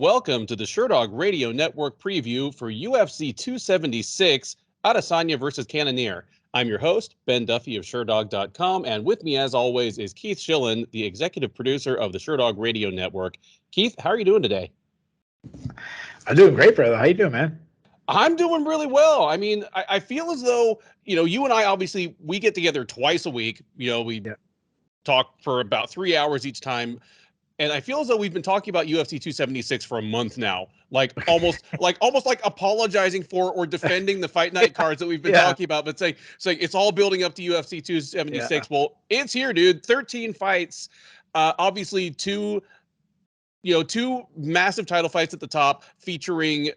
Welcome to the Sherdog Radio Network preview for UFC 276, Adesanya versus Cannonier. I'm your host, Ben Duffy of Sherdog.com, and with me, as always, is Keith Shillan, the executive producer of the Sherdog Radio Network. Keith, how are you doing today? I'm doing great, brother. How you doing, man? I'm doing really well. I mean, I feel as though, you and I, obviously, we get together twice a week. We talk for about 3 hours each time. And I feel as though we've been talking about UFC 276 for a month now, like almost like apologizing for or defending the fight night cards that we've been talking about, but saying it's all building up to UFC 276. Yeah. Well, it's here, dude. 13 fights, obviously two massive title fights at the top, featuring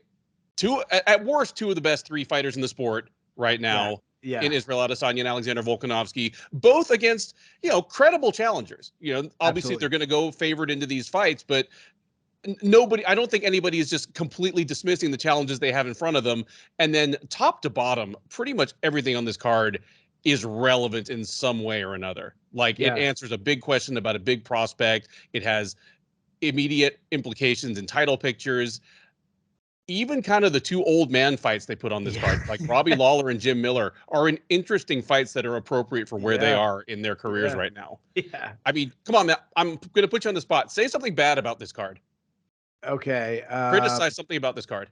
at worst two of the best three fighters in the sport right now. Yeah. In Israel Adesanya and Alexander Volkanovski, both against, credible challengers. Obviously Absolutely. They're going to go favored into these fights, but I don't think anybody is just completely dismissing the challenges they have in front of them. And then top to bottom, pretty much everything on this card is relevant in some way or another. Like it answers a big question about a big prospect. It has immediate implications in title pictures. Even kind of the two old man fights they put on this card, like Robbie Lawler and Jim Miller, are in interesting fights that are appropriate for where they are in their careers right now. Yeah. I mean, come on, man. I'm going to put you on the spot. Say something bad about this card. Okay. Criticize something about this card.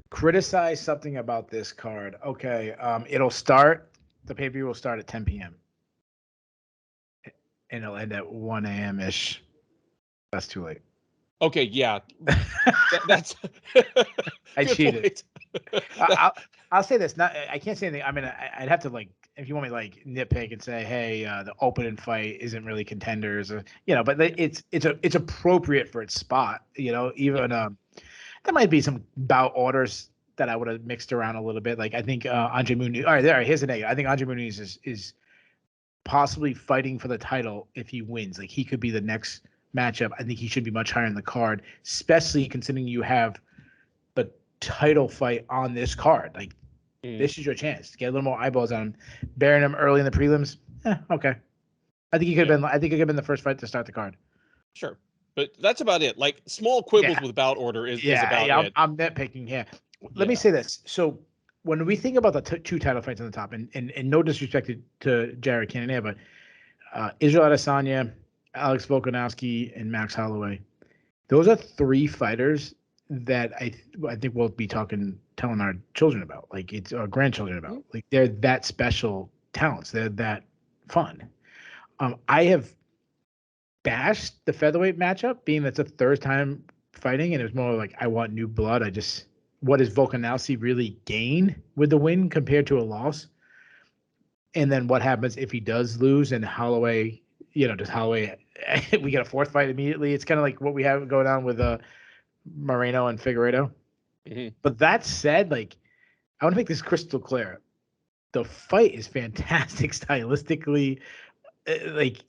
Criticize something about this card. Okay. The pay-per-view will start at 10 p.m. And it'll end at 1 a.m.-ish. That's too late. Okay, yeah, that's. I cheated. I'll say this. I can't say anything. I mean, I'd have to if you want me to nitpick and say, hey, the opening fight isn't really contenders, or but it's appropriate for its spot. Even there might be some bout orders that I would have mixed around a little bit. Like I think Andre Muniz. All right, here's the negative. I think Andre Muniz is possibly fighting for the title if he wins. Like he could be the next matchup. I think he should be much higher in the card, especially considering you have the title fight on this card. This is your chance to get a little more eyeballs on him. Burying him early in the prelims, okay. I think he could have been. I think it could have been the first fight to start the card. Sure, but that's about it. Like small quibbles with bout order is about it. I'm nitpicking here. Let me say this. So when we think about the two title fights on the top, and no disrespect to Jared Cannonier, but Israel Adesanya, Alex Volkanovski, and Max Holloway. Those are three fighters that I think we'll be telling our children about, it's our grandchildren about. Like they're that special talents. They're that fun. I have bashed the featherweight matchup, being that's a third time fighting, and it was more like I want new blood. What does Volkanovski really gain with the win compared to a loss? And then what happens if he does lose and Holloway? Does Holloway we get a fourth fight immediately? It's kind of like what we have going on with Moreno and Figueiredo. Mm-hmm. But that said, I want to make this crystal clear. The fight is fantastic stylistically.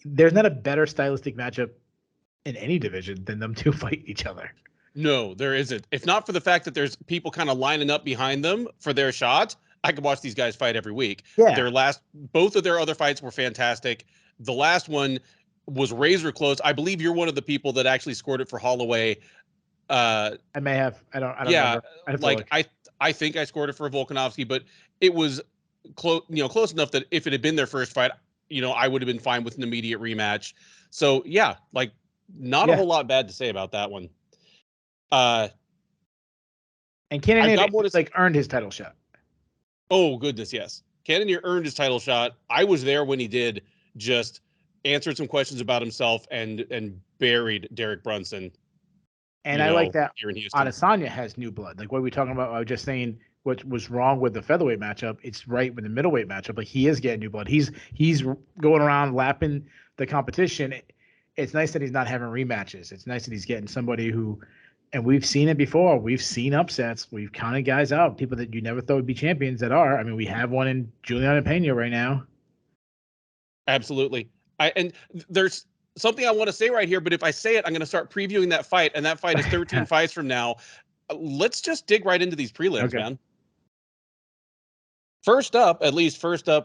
There's not a better stylistic matchup in any division than them two fighting each other. No, there isn't. If not for the fact that there's people kind of lining up behind them for their shot, I could watch these guys fight every week. Yeah. Both of their other fights were fantastic. The last one was razor close. I believe you're one of the people that actually scored it for Holloway. I may have. I don't remember. I think I scored it for Volkanovski, but it was close enough that if it had been their first fight, I would have been fine with an immediate rematch. So not a whole lot bad to say about that one. And Cannonier earned his title shot. Oh goodness, yes. Cannonier earned his title shot. I was there when he did. Just answered some questions about himself and buried Derek Brunson. And I like that Adesanya has new blood. Like what are we talking about? I was just saying what was wrong with the featherweight matchup. It's right with the middleweight matchup. Like he is getting new blood. He's going around lapping the competition. It's nice that he's not having rematches. It's nice that he's getting somebody who, and we've seen it before. We've seen upsets. We've counted guys out, people that you never thought would be champions that are. I mean, we have one in Juliana Pena right now. Absolutely. And there's something I want to say right here, but if I say it, I'm going to start previewing that fight, and that fight is 13 fights from now. Let's just dig right into these prelims, man. First up,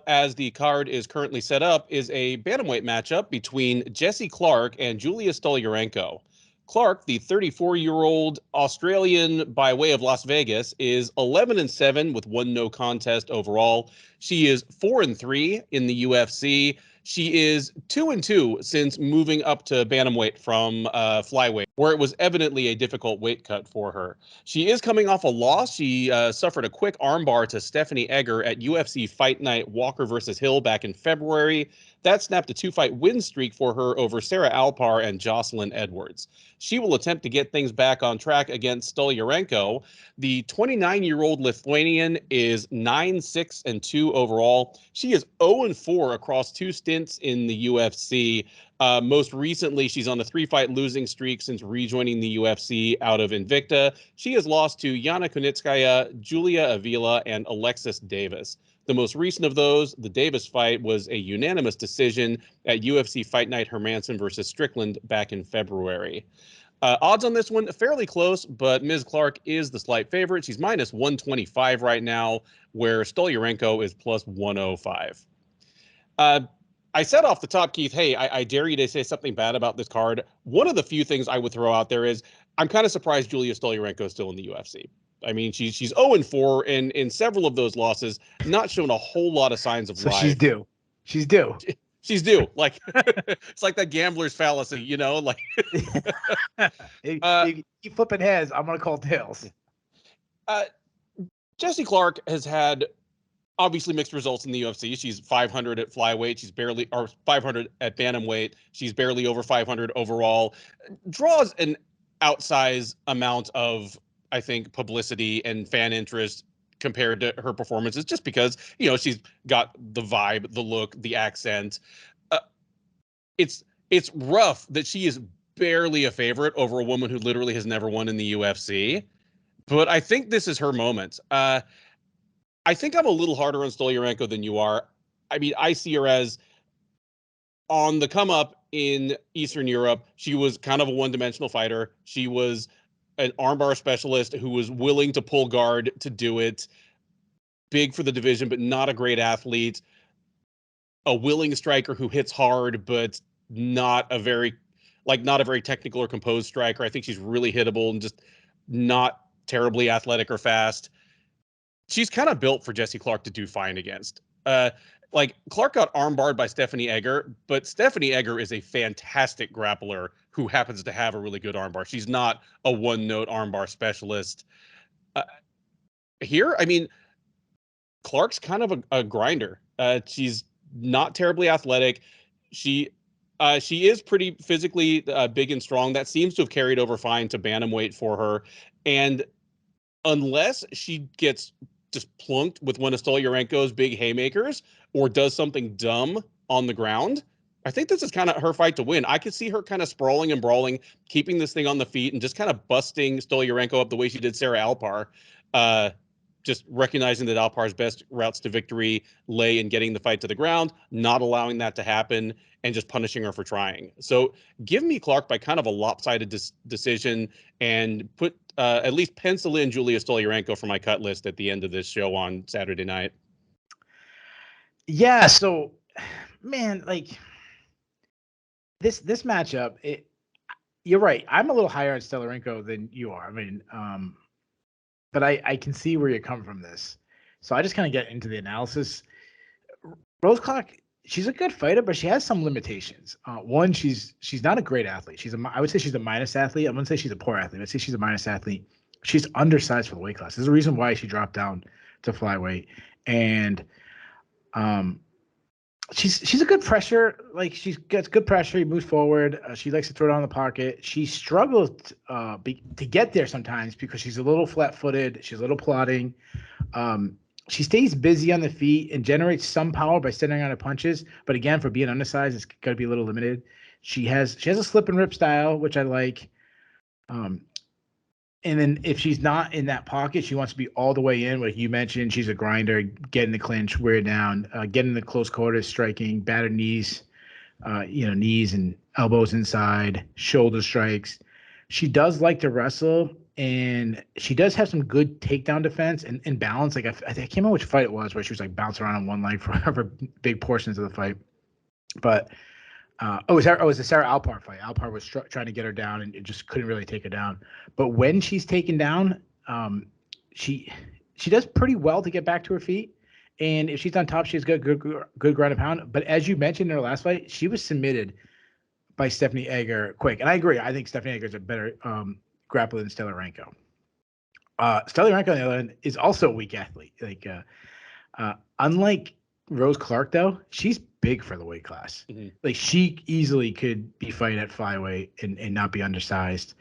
as the card is currently set up, is a bantamweight matchup between Jesse Clark and Julija Stoliarenko. Clark, the 34-year-old Australian by way of Las Vegas, is 11-7 with 1 no contest overall. She is 4-3 in the UFC. She is 2-2 since moving up to bantamweight from flyweight, where it was evidently a difficult weight cut for her. She is coming off a loss. She suffered a quick armbar to Stephanie Egger at UFC Fight Night Walker versus Hill back in February. That snapped a 2-fight win streak for her over Sarah Alpar and Jocelyn Edwards. She will attempt to get things back on track against Stoliarenko. The 29-year-old Lithuanian is 9-6-2 overall. She is 0-4 across 2 stints in the UFC. Most recently, she's on a 3-fight losing streak since rejoining the UFC out of Invicta. She has lost to Yana Kunitskaya, Julia Avila, and Alexis Davis. The most recent of those, the Davis fight, was a unanimous decision at UFC Fight Night Hermanson versus Strickland back in February. Odds on this one, fairly close, but Ms. Clark is the slight favorite. She's minus 125 right now, where Stoliarenko is plus 105. I said off the top, Keith, hey, I dare you to say something bad about this card. One of the few things I would throw out there is I'm kind of surprised Julia Stoliarenko is still in the UFC. I mean, she's 0-4, and in several of those losses, not shown a whole lot of signs of life. So she's due. She's due. She's due. Like it's like that gambler's fallacy, you know. Like you keep flipping heads, I'm gonna call tails. Jessie Clark has had obviously mixed results in the UFC. She's 500 at flyweight. She's barely, or 500 at bantamweight. She's barely over 500 overall. Draws an outsized amount of, I think, publicity and fan interest compared to her performances, just because, you know, she's got the vibe, the look, the accent. It's rough that she is barely a favorite over a woman who literally has never won in the UFC. But I think this is her moment. I think I'm a little harder on Stoliarenko than you are. I mean, I see her as on the come up in Eastern Europe. She was kind of a one-dimensional fighter. She was an armbar specialist who was willing to pull guard to do it. Big for the division, but not a great athlete. A willing striker who hits hard, but not a very technical or composed striker. I think she's really hittable and just not terribly athletic or fast. She's kind of built for Jessie Clark to do fine against. Clark got armbarred by Stephanie Egger, but Stephanie Egger is a fantastic grappler who happens to have a really good armbar. She's not a one-note armbar specialist. Here, I mean, Clark's kind of a grinder. She's not terribly athletic. She is pretty physically big and strong. That seems to have carried over fine to bantamweight for her. And unless she gets just plunked with one of Stoliarenko's big haymakers or does something dumb on the ground, I think this is kind of her fight to win. I could see her kind of sprawling and brawling, keeping this thing on the feet and just kind of busting Stoliarenko up the way she did Sarah Alpar. Just recognizing that Alpar's best routes to victory lay in getting the fight to the ground, not allowing that to happen, and just punishing her for trying. So give me Clark by kind of a lopsided decision, and put at least pencil in Julia Stoliarenko for my cut list at the end of this show on Saturday night. Yeah, so man, like this matchup, you're right. I'm a little higher on Stoliarenko than you are. I mean, but I can see where you're coming from this. So I just kind of get into the analysis. Rose Clark, she's a good fighter, but she has some limitations. One, she's not a great athlete. I would say she's a minus athlete. I wouldn't say she's a poor athlete. I'd say she's a minus athlete. She's undersized for the weight class. There's a reason why she dropped down to flyweight. And she's a good pressure. Like, she gets good pressure. She moves forward. She likes to throw down the pocket. She struggles to get there sometimes because she's a little flat-footed. She's a little plodding. She stays busy on the feet and generates some power by sending on her punches. But again, for being undersized, it's got to be a little limited. She has a slip and rip style, which I like. And then if she's not in that pocket, she wants to be all the way in. Like you mentioned, she's a grinder, getting the clinch, wear down, getting the close quarters, striking, battered knees, knees and elbows inside, shoulder strikes. She does like to wrestle, and she does have some good takedown defense and balance. Like I can't remember which fight it was where she was like bouncing around on one leg for big portions of the fight. But It was the Sarah Alpar fight. Alpar was trying to get her down and just couldn't really take her down. But when she's taken down, she does pretty well to get back to her feet. And if she's on top, she has good ground and pound. But as you mentioned in her last fight, she was submitted by Stephanie Egger quick. And I agree. I think Stephanie Egger is a better grappler than Stoliarenko. Stoliarenko, on the other hand, is also a weak athlete. Like, unlike Rose Clark, though, she's big for the weight class. Mm-hmm. Like, she easily could be fighting at flyweight and not be undersized.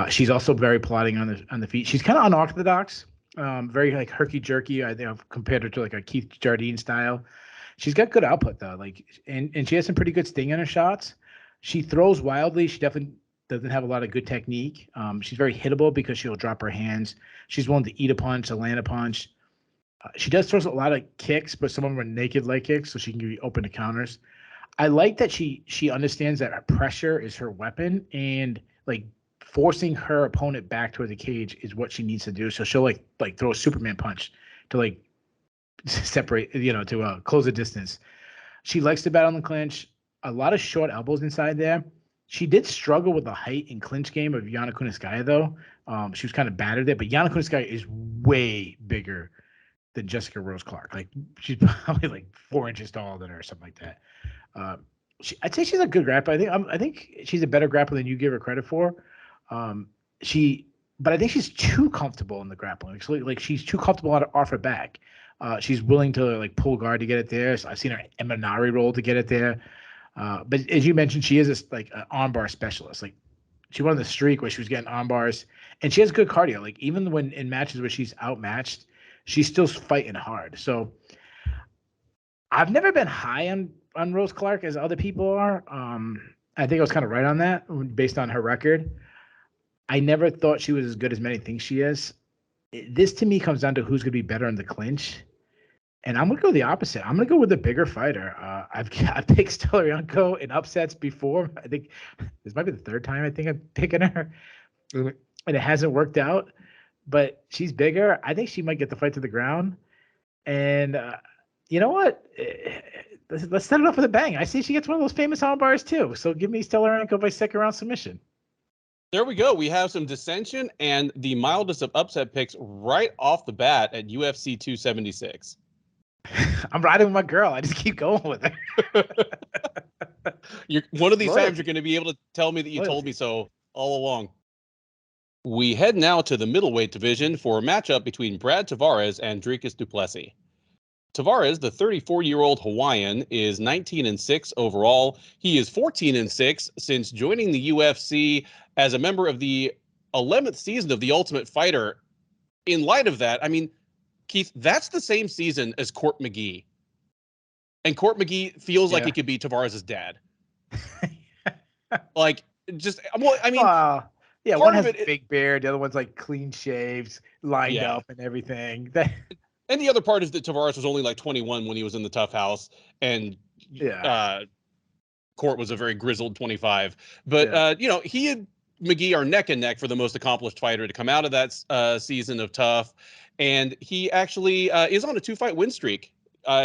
She's also very plotting on the feet. She's kind of unorthodox, very like herky jerky. I think I've compared her to like a Keith Jardine style. She's got good output though. Like, and she has some pretty good sting in her shots. She throws wildly. She definitely doesn't have a lot of good technique. She's very hittable because she'll drop her hands. She's willing to eat a punch, to land a punch. She does throw a lot of kicks, but some of them are naked leg kicks, so she can be open to counters. I like that she understands that her pressure is her weapon, and like forcing her opponent back toward the cage is what she needs to do. So she'll like throw a Superman punch to like separate, to close the distance. She likes to battle in the clinch. A lot of short elbows inside there. She did struggle with the height and clinch game of Yana Kunitskaya, though. She was kind of battered there, but Yana Kunitskaya is way bigger than Jessica Rose Clark. Like, she's probably like 4 inches taller than her or something like that. I'd say she's a good grappler. I think she's a better grappler than you give her credit for. But I think she's too comfortable in the grappling. Like she's too comfortable off her back. She's willing to like pull guard to get it there. So I've seen her Eminari roll to get it there. But as you mentioned, she is like an armbar specialist. Like, she won the streak where she was getting arm bars, and she has good cardio. Like, even when in matches where she's outmatched, she's still fighting hard. So I've never been high on Rose Clark as other people are. I think I was kind of right on that based on her record. I never thought she was as good as many think she is. This to me comes down to who's going to be better in the clinch. And I'm going to go the opposite. I'm going to go with the bigger fighter. I've picked Stoliarenko in upsets before. I think this might be the third time I think I'm picking her. And it hasn't worked out. But she's bigger. I think she might get the fight to the ground. And you know what? Let's set it up with a bang. I see she gets one of those famous arm bars too. So give me Stoliarenko by second round submission. There we go. We have some dissension and the mildest of upset picks right off the bat at UFC 276. I'm riding with my girl. I just keep going with her. One of these times you're going to be able to tell me that you told me so all along. We head now to the middleweight division for a matchup between Brad Tavares and Dricus du Plessis. Tavares, the 34-year-old Hawaiian, is 19-6 overall. He is 14-6 since joining the UFC as a member of the 11th season of The Ultimate Fighter. In light of that, I mean, Keith, that's the same season as Court McGee. And Court McGee feels like he could be Tavares' dad. Like, just, well, I mean... yeah, one has a big beard. The other one's like clean shaved, lined up and everything. And the other part is that Tavares was only like 21 when he was in the Tough House. And Court was a very grizzled 25. But, he and McGee are neck and neck for the most accomplished fighter to come out of that season of Tough. And he actually is on a 2-fight win streak.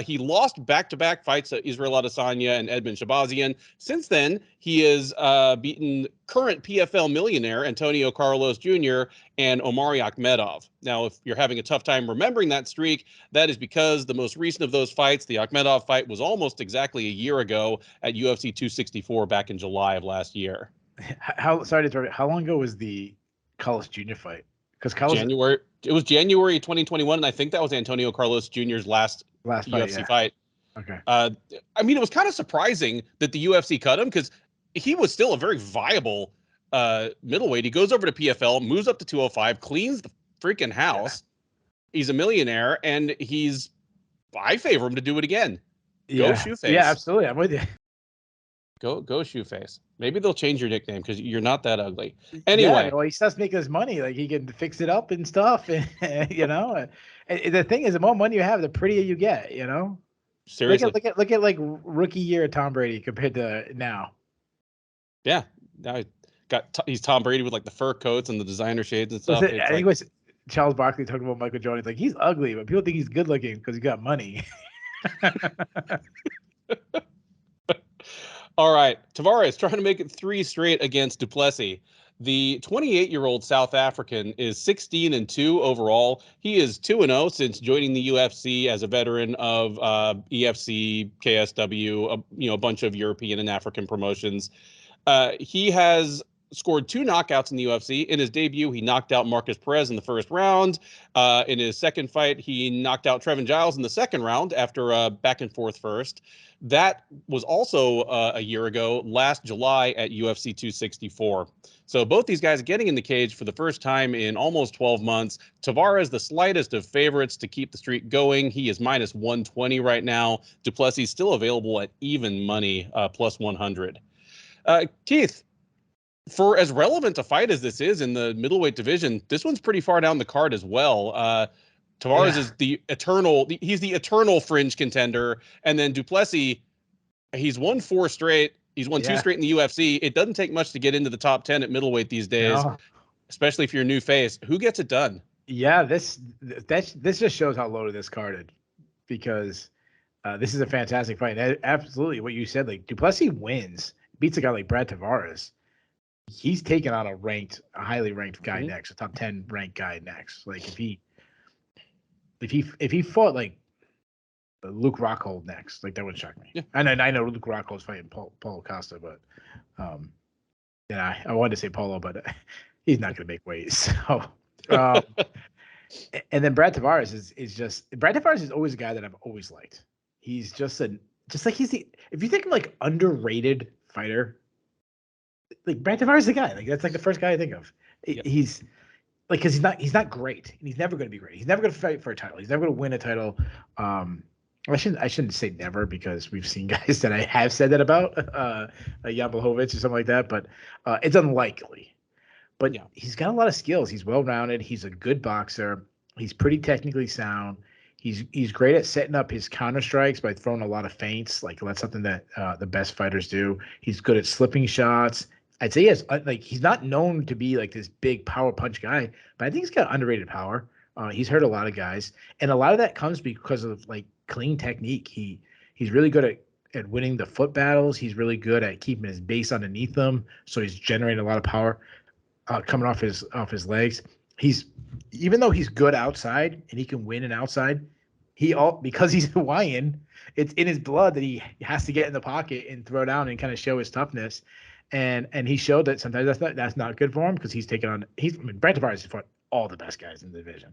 He lost back-to-back fights to Israel Adesanya and Edmund Shabazian. Since then, he has beaten current PFL millionaire Antonio Carlos Jr. and Omari Akhmedov. Now, if you're having a tough time remembering that streak, that is because the most recent of those fights, the Akhmedov fight, was almost exactly a year ago at UFC 264 back in July of last year. How long ago was the Carlos Jr. fight? January. It was January 2021, and I think that was Antonio Carlos Jr.'s last UFC fight. Okay. I mean, it was kind of surprising that the UFC cut him because he was still a very viable middleweight. He goes over to PFL, moves up to 205, cleans the freaking house. Yeah. He's a millionaire, and I favor him to do it again. Go Shoeface. Yeah, absolutely. I'm with you. Go Shoeface. Maybe they'll change your nickname because you're not that ugly. Anyway, he starts making his money. Like, he can fix it up and stuff. And, And the thing is, the more money you have, the prettier you get. Seriously. Look at like rookie year of Tom Brady compared to now. Yeah, now he's Tom Brady with like the fur coats and the designer shades and stuff. I think it was Charles Barkley talking about Michael Jordan. He's like, he's ugly, but people think he's good looking because he got money. All right, Tavares trying to make it 3 straight against Duplessis. The 28-year-old South African is 16-2 overall. He is 2-0 since joining the UFC as a veteran of EFC, KSW, a bunch of European and African promotions. He has scored 2 knockouts in the UFC. In his debut, he knocked out Marcus Perez in the first round. In his second fight, he knocked out Trevin Giles in the second round after a back-and-forth first. That was also a year ago, last July at UFC 264. So both these guys getting in the cage for the first time in almost 12 months. Tavares, the slightest of favorites to keep the streak going. He is minus 120 right now. Duplessis still available at even money, plus 100. Keith, for as relevant a fight as this is in the middleweight division, this one's pretty far down the card as well. Tavares is the eternal fringe contender. And then Duplessis, he's won 4 straight. He's won 2 straight in the UFC. It doesn't take much to get into the top 10 at middleweight these days, especially if you're a new face. Who gets it done? Yeah, this just shows how loaded this card is, because this is a fantastic fight. Absolutely what you said, like Duplessis wins, beats a guy like Brad Tavares. He's taking on a highly ranked guy next, a top 10 ranked guy next. Like if he fought like Luke Rockhold next, like that would shock me. Yeah. And I know Luke Rockhold's fighting Paulo Costa, but I wanted to say Paulo, but he's not going to make weight. So, and then Brad Tavares Brad Tavares is always a guy that I've always liked. He's if you think of like underrated fighter, like Brad Tavares is the guy. Like that's like the first guy I think of. Yep. He's like, because he's not great, and he's never going to be great. He's never going to fight for a title. He's never going to win a title. I shouldn't say never, because we've seen guys that I have said that about, Jan Blachowicz or something like that, but it's unlikely. But he's got a lot of skills. He's well-rounded. He's a good boxer. He's pretty technically sound. He's great at setting up his counter strikes by throwing a lot of feints. Like that's something that the best fighters do. He's good at slipping shots. I'd say he's not known to be like this big power punch guy, but I think he's got underrated power. He's hurt a lot of guys, and a lot of that comes because of like clean technique. He's really good at winning the foot battles. He's really good at keeping his base underneath them, so he's generating a lot of power coming off his legs. Even though he's good outside and he can win an outside, because he's Hawaiian, it's in his blood that he has to get in the pocket and throw down and kind of show his toughness. And he showed that sometimes that's not good for him, because he's taken on Brad Tavares has fought all the best guys in the division,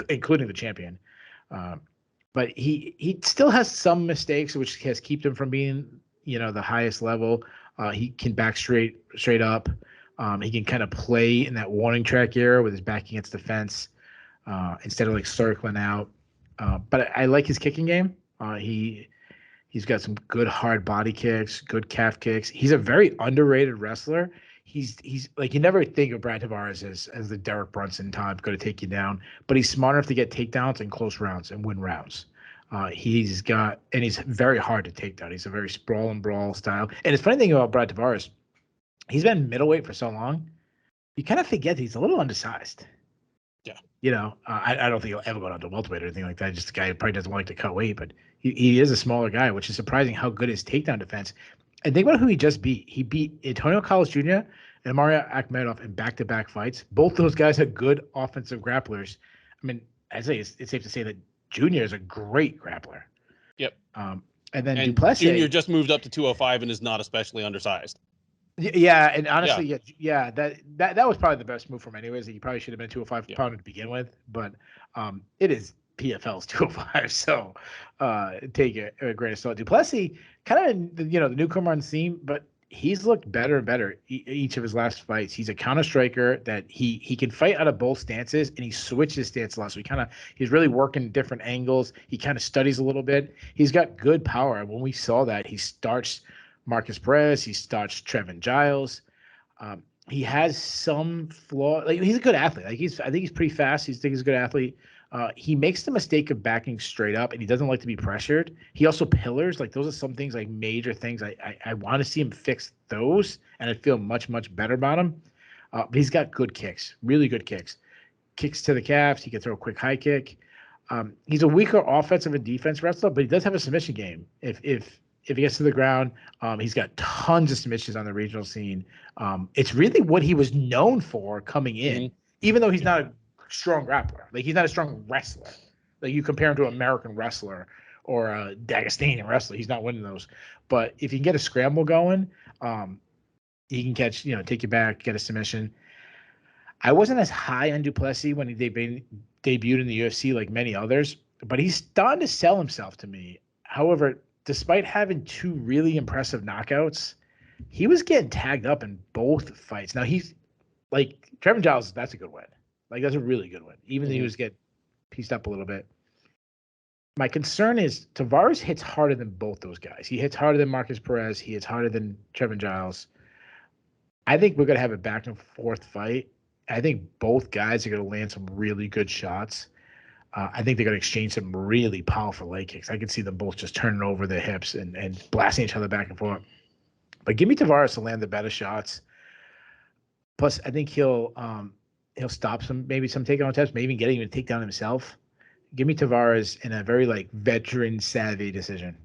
including the champion. But he still has some mistakes, which has kept him from being the highest level. He can back straight up. He can kind of play in that warning track era with his back against the fence instead of like circling out. But I like his kicking game. He's got some good hard body kicks, good calf kicks. He's a very underrated wrestler. He's like, you never think of Brad Tavares as the Derek Brunson type, going to take you down, but he's smart enough to get takedowns in close rounds and win rounds. He's very hard to take down. He's a very sprawl and brawl style. And it's funny thing about Brad Tavares, he's been middleweight for so long, you kind of forget he's a little undersized. Yeah. I don't think he'll ever go down to welterweight or anything like that. Just a guy who probably doesn't like to cut weight, but he is a smaller guy, which is surprising how good his takedown defense. And think about who he just beat. He beat Antonio Carlos Jr. and Mario Akhmedov in back-to-back fights. Both those guys are good offensive grapplers. I mean, I'd say it's safe to say that Jr. is a great grappler. Yep. And then Duplessis. Jr. just moved up to 205 and is not especially undersized. Yeah, and honestly, that was probably the best move from anyways. He probably should have been 205 pounder to begin with, but it is PFL's 205, so take it a grain of salt. Duplessis, kind of the newcomer on the scene, but he's looked better and better each of his last fights. He's a counter striker that he can fight out of both stances, and he switches stance a lot. So he's really working different angles. He kind of studies a little bit. He's got good power. When we saw that, he starts Marcus Perez, he starts Trevin Giles. He has some flaw. Like, he's a good athlete. Like I think he's pretty fast. He's a good athlete. He makes the mistake of backing straight up, and he doesn't like to be pressured. He also pillars. Like, those are some things, like major things. I want to see him fix those, and I feel much, much better about him. But he's got good kicks, really good kicks. Kicks to the calves. He can throw a quick high kick. He's a weaker offensive and defense wrestler, but he does have a submission game. If if he gets to the ground. He's got tons of submissions on the regional scene. It's really what he was known for coming in, even though he's not a strong grappler. Like, he's not a strong wrestler. Like, you compare him to an American wrestler or a Dagestani wrestler, he's not winning those. But if you can get a scramble going, he can catch, take you back, get a submission. I wasn't as high on Duplessis when he debuted in the UFC like many others, but he's starting to sell himself to me. However, despite having 2 really impressive knockouts, he was getting tagged up in both fights. Now, he's like Trevor Giles, that's a good win. Like, that's a really good win, even though he was getting pieced up a little bit. My concern is Tavares hits harder than both those guys. He hits harder than Marcus Perez. He hits harder than Trevor Giles. I think we're going to have a back and forth fight. I think both guys are going to land some really good shots. I think they're going to exchange some really powerful leg kicks. I can see them both just turning over their hips and blasting each other back and forth. But give me Tavares to land the better shots. Plus, I think he'll stop some takedown attempts, maybe even a takedown himself. Give me Tavares in a very veteran savvy decision.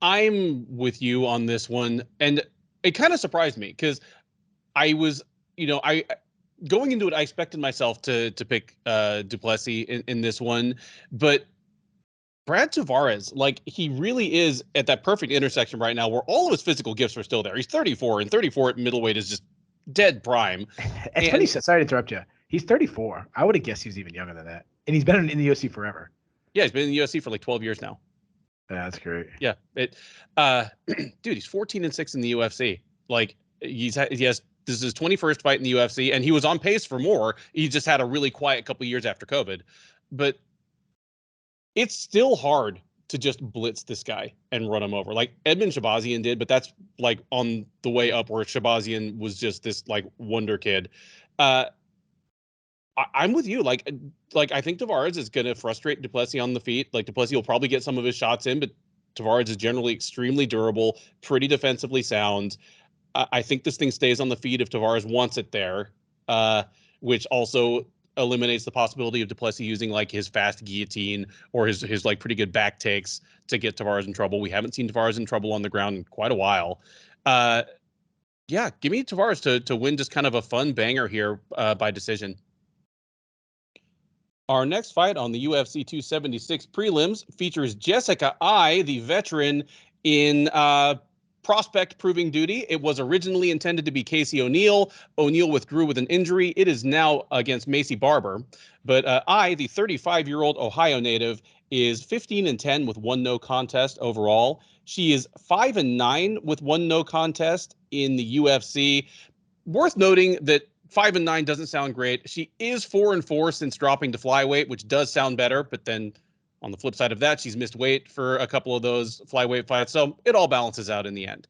I'm with you on this one, and it kind of surprised me because I was, going into it, I expected myself to pick Duplessis in this one, but Brad Tavares, he really is at that perfect intersection right now where all of his physical gifts are still there. He's 34, and 34 at middleweight is just dead prime. It's funny. Sorry to interrupt you. He's 34. I would have guessed he was even younger than that. And he's been in the UFC forever. Yeah, he's been in the UFC for 12 years now. Yeah, that's great. Yeah. Dude, he's 14-6 in the UFC. This is his 21st fight in the UFC, and he was on pace for more. He just had a really quiet couple years after COVID. But it's still hard to just blitz this guy and run him over. Edmund Shabazian did, but that's on the way up where Shabazian was just this wonder kid. I'm with you. I think Tavares is going to frustrate Duplessis on the feet. Duplessis will probably get some of his shots in, but Tavares is generally extremely durable, pretty defensively sound. I think this thing stays on the feet if Tavares wants it there, which also eliminates the possibility of Duplessis using his fast guillotine or his pretty good back takes to get Tavares in trouble. We haven't seen Tavares in trouble on the ground in quite a while. Yeah, give me Tavares to win just kind of a fun banger here by decision. Our next fight on the UFC 276 prelims features Jessica Eye, the veteran in prospect proving duty. It was originally intended to be Casey O'Neill. O'Neill withdrew with an injury. It is now against Maycee Barber. But Eye, the 35-year-old Ohio native, is 15-10 with 1 no contest overall. She is 5-9 with 1 no contest in the UFC. Worth noting that 5-9 doesn't sound great. She is 4-4 since dropping to flyweight, which does sound better. But then on the flip side of that, she's missed weight for a couple of those flyweight fights. So it all balances out in the end.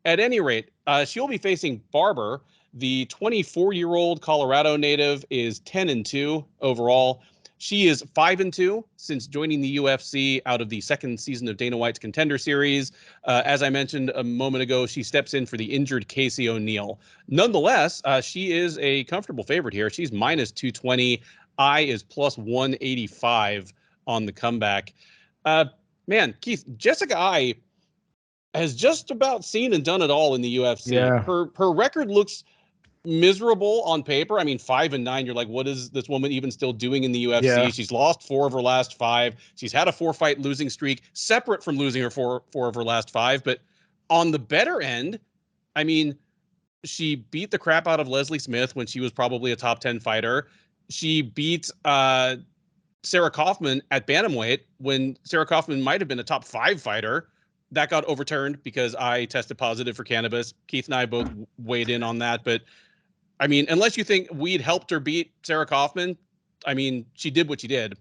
At any rate, she'll be facing Barber. The 24-year-old Colorado native is 10-2 overall. She is 5-2 since joining the UFC out of the second season of Dana White's Contender Series. As I mentioned a moment ago, she steps in for the injured Casey O'Neill. Nonetheless, she is a comfortable favorite here. She's -220. Eye is +185 on the comeback. Man, Keith, Jessica Eye has just about seen and done it all in the UFC. Yeah. Her record looks miserable on paper. I mean, 5-9. You're like, what is this woman even still doing in the UFC? Yeah. She's lost 4 of her last 5. She's had a 4-fight losing streak, separate from losing her 4 of her last 5. But on the better end, I mean, she beat the crap out of Leslie Smith when she was probably a top 10 fighter. She beat Sarah Kaufman at bantamweight when Sarah Kaufman might have been a top 5 fighter. That got overturned because I tested positive for cannabis. Keith and I both weighed in on that. But I mean, unless you think we'd helped her beat Sarah Kaufman, I mean, she did what she did.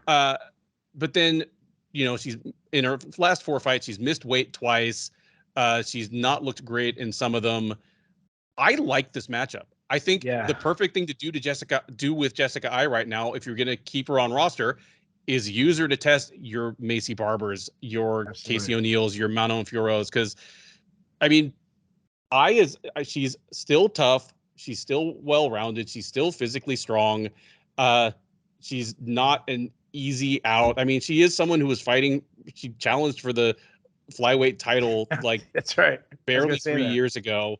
But then, she's in her last 4 fights, she's missed weight twice. She's not looked great in some of them. I like this matchup. I think the perfect thing to do with Jessica Eye right now, if you're going to keep her on roster, is use her to test your Maycee Barbers, your Casey O'Neills, your Manon Fioros. Because, I mean, she's still tough. She's still well-rounded. She's still physically strong. She's not an easy out. I mean, she is someone who was fighting. She challenged for the flyweight title like that's right, barely 3 years ago.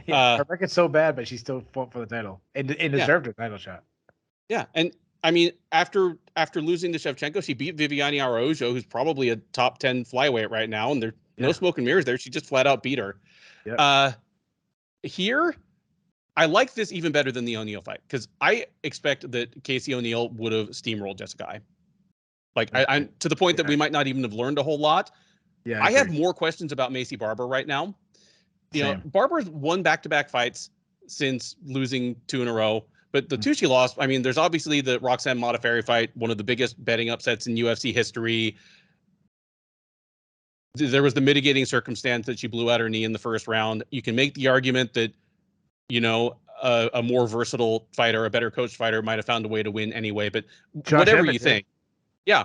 Yeah, her record's so bad, but she still fought for the title and deserved a title shot. Yeah, and I mean, after losing to Shevchenko, she beat Viviane Araújo, who's probably a top 10 flyweight right now, and there's no smoke and mirrors there. She just flat out beat her. Yep. Here, I like this even better than the O'Neal fight because I expect that Casey O'Neal would have steamrolled Jessica Eye. Like I'm to the point that we might not even have learned a whole lot. Yeah, I have more questions about Maycee Barber right now. You know, Barber's won back-to-back fights since losing 2 in a row. But the 2 she lost, I mean, there's obviously the Roxanne Modafferi fight, one of the biggest betting upsets in UFC history. There was the mitigating circumstance that she blew out her knee in the first round. You can make the argument that, you know, a more versatile fighter, a better coached fighter might have found a way to win anyway. But whatever you think. Yeah,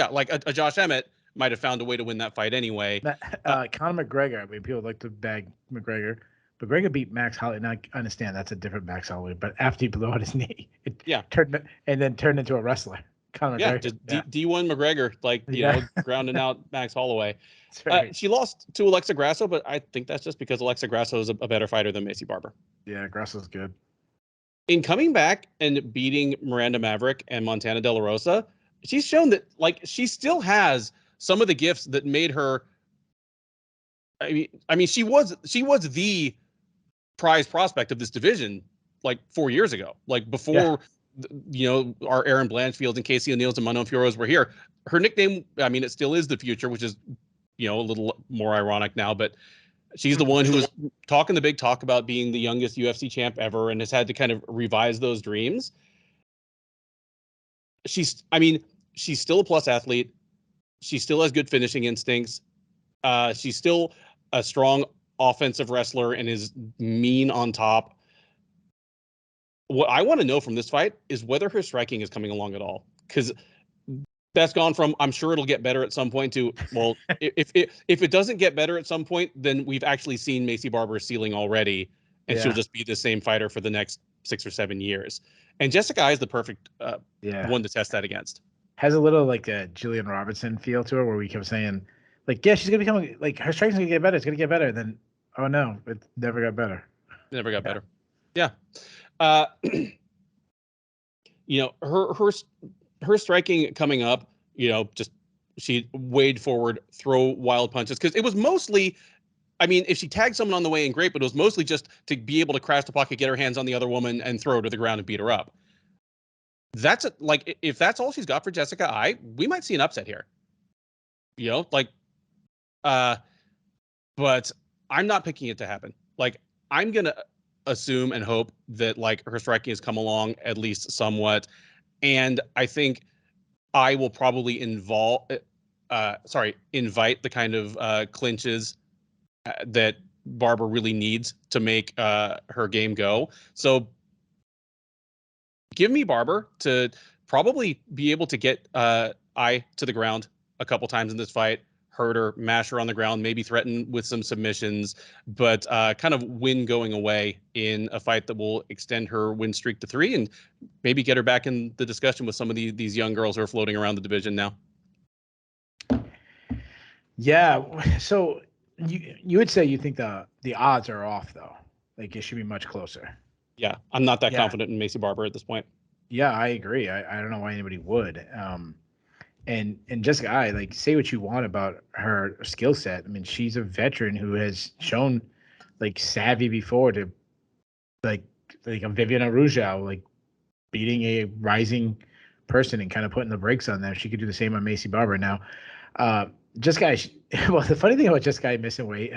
like a Josh Emmett might have found a way to win that fight anyway. Conor McGregor, I mean, people like to bag McGregor. McGregor beat Max Holloway. Now I understand that's a different Max Holloway, but after he blew out his knee, it turned into a wrestler. Conor McGregor. Just D1 McGregor, like, you know, grounding out Max Holloway. She lost to Alexa Grasso, but I think that's just because Alexa Grasso is a better fighter than Maycee Barber. Yeah, Grasso's good. In coming back and beating Miranda Maverick and Montana De La Rosa, she's shown that, like, she still has some of the gifts that made her. I mean, she was the prize prospect of this division like 4 years ago, like before, you know, our Aaron Blanchfield and Casey O'Neals and Manon Fioros were here. Her nickname, I mean, it still is the Future, which is, you know, a little more ironic now, but she's the one who was talking the big talk about being the youngest UFC champ ever and has had to kind of revise those dreams. She's still a plus athlete. She still has good finishing instincts. She's still a strong offensive wrestler and is mean on top. What I want to know from this fight is whether her striking is coming along at all, because that's gone from I'm sure it'll get better at some point to, well, if it doesn't get better at some point, then we've actually seen Maycee Barber's ceiling already, and she'll just be the same fighter for the next 6 or 7 years. And Jessica Eye is the perfect one to test that against. Has a little like a Jillian Robertson feel to her, where we kept saying, like, yeah, she's gonna become like her striking's gonna get better. It's gonna get better. And then, oh no, it never got better. It never got better. Yeah. You know, her striking coming up, you know, just she wade forward, throw wild punches, because it was mostly, I mean, if she tagged someone on the way in, great, but it was mostly just to be able to crash the pocket, get her hands on the other woman, and throw her to the ground and beat her up. That's like, if that's all she's got for Jessica Eye, we might see an upset here. You know, like, but I'm not picking it to happen. Like, I'm gonna assume and hope that like her striking has come along at least somewhat, and I think I will probably invite the kind of clinches that Barber really needs to make her game go. So give me Barber to probably be able to get Eye to the ground a couple times in this fight, hurt her, mash her on the ground, maybe threaten with some submissions, but kind of win going away in a fight that will extend her win streak to 3 and maybe get her back in the discussion with some of these young girls who are floating around the division now. Yeah. So you would say you think the odds are off, though. Like, it should be much closer. Yeah, I'm not that confident in Maycee Barber at this point. Yeah, I agree. I don't know why anybody would. And Jessica Eye, like, say what you want about her skill set. I mean, she's a veteran who has shown like savvy before to like a Viviane Araújo, like beating a rising person and kind of putting the brakes on them. She could do the same on Maycee Barber. Now, Jessica Eye, well, the funny thing about Jessica Eye missing weight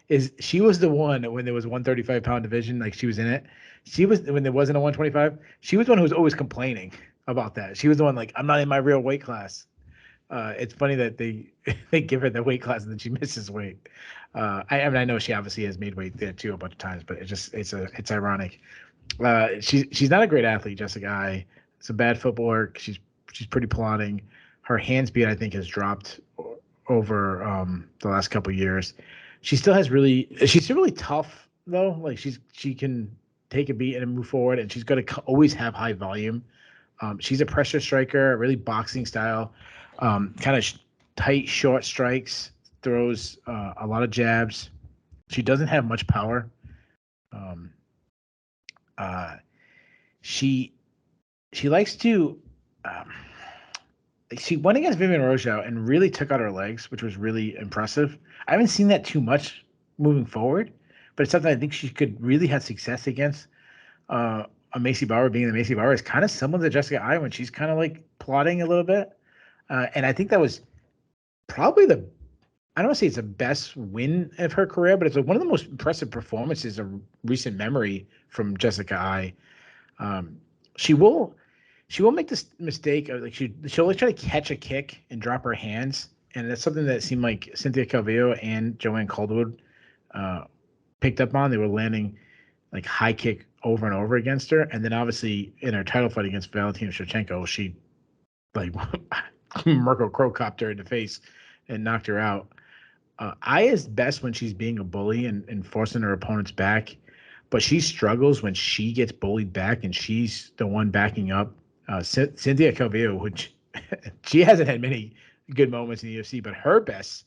is she was the one when there was 135-pound division, like she was in it. She was, when there wasn't a 125, she was the one who was always complaining about that. She was the one like, I'm not in my real weight class. It's funny that they give her the weight class and then she misses weight. I mean, I know she obviously has made weight there too a bunch of times, but it's ironic. She's not a great athlete, Jessica Eye. It's a bad footwork. She's pretty plodding. Her hand speed, I think, has dropped over the last couple of years. She's still really tough though. Like she can take a beat and move forward, and she's going to always have high volume. She's a pressure striker, really boxing style, kind of tight, short strikes, throws a lot of jabs. She doesn't have much power. She likes to. She went against Vivian Rojo and really took out her legs, which was really impressive. I haven't seen that too much moving forward, but it's something I think she could really have success against. A Maycee Barber, being the Maycee Barber, is kind of similar to Jessica Eye when she's kind of like plotting a little bit. And I think that was probably I don't want to say it's the best win of her career, but it's one of the most impressive performances of recent memory from Jessica Eye. She will make this mistake of she'll always try to catch a kick and drop her hands, and that's something that seemed like Cynthia Calvillo and Joanne Calderwood picked up on. They were landing like high kick over and over against her, and then obviously in her title fight against Valentina Shevchenko, she like Mirko Crocoped her in the face and knocked her out. Aya is best when she's being a bully and forcing her opponents back, but she struggles when she gets bullied back and she's the one backing up. Cynthia Calvillo, which she hasn't had many good moments in the UFC, but her best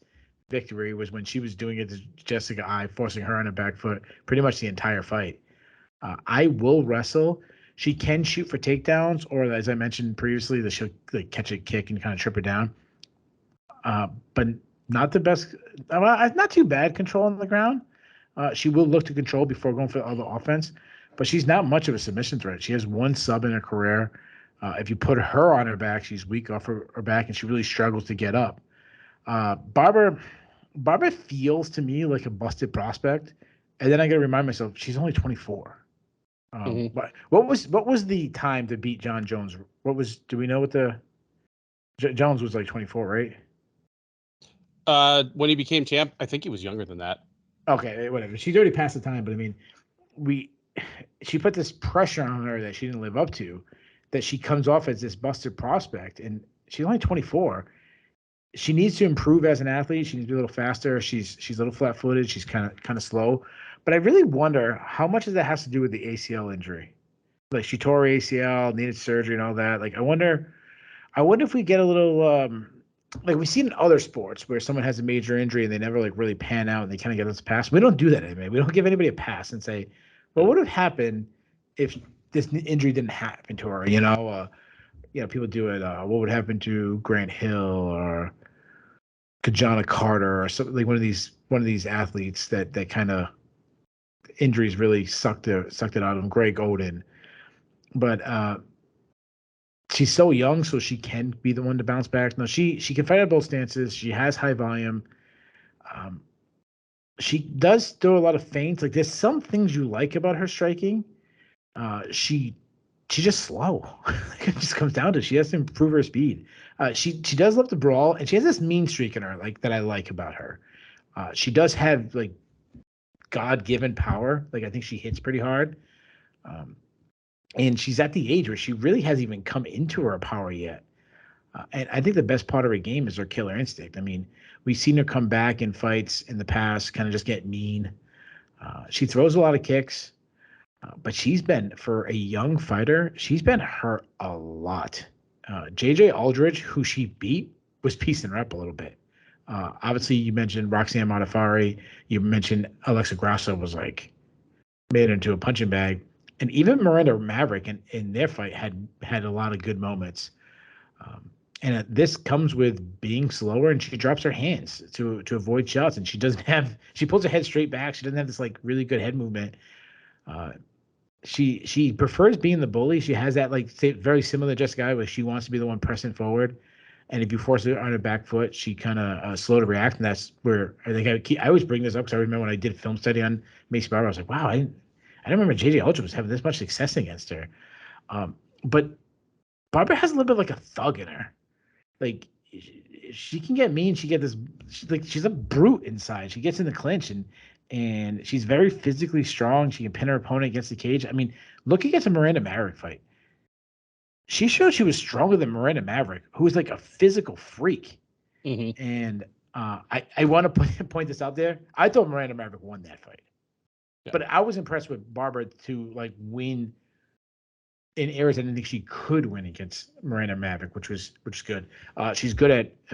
victory was when she was doing it to Jessica Eye, forcing her on her back foot pretty much the entire fight. I will wrestle. She can shoot for takedowns, or as I mentioned previously, that she'll like catch a kick and kind of trip her down. But not the best. Not too bad control on the ground. She will look to control before going for all the offense, but she's not much of a submission threat. She has one sub in her career. If you put her on her back, she's weak off her back, and she really struggles to get up. Barber feels to me like a busted prospect, and then I got to remind myself she's only 24. But what was the time to beat John Jones? Do we know what Jones was like 24, right? When he became champ, I think he was younger than that. Okay, whatever. She's already past the time, but I mean, she put this pressure on her that she didn't live up to, that she comes off as this busted prospect, and she's only 24. She needs to improve as an athlete. She needs to be a little faster. She's a little flat-footed. She's kind of slow. But I really wonder how much of that has to do with the ACL injury. Like she tore her ACL, needed surgery and all that. Like I wonder if we get a little like we've seen in other sports where someone has a major injury and they never like really pan out and they kind of get us a pass. We don't do that anymore. We don't give anybody a pass and say, well, what would have happened if this injury didn't happen to her? People do it. What would happen to Grant Hill or Kajana Carter or something like one of these athletes that kind of injuries really sucked it out of him. Greg Oden, but she's so young, so she can be the one to bounce back. No, she can fight at both stances. She has high volume. She does throw a lot of feints. Like there's some things you like about her striking. She's just slow. It just comes down to she has to improve her speed. She does love to brawl, and she has this mean streak in her like that I like about her. She does have like God-given power. Like I think she hits pretty hard. And she's at the age where she really hasn't even come into her power yet. And I think the best part of her game is her killer instinct. I mean, we've seen her come back in fights in the past, kind of just get mean. She throws a lot of kicks, but she's been, for a young fighter, she's been hurt a lot. JJ Aldridge, who she beat, was piecing her up a little bit. Obviously, you mentioned Roxanne Modafferi. You mentioned Alexa Grasso was like made into a punching bag. And even Miranda Maverick in their fight had a lot of good moments. And this comes with being slower, and she drops her hands to avoid shots, and she pulls her head straight back. She doesn't have this like really good head movement. She prefers being the bully. She has that like very similar to Jessica, where she wants to be the one pressing forward. And if you force her on her back foot, she kind of slow to react. And that's where I think I always bring this up because I remember when I did film study on Maycee Barber, I was like, wow, I didn't remember JJ Aldridge was having this much success against her. But Barber has a little bit like a thug in her. Like she can get mean. She get this. She's a brute inside. She gets in the clinch and she's very physically strong. She can pin her opponent against the cage. I mean, look against a Miranda Maverick fight. She showed she was stronger than Miranda Maverick, who was like a physical freak. Mm-hmm. And I want to point this out there. I thought Miranda Maverick won that fight. Yeah. But I was impressed with Barber to like win in areas I didn't think she could win against Miranda Maverick, which is good. She's good at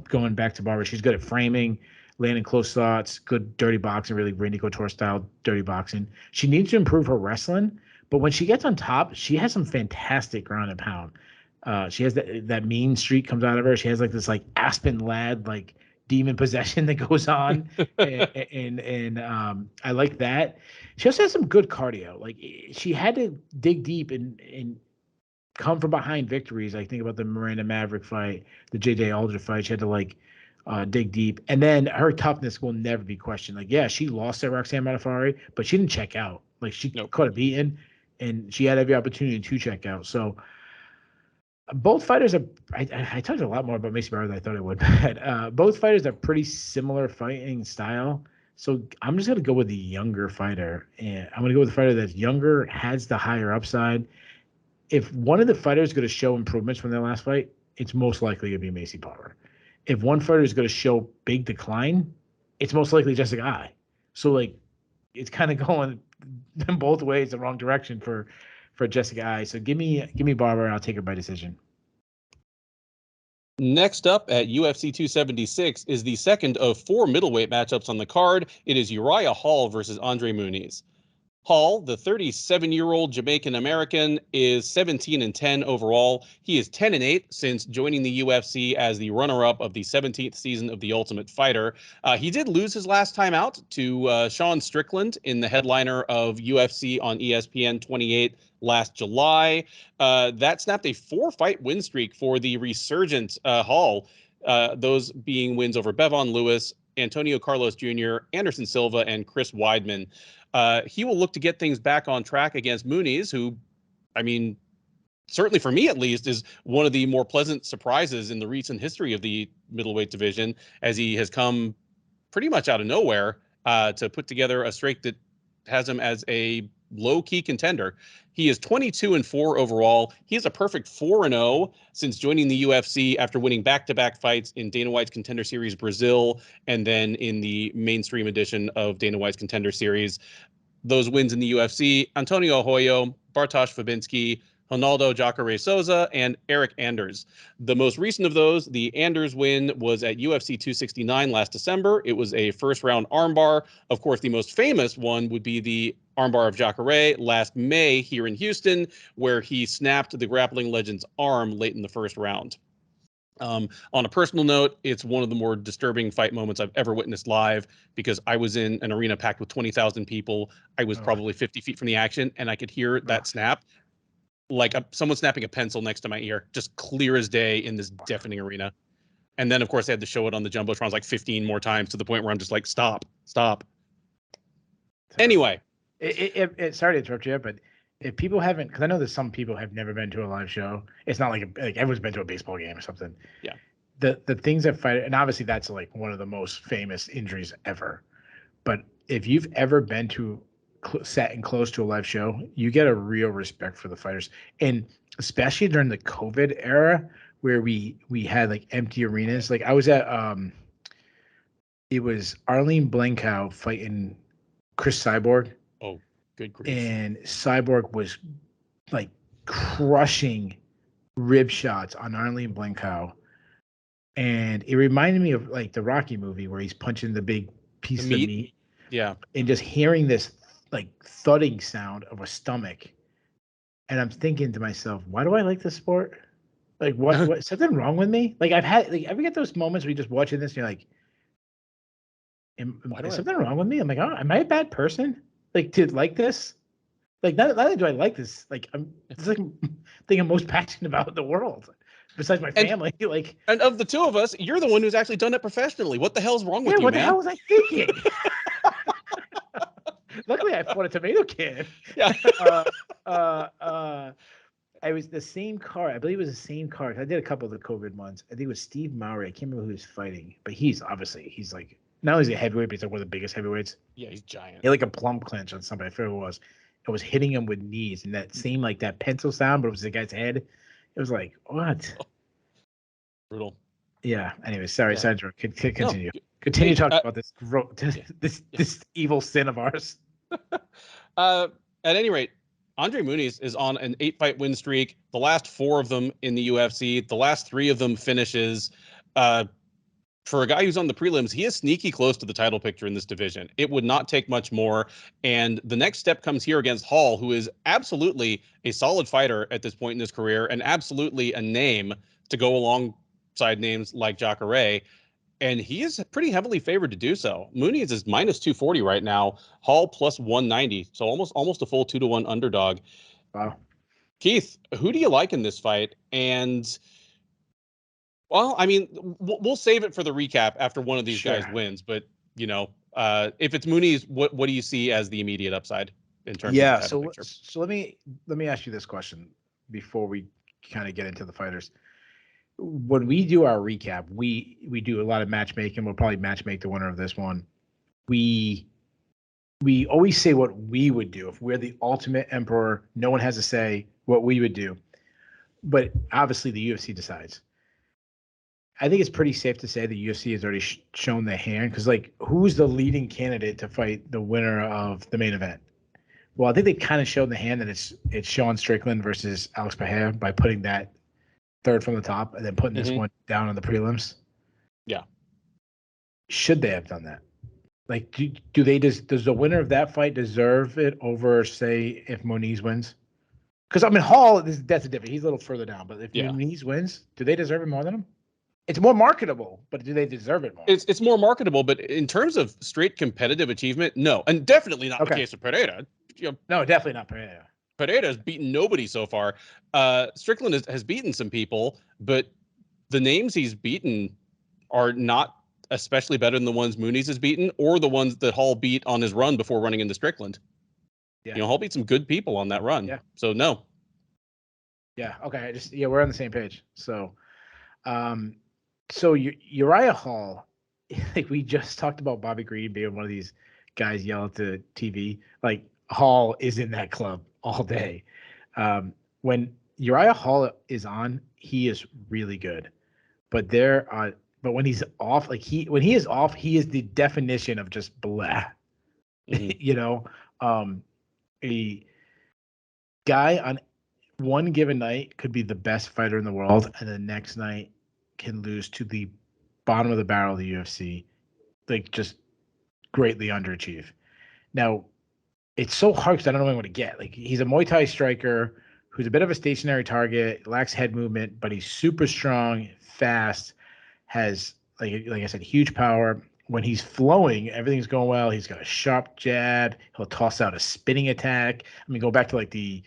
going back to Barber. She's good at framing, landing close shots, good dirty boxing, really Randy Couture style dirty boxing. She needs to improve her wrestling, but when she gets on top, she has some fantastic ground and pound. She has that mean streak comes out of her. She has like this like Aspen lad like demon possession that goes on, and I like that. She also has some good cardio. Like she had to dig deep and come from behind victories. I think about the Miranda Maverick fight, the JJ Alger fight. She had to like dig deep, and then her toughness will never be questioned. Like yeah, she lost at Roxanne Modafferi, but she didn't check out. Like she caught a beating, and she had every opportunity to check out. So. Both fighters are. I talked a lot more about Maycee Barber than I thought I would. But both fighters are pretty similar fighting style. So I'm just gonna go with the younger fighter, and I'm gonna go with the fighter that's younger, has the higher upside. If one of the fighters is gonna show improvements from their last fight, it's most likely gonna be Maycee Barber. If one fighter is gonna show big decline, it's most likely Jessica Eye. So like, it's kind of going in both ways, the wrong direction for Jessica Eye. So give me Barber, and I'll take her by decision. Next up at UFC 276 is the second of 4 middleweight matchups on the card. It is Uriah Hall versus Andre Muniz. Hall, the 37-year-old Jamaican-American, is 17-10 overall. He is 10-8 since joining the UFC as the runner-up of the 17th season of The Ultimate Fighter. He did lose his last time out to Sean Strickland in the headliner of UFC on ESPN 28 last July. That snapped a 4-fight win streak for the resurgent Hall, those being wins over Bevon Lewis, Antonio Carlos Jr., Anderson Silva, and Chris Weidman. He will look to get things back on track against Muniz, who, I mean, certainly for me at least, is one of the more pleasant surprises in the recent history of the middleweight division, as he has come pretty much out of nowhere to put together a streak that has him as a low-key contender. He is 22-4 overall. He is a perfect 4-0 since joining the UFC after winning back-to-back fights in Dana White's Contender Series Brazil and then in the mainstream edition of Dana White's Contender Series. Those wins in the UFC: Antonio Arroyo, Bartosz Fabinski, Ronaldo Jacare Souza, and Eric Anders. The most recent of those, the Anders win, was at UFC 269 last December. It was a first-round armbar. Of course, the most famous one would be the armbar of Jacare last May here in Houston, where he snapped the grappling legend's arm late in the first round. On a personal note, it's one of the more disturbing fight moments I've ever witnessed live, because I was in an arena packed with 20,000 people. I was probably 50 feet from the action, and I could hear that snap like someone snapping a pencil next to my ear, just clear as day in this deafening arena. And then, of course, they had to show it on the Jumbotrons like 15 more times, to the point where I'm just like, stop. Anyway. Sorry to interrupt you, but if people haven't, because I know that some people have never been to a live show. It's not like everyone's been to a baseball game or something. Yeah. The things that fight, and obviously that's like one of the most famous injuries ever. But if you've ever been to sat in close to a live show, you get a real respect for the fighters, and especially during the COVID era where we had like empty arenas. Like I was at it was Arlene Blencow fighting Chris Cyborg. Oh, good grief. And Cyborg was like crushing rib shots on Arlene Blencow, and it reminded me of like the Rocky movie where he's punching the big piece of the meat. Yeah, and just hearing this like thudding sound of a stomach, and I'm thinking to myself, why do I like this sport? Like what something wrong with me? Like I've had, like, ever get those moments where you just watching this and you're like, is something wrong with me? I'm like, oh, am I a bad person? Like to like this? Like not only do I like this, like it's like the thing I'm most passionate about in the world, besides my family. And of the two of us, you're the one who's actually done it professionally. What the hell's wrong with you, man? What the hell was I thinking? Luckily, I fought a tomato can. Yeah. I was the same card. I believe it was the same card. I did a couple of the COVID ones. I think it was Steve Mowry. I can't remember who he was fighting, but he's like, not only is he a heavyweight, but he's like one of the biggest heavyweights. Yeah, he's giant. He had like a plum clinch on somebody. I forget who it was. I was hitting him with knees, and that seemed like that pencil sound, but it was the guy's head. It was like, what? Brutal. Yeah. Anyway, sorry, Sandra. Continue. Continue talking about this evil sin of ours. At any rate, Andre Muniz is on an 8-fight win streak. The last 4 of them in the UFC. The last 3 of them finishes. For a guy who's on the prelims, he is sneaky close to the title picture in this division. It would not take much more. And the next step comes here against Hall, who is absolutely a solid fighter at this point in his career and absolutely a name to go alongside names like Jacare. And he is pretty heavily favored to do so. Muniz is minus 240 right now. Hall plus 190. So almost a full 2-1 underdog. Wow. Keith, who do you like in this fight? And, well, I mean, we'll save it for the recap after one of these guys wins. But, if it's Muniz, what do you see as the immediate upside in terms of the title picture? So let me ask you this question before we kind of get into the fighters. When we do our recap, we do a lot of matchmaking. We'll probably matchmake the winner of this one. We always say what we would do if we're the ultimate emperor. No one has to say what we would do, but obviously the UFC decides. I think it's pretty safe to say the UFC has already shown their hand, because who's the leading candidate to fight the winner of the main event? Well, I think they kind of showed the hand that it's Sean Strickland versus Alex Pereira by putting that third from the top and then putting this one down on the prelims. Yeah. Should they have done that? Does the winner of that fight deserve it over, say, if Muniz wins? Because Hall, that's a different. He's a little further down, but if Muniz wins, do they deserve it more than him? It's more marketable, but do they deserve it more? It's more marketable, but in terms of straight competitive achievement, no, and definitely not the case of Pereira. No, definitely not Pereira. Pereira has beaten nobody so far. Strickland has beaten some people, but the names he's beaten are not especially better than the ones Muniz has beaten or the ones that Hall beat on his run before running into Strickland. Yeah. Hall beat some good people on that run. Yeah. So no. Yeah. Okay. We're on the same page. So, Uriah Hall, we just talked about Bobby Green being one of these guys yell at the TV. Hall is in that club all day. When Uriah Hall is on, he is really good. But when he's off, when he is off, he is the definition of just blah. Mm-hmm. A guy on one given night could be the best fighter in the world, and the next night can lose to the bottom of the barrel of the UFC, just greatly underachieve. Now, it's so hard because I don't know what I'm going to get. He's a Muay Thai striker who's a bit of a stationary target, lacks head movement, but he's super strong, fast, has, like I said, huge power. When he's flowing, everything's going well. He's got a sharp jab. He'll toss out a spinning attack. Go back to the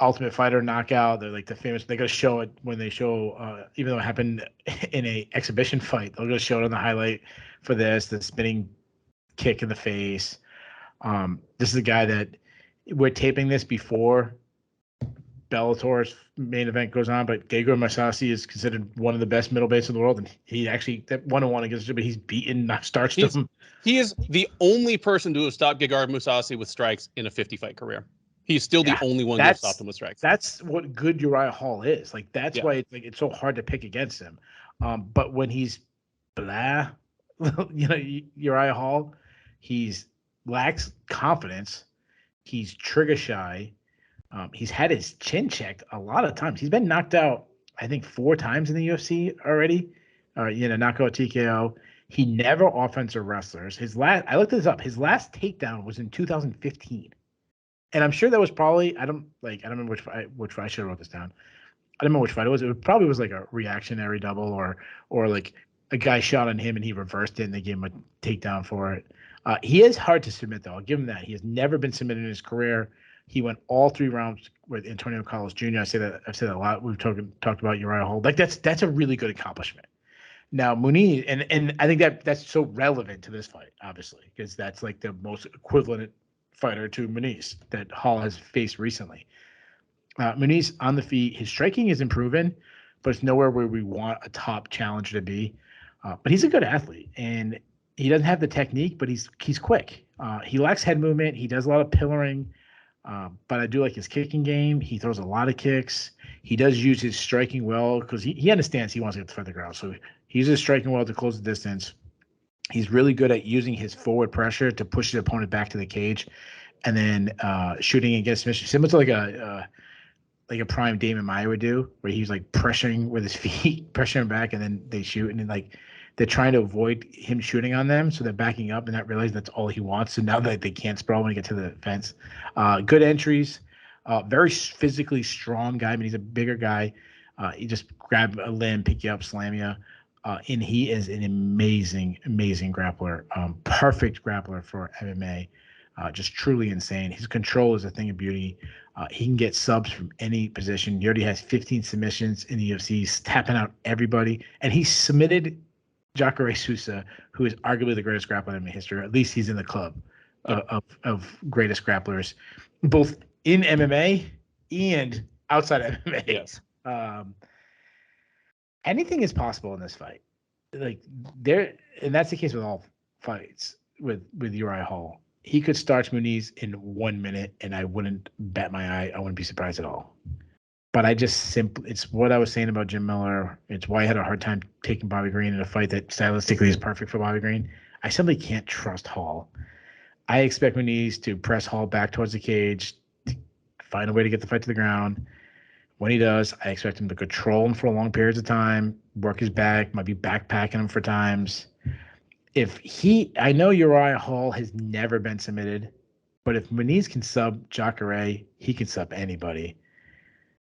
Ultimate Fighter knockout. They're the famous. They're gonna show it when they show, even though it happened in a exhibition fight. They're gonna show it on the highlight for the spinning kick in the face. This is a guy that we're taping this before Bellator's main event goes on, but Gegard Mousasi is considered one of the best middleweights in the world, and he actually that 1-1 against him, but he's starched him. He is the only person to have stopped Gegard Mousasi with strikes in a 50-fight career. He's still the only one to have stopped him with strikes. That's what good Uriah Hall is. That's why it's so hard to pick against him. But when he's blah, Uriah Hall, he's lacks confidence. He's trigger shy. He's had his chin checked a lot of times. He's been knocked out, I think, 4 times in the UFC already. Knockout TKO. He never offensive wrestlers. I looked this up. His last takedown was in 2015. And I'm sure that was probably, I don't remember which fight. I should have wrote this down. I don't remember which fight it was. It probably was a reactionary double or a guy shot on him and he reversed it and they gave him a takedown for it. He is hard to submit, though. I'll give him that. He has never been submitted in his career. He went all 3 rounds with Antonio Carlos Jr. I've said that a lot. We've talked about Uriah Hall. That's a really good accomplishment. Now Muniz, and I think that's so relevant to this fight, obviously, because that's the most equivalent fighter to Muniz that Hall has faced recently. Muniz on the feet, his striking is improving, but it's nowhere where we want a top challenger to be. But he's a good athlete, and he doesn't have the technique, but he's quick. He lacks head movement. He does a lot of pillaring. But I do like his kicking game. He throws a lot of kicks. He does use his striking well because he understands he wants to get to the ground. So he uses striking well to close the distance. He's really good at using his forward pressure to push his opponent back to the cage. and then shooting and get a submission, similar to like a prime Damon Maia would do, where he's like pressuring with his feet, pressuring back, and then they shoot, and then like they're trying to avoid him shooting on them, so they're backing up and not realizing that's all he wants. So now that they can't sprawl when he gets to the fence, good entries, very physically strong guy. I mean, he's a bigger guy. He just grab a limb, pick you up, slam you. And he is an amazing grappler. Perfect grappler for MMA. Just truly insane. His control is a thing of beauty. He can get subs from any position. He already has 15 submissions in the UFC. He's tapping out everybody. And he submitted Jacare Sousa, who is arguably the greatest grappler in history. Or at least he's in the club of greatest grapplers, both in MMA and outside of MMA. Yes. Anything is possible in this fight. Like and that's the case with all fights with Uriah Hall. He could start Muniz in 1 minute, and I wouldn't bat my eye. I wouldn't be surprised at all. But I just it's what I was saying about Jim Miller. It's why I had a hard time taking Bobby Green in a fight that stylistically is perfect for Bobby Green. I simply can't trust Hall. I expect Muniz to press Hall back towards the cage, find a way to get the fight to the ground. When he does, I expect him to control him for long periods of time, work his back, might be backpacking him for times. I know Uriah Hall has never been submitted, but if Muniz can sub Jacare, he can sub anybody.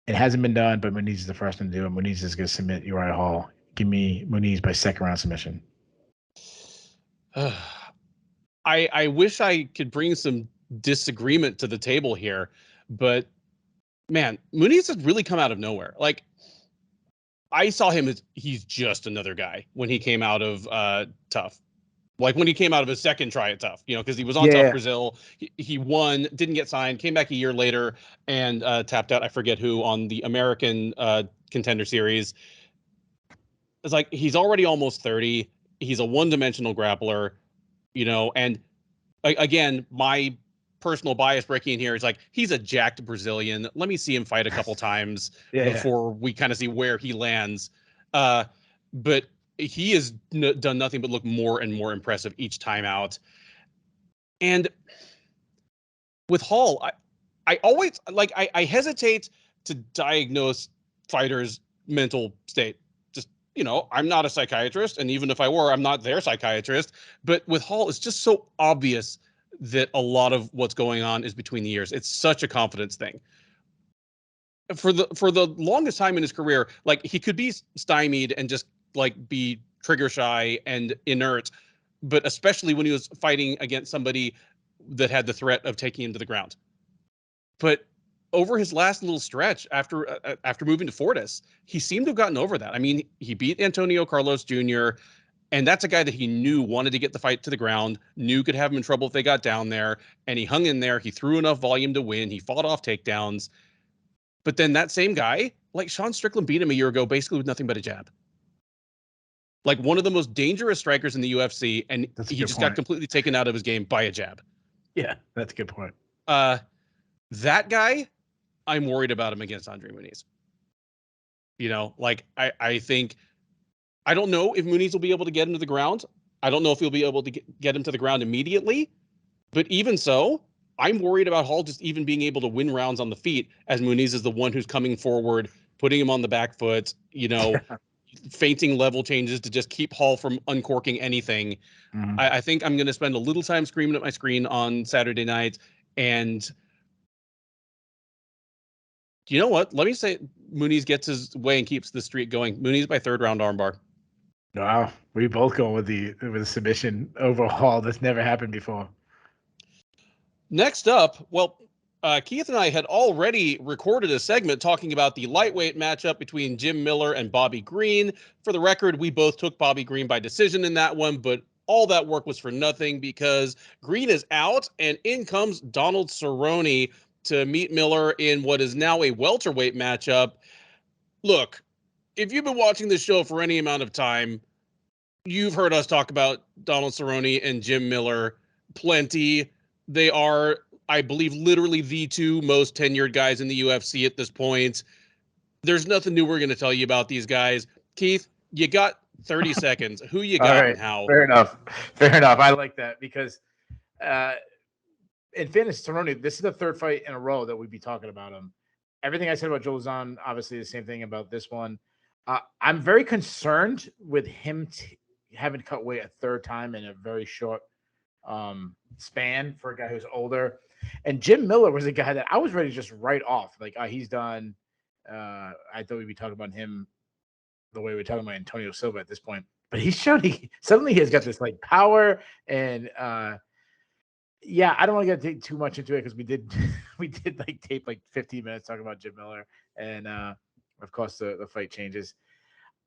It hasn't been done, but Muniz is the first one to do it. Muniz is going to submit Uriah Hall. Give me Muniz by second round submission. I wish I could bring some disagreement to the table here, but man, Muniz has really come out of nowhere. Like, I saw him as he's just another guy when he came out of Tough. Like when he came out of his second try at Tough, because he was on Tough Brazil. He won, didn't get signed, came back a year later and tapped out, I forget who, on the American Contender Series. It's like he's already almost 30. He's a one-dimensional grappler, and again, my personal bias breaking in here is like, he's a jacked Brazilian. Let me see him fight a couple times before we kind of see where he lands. But he has done nothing but look more and more impressive each time out. And with Hall, I always I hesitate to diagnose fighters' mental state. Just, I'm not a psychiatrist, and even if I were, I'm not their psychiatrist. But with Hall, it's just so obvious that a lot of what's going on is between the ears. It's such a confidence thing. For the longest time in his career, like, he could be stymied and just like be trigger shy and inert, but especially when he was fighting against somebody that had the threat of taking him to the ground. But over his last little stretch after moving to Fortis, he seemed to have gotten over that. I mean, he beat Antonio Carlos Jr., and that's a guy that he knew wanted to get the fight to the ground, knew could have him in trouble if they got down there, and he hung in there. He threw enough volume to win. He fought off takedowns. But then that same guy, like Sean Strickland, beat him a year ago basically with nothing but a jab. Like one of the most dangerous strikers in the UFC, and he just got completely taken out of his game by a jab. Yeah, that's a good point. That guy, I'm worried about him against Andre Muniz. I think, I don't know if Muniz will be able to get him to the ground. I don't know if he'll be able to get him to the ground immediately. But even so, I'm worried about Hall just even being able to win rounds on the feet, as Muniz is the one who's coming forward, putting him on the back foot, feinting level changes to just keep Hall from uncorking anything. Mm-hmm. I think I'm going to spend a little time screaming at my screen on Saturday night. And you know what? Let me say Muniz gets his way and keeps the streak going. Muniz by third round armbar. Wow. We both go with the submission over Hall. That's never happened before. Next up, Keith and I had already recorded a segment talking about the lightweight matchup between Jim Miller and Bobby Green. For the record, we both took Bobby Green by decision in that one, but all that work was for nothing because Green is out, and in comes Donald Cerrone to meet Miller in what is now a welterweight matchup. Look, if you've been watching this show for any amount of time, you've heard us talk about Donald Cerrone and Jim Miller plenty. They are, I believe, literally the two most tenured guys in the UFC at this point. There's nothing new we're going to tell you about these guys. Keith, you got 30 seconds. Who you got and how? Fair enough. I like that because in fairness, Cerrone, this is the third fight in a row that we'd be talking about him. Everything I said about Joe Lauzon, obviously the same thing about this one. I'm very concerned with him having cut weight a third time in a very short span for a guy who's older. And Jim Miller was a guy that I was ready to just write off. Like, he's done. I thought we'd be talking about him the way we're talking about Antonio Silva at this point. But he's showing suddenly he has got this like power and yeah, I don't want to get too much into it because we did like tape like 15 minutes talking about Jim Miller, and of course the fight changes.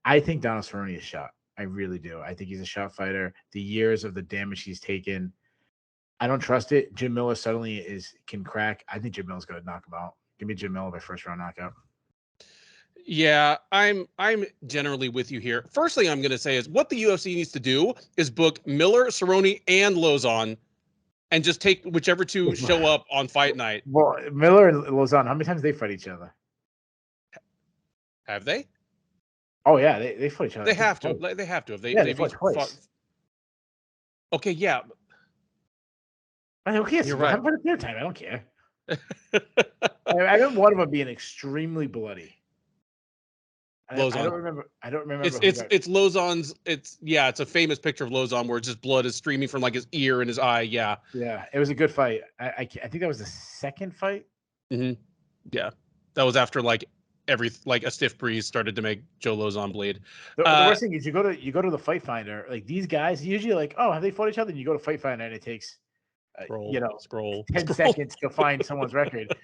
I think Donald Cerrone is shot. I really do. I think he's a shot fighter. The years of the damage he's taken, I don't trust it. Jim Miller suddenly can crack. I think Jim Miller's going to knock him out. Give me Jim Miller by first round knockout. Yeah, I'm generally with you here. First thing I'm going to say is what the UFC needs to do is book Miller, Cerrone, and Lauzon, and just take whichever two show up on fight night. Well, Miller and Lauzon, how many times they fight each other? Have they? Oh yeah, they fought each other. They have to. They have to. Have they? Yeah, they fought twice. Okay, yeah. Okay, you're right. How about their time? I don't care. I remember one of them being extremely bloody. I don't remember. It's Lauzon's. It's a famous picture of Lauzon where just blood is streaming from like his ear and his eye. Yeah. Yeah, it was a good fight. I think that was the second fight. Mm-hmm. Yeah, that was after like a stiff breeze started to make Joe Lauzon bleed. The worst thing is you go to the Fight Finder. Like these guys usually like, oh, have they fought each other? And you go to Fight Finder and it takes scroll 10 seconds to find someone's record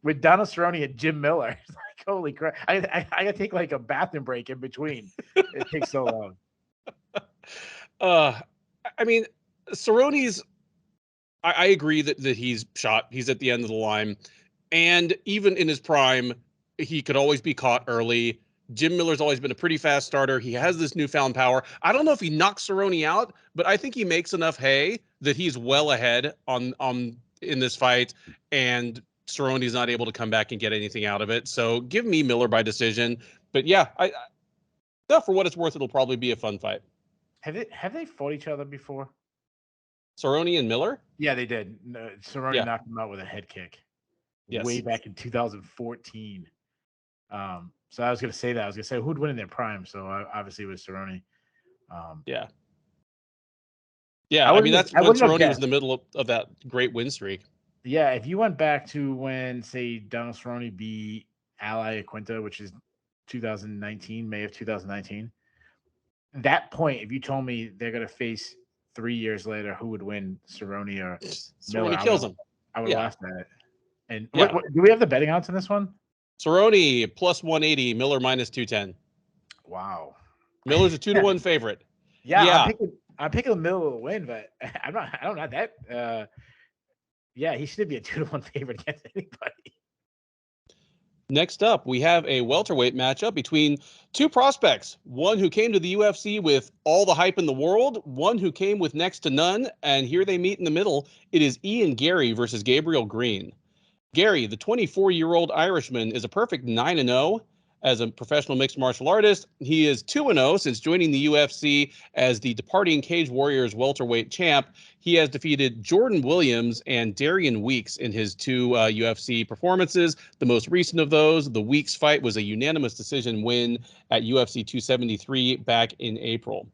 with Donald Cerrone and Jim Miller. It's like, holy crap. I gotta take like a bathroom break in between. It takes so long. I mean, Cerrone's I agree that he's shot. He's at the end of the line. And even in his prime, he could always be caught early. Jim Miller's always been a pretty fast starter. He has this newfound power. I don't know if he knocks Cerrone out, but I think he makes enough hay that he's well ahead on in this fight, and Cerrone's not able to come back and get anything out of it. So give me Miller by decision. But yeah, for what it's worth, it'll probably be a fun fight. Have they fought each other before? Cerrone and Miller? Yeah, they did. Cerrone knocked him out with a head kick. Yes. Way back in 2014. So I was going to say that. I was going to say who'd win in their prime. So obviously it was Cerrone. Yeah. I mean, that's when Cerrone was in the middle of that great win streak. Yeah, if you went back to when, say, Donald Cerrone beat Ally Aquinta, which is 2019, May of 2019, that point, if you told me they're going to face 3 years later, who would win, Cerrone or Miller? Cerrone kills him. I would have laughed at it. And what, do we have the betting odds in this one? Cerrone plus 180, Miller minus 210. Wow. Miller's a 2-1 favorite. Yeah. I'm picking Miller to win, but I'm not that. He should be a 2-1 favorite against anybody. Next up, we have a welterweight matchup between two prospects. One who came to the UFC with all the hype in the world, one who came with next to none, and here they meet in the middle. It is Ian Garry versus Gabriel Green. Garry, the 24-year-old Irishman, is a perfect 9-0 as a professional mixed martial artist. He is 2-0 since joining the UFC as the departing Cage Warriors welterweight champ. He has defeated Jordan Williams and Darian Weeks in his two UFC performances. The most recent of those, the Weeks fight, was a unanimous decision win at UFC 273 back in April.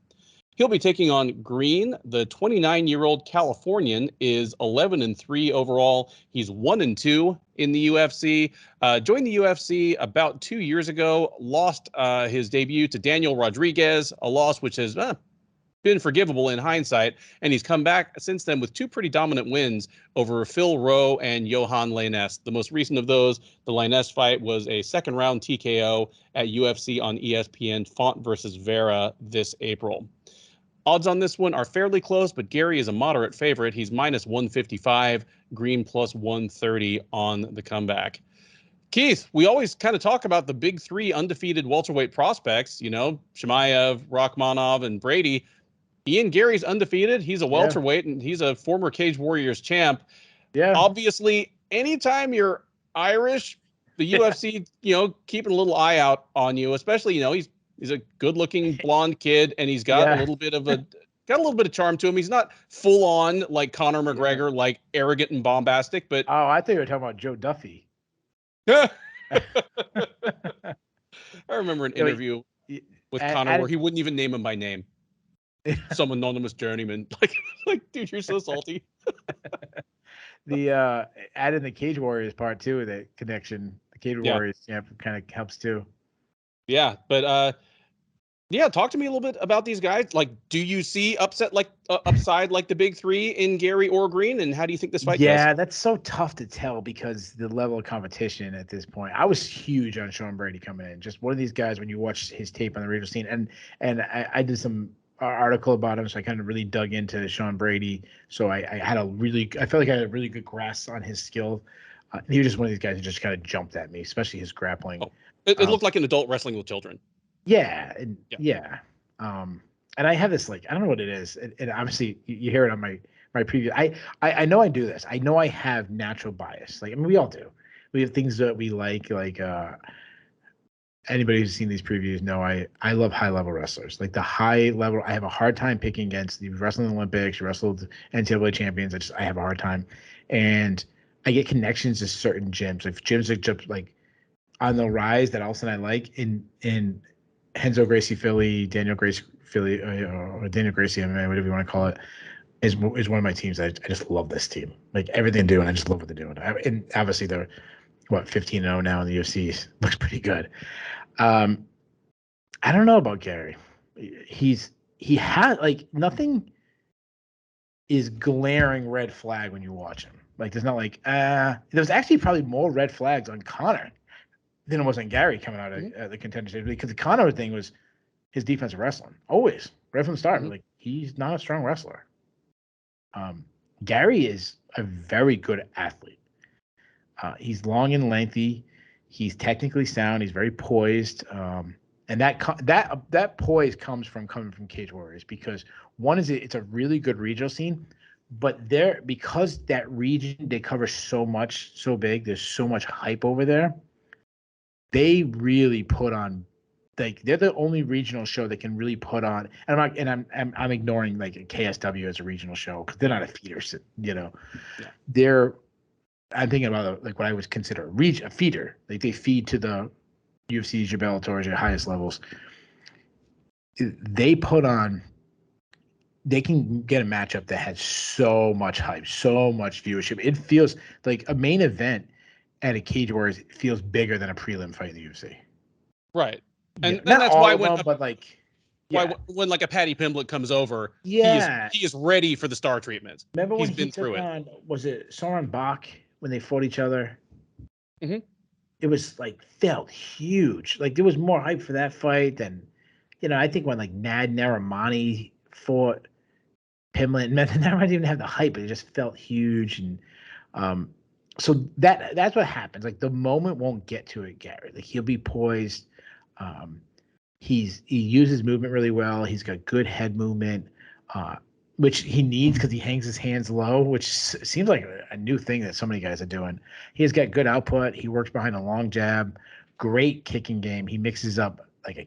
He'll be taking on Green. The 29-year-old Californian is 11-3 overall. He's 1-2 in the UFC. Joined the UFC about 2 years ago. Lost his debut to Daniel Rodriguez, a loss which has been forgivable in hindsight. And he's come back since then with two pretty dominant wins over Phil Rowe and Johan Lainez. The most recent of those, the Lainez fight, was a second-round TKO at UFC on ESPN, Font versus Vera this April. Odds on this one are fairly close, but Garry is a moderate favorite. He's minus 155, Green plus 130 on the comeback. Keith, we always kind of talk about the big three undefeated welterweight prospects, Chimaev, Rachmanov, and Brady. Ian Garry's undefeated. He's a welterweight, and he's a former Cage Warriors champ. Yeah. Obviously, anytime you're Irish, the UFC, keeping a little eye out on you, especially, he's a good-looking blonde kid, and he's got a little bit of got a little bit of charm to him. He's not full on like Conor McGregor, like arrogant and bombastic, but I think you were talking about Joe Duffy. I remember an interview with Conor where he wouldn't even name him by name. Some anonymous journeyman. Like, dude, you're so salty. The add in the Cage Warriors part too, the connection. The Cage Warriors kind of helps too. Yeah, but talk to me a little bit about these guys. Like, do you see upside like the big three in Garry or Green, and how do you think this fight goes? Yeah, that's so tough to tell because the level of competition at this point. I was huge on Sean Brady coming in. Just one of these guys when you watch his tape on the regional scene, and I did some article about him, so I kind of really dug into Sean Brady. So I felt like I had a really good grasp on his skill. He was just one of these guys who just kind of jumped at me, especially his grappling. Oh, it looked like an adult wrestling with children. Yeah. And I have this, like, I don't know what it is. And obviously you hear it on my preview. I know I do this. I know I have natural bias. Like, I mean, we all do. We have things that we like anybody who's seen these previews know I love high level wrestlers. Like the high level, I have a hard time picking against. You wrestled in the Olympics, you wrestled NCAA champions. I have a hard time. And I get connections to certain gyms. Like gyms that just like on the rise that all of a sudden I like in Renzo Gracie Philly, Daniel Gracie Philly, or Daniel Gracie MMA, whatever you want to call it, is one of my teams. I just love this team. Like everything they're doing, I just love what they're doing. And obviously they're 15-0 now in the UFC. Looks pretty good. I don't know about Garry. He had like nothing is glaring red flag when you watch him. Like there's not like there's actually probably more red flags on Conor than it was on Garry coming out of the contender stage, because the Conor thing was his defensive wrestling always right from the start. Like he's not a strong wrestler. Garry is a very good athlete. He's long and lengthy. He's technically sound. He's very poised. And that poise comes from coming from Cage Warriors, because one is it's a really good regional scene, but because that region, they cover so much, so big, there's so much hype over there. They really put on, like, they're the only regional show that can really put on. And I'm ignoring like a KSW as a regional show because they're not a feeder, you know. Yeah. I'm thinking about like what I would consider a feeder. Like they feed to the UFCs, your Bellators, your highest levels. They put on. They can get a matchup that has so much hype, so much viewership. It feels like a main event at a Cage Warriors feels bigger than a prelim fight in the UFC. Right, and not that's all why of them, but like. Yeah. When like a Paddy Pimblett comes over, he is ready for the star treatment. Remember when he took on, was it Soren Bach when they fought each other? Mm-hmm. It was like felt huge. Like there was more hype for that fight than, I think when like Nad Narimani fought Pimblett, and that might even have the hype, but it just felt huge. And so that's what happens. Like the moment won't get to it, Garry. Like he'll be poised. He uses movement really well. He's got good head movement, which he needs because he hangs his hands low, which seems like a new thing that so many guys are doing. He's got good output. He works behind a long jab, great kicking game. He mixes up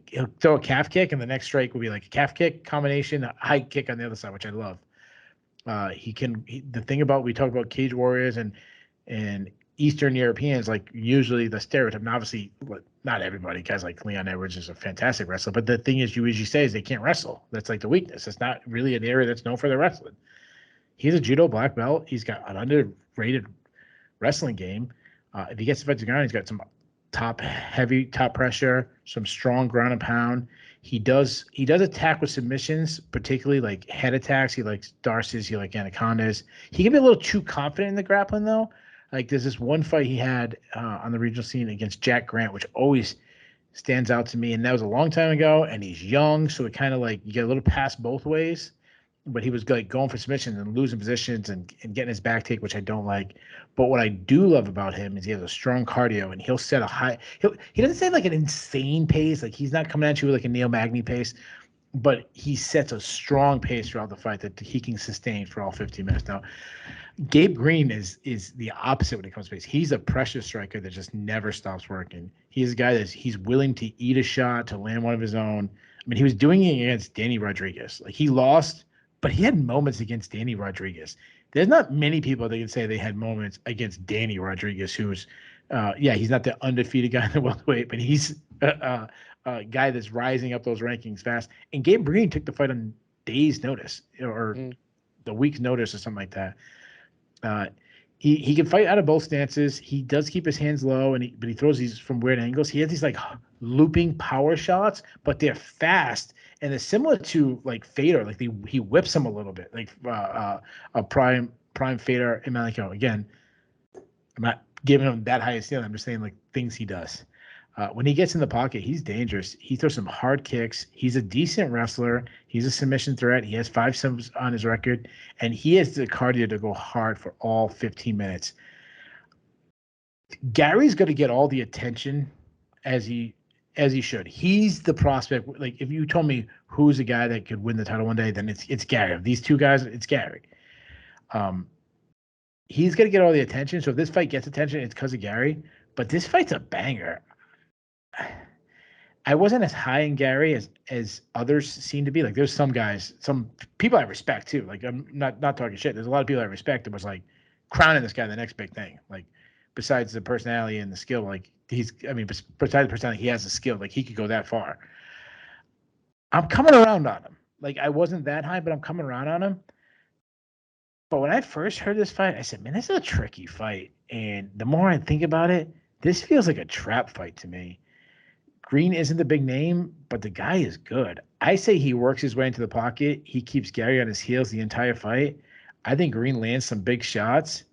he'll throw a calf kick, and the next strike will be like a calf kick combination, a high kick on the other side, which I love. The thing about, we talk about Cage Warriors and Eastern Europeans, like usually the stereotype, and obviously not everybody, guys like Leon Edwards is a fantastic wrestler, but the thing is, you usually say is they can't wrestle. That's like the weakness. It's not really an area that's known for their wrestling. He's a judo black belt. He's got an underrated wrestling game. If he gets the ground, he's got some heavy top pressure, some strong ground and pound. He does attack with submissions, particularly like head attacks. He likes Darcy's, he likes Anacondas. He can be a little too confident in the grappling though. Like there's this one fight he had on the regional scene against Jack Grant, which always stands out to me. And that was a long time ago, and he's young, so it kind of like you get a little pass both ways. But he was like going for submissions and losing positions and getting his back take, which I don't like. But what I do love about him is he has a strong cardio, and he'll set a high. He doesn't set like an insane pace, like he's not coming at you with like a Neil Magny pace, but he sets a strong pace throughout the fight that he can sustain for all 15 minutes. Now, Gabe Green is the opposite when it comes to pace. He's a pressure striker that just never stops working. He's a guy he's willing to eat a shot, to land one of his own. I mean, he was doing it against Danny Rodriguez. Like he lost, but he had moments against Danny Rodriguez. There's not many people that can say they had moments against Danny Rodriguez, who's, he's not the undefeated guy in the welterweight, but he's a guy that's rising up those rankings fast. And Gabe Green took the fight on days' notice or the week's notice or something like that. He can fight out of both stances. He does keep his hands low, but he throws these from weird angles. He has these like looping power shots, but they're fast. And it's similar to like Fedor, like he whips him a little bit, like a prime Fedor Emelianenko. Again, I'm not giving him that high a ceiling. I'm just saying like things he does. When he gets in the pocket, he's dangerous. He throws some hard kicks. He's a decent wrestler. He's a submission threat. He has 5 subs on his record, and he has the cardio to go hard for all 15 minutes. Garry's going to get all the attention as he should. He's the prospect. Like if you told me who's a guy that could win the title one day, then it's Garry. Of these two guys, it's Garry. He's going to get all the attention. So if this fight gets attention, it's because of Garry. But this fight's a banger. I wasn't as high in Garry as others seem to be. Like there's some guys, some people I respect too. Like I'm not talking shit. There's a lot of people I respect that was like crowning this guy the next big thing. Like besides the personality and the skill, like besides the personality, he has the skill. Like he could go that far. I'm coming around on him. Like I wasn't that high, but I'm coming around on him. But when I first heard this fight, I said, man, this is a tricky fight. And the more I think about it, this feels like a trap fight to me. Green isn't the big name, but the guy is good. I say he works his way into the pocket. He keeps Garry on his heels the entire fight. I think Green lands some big shots.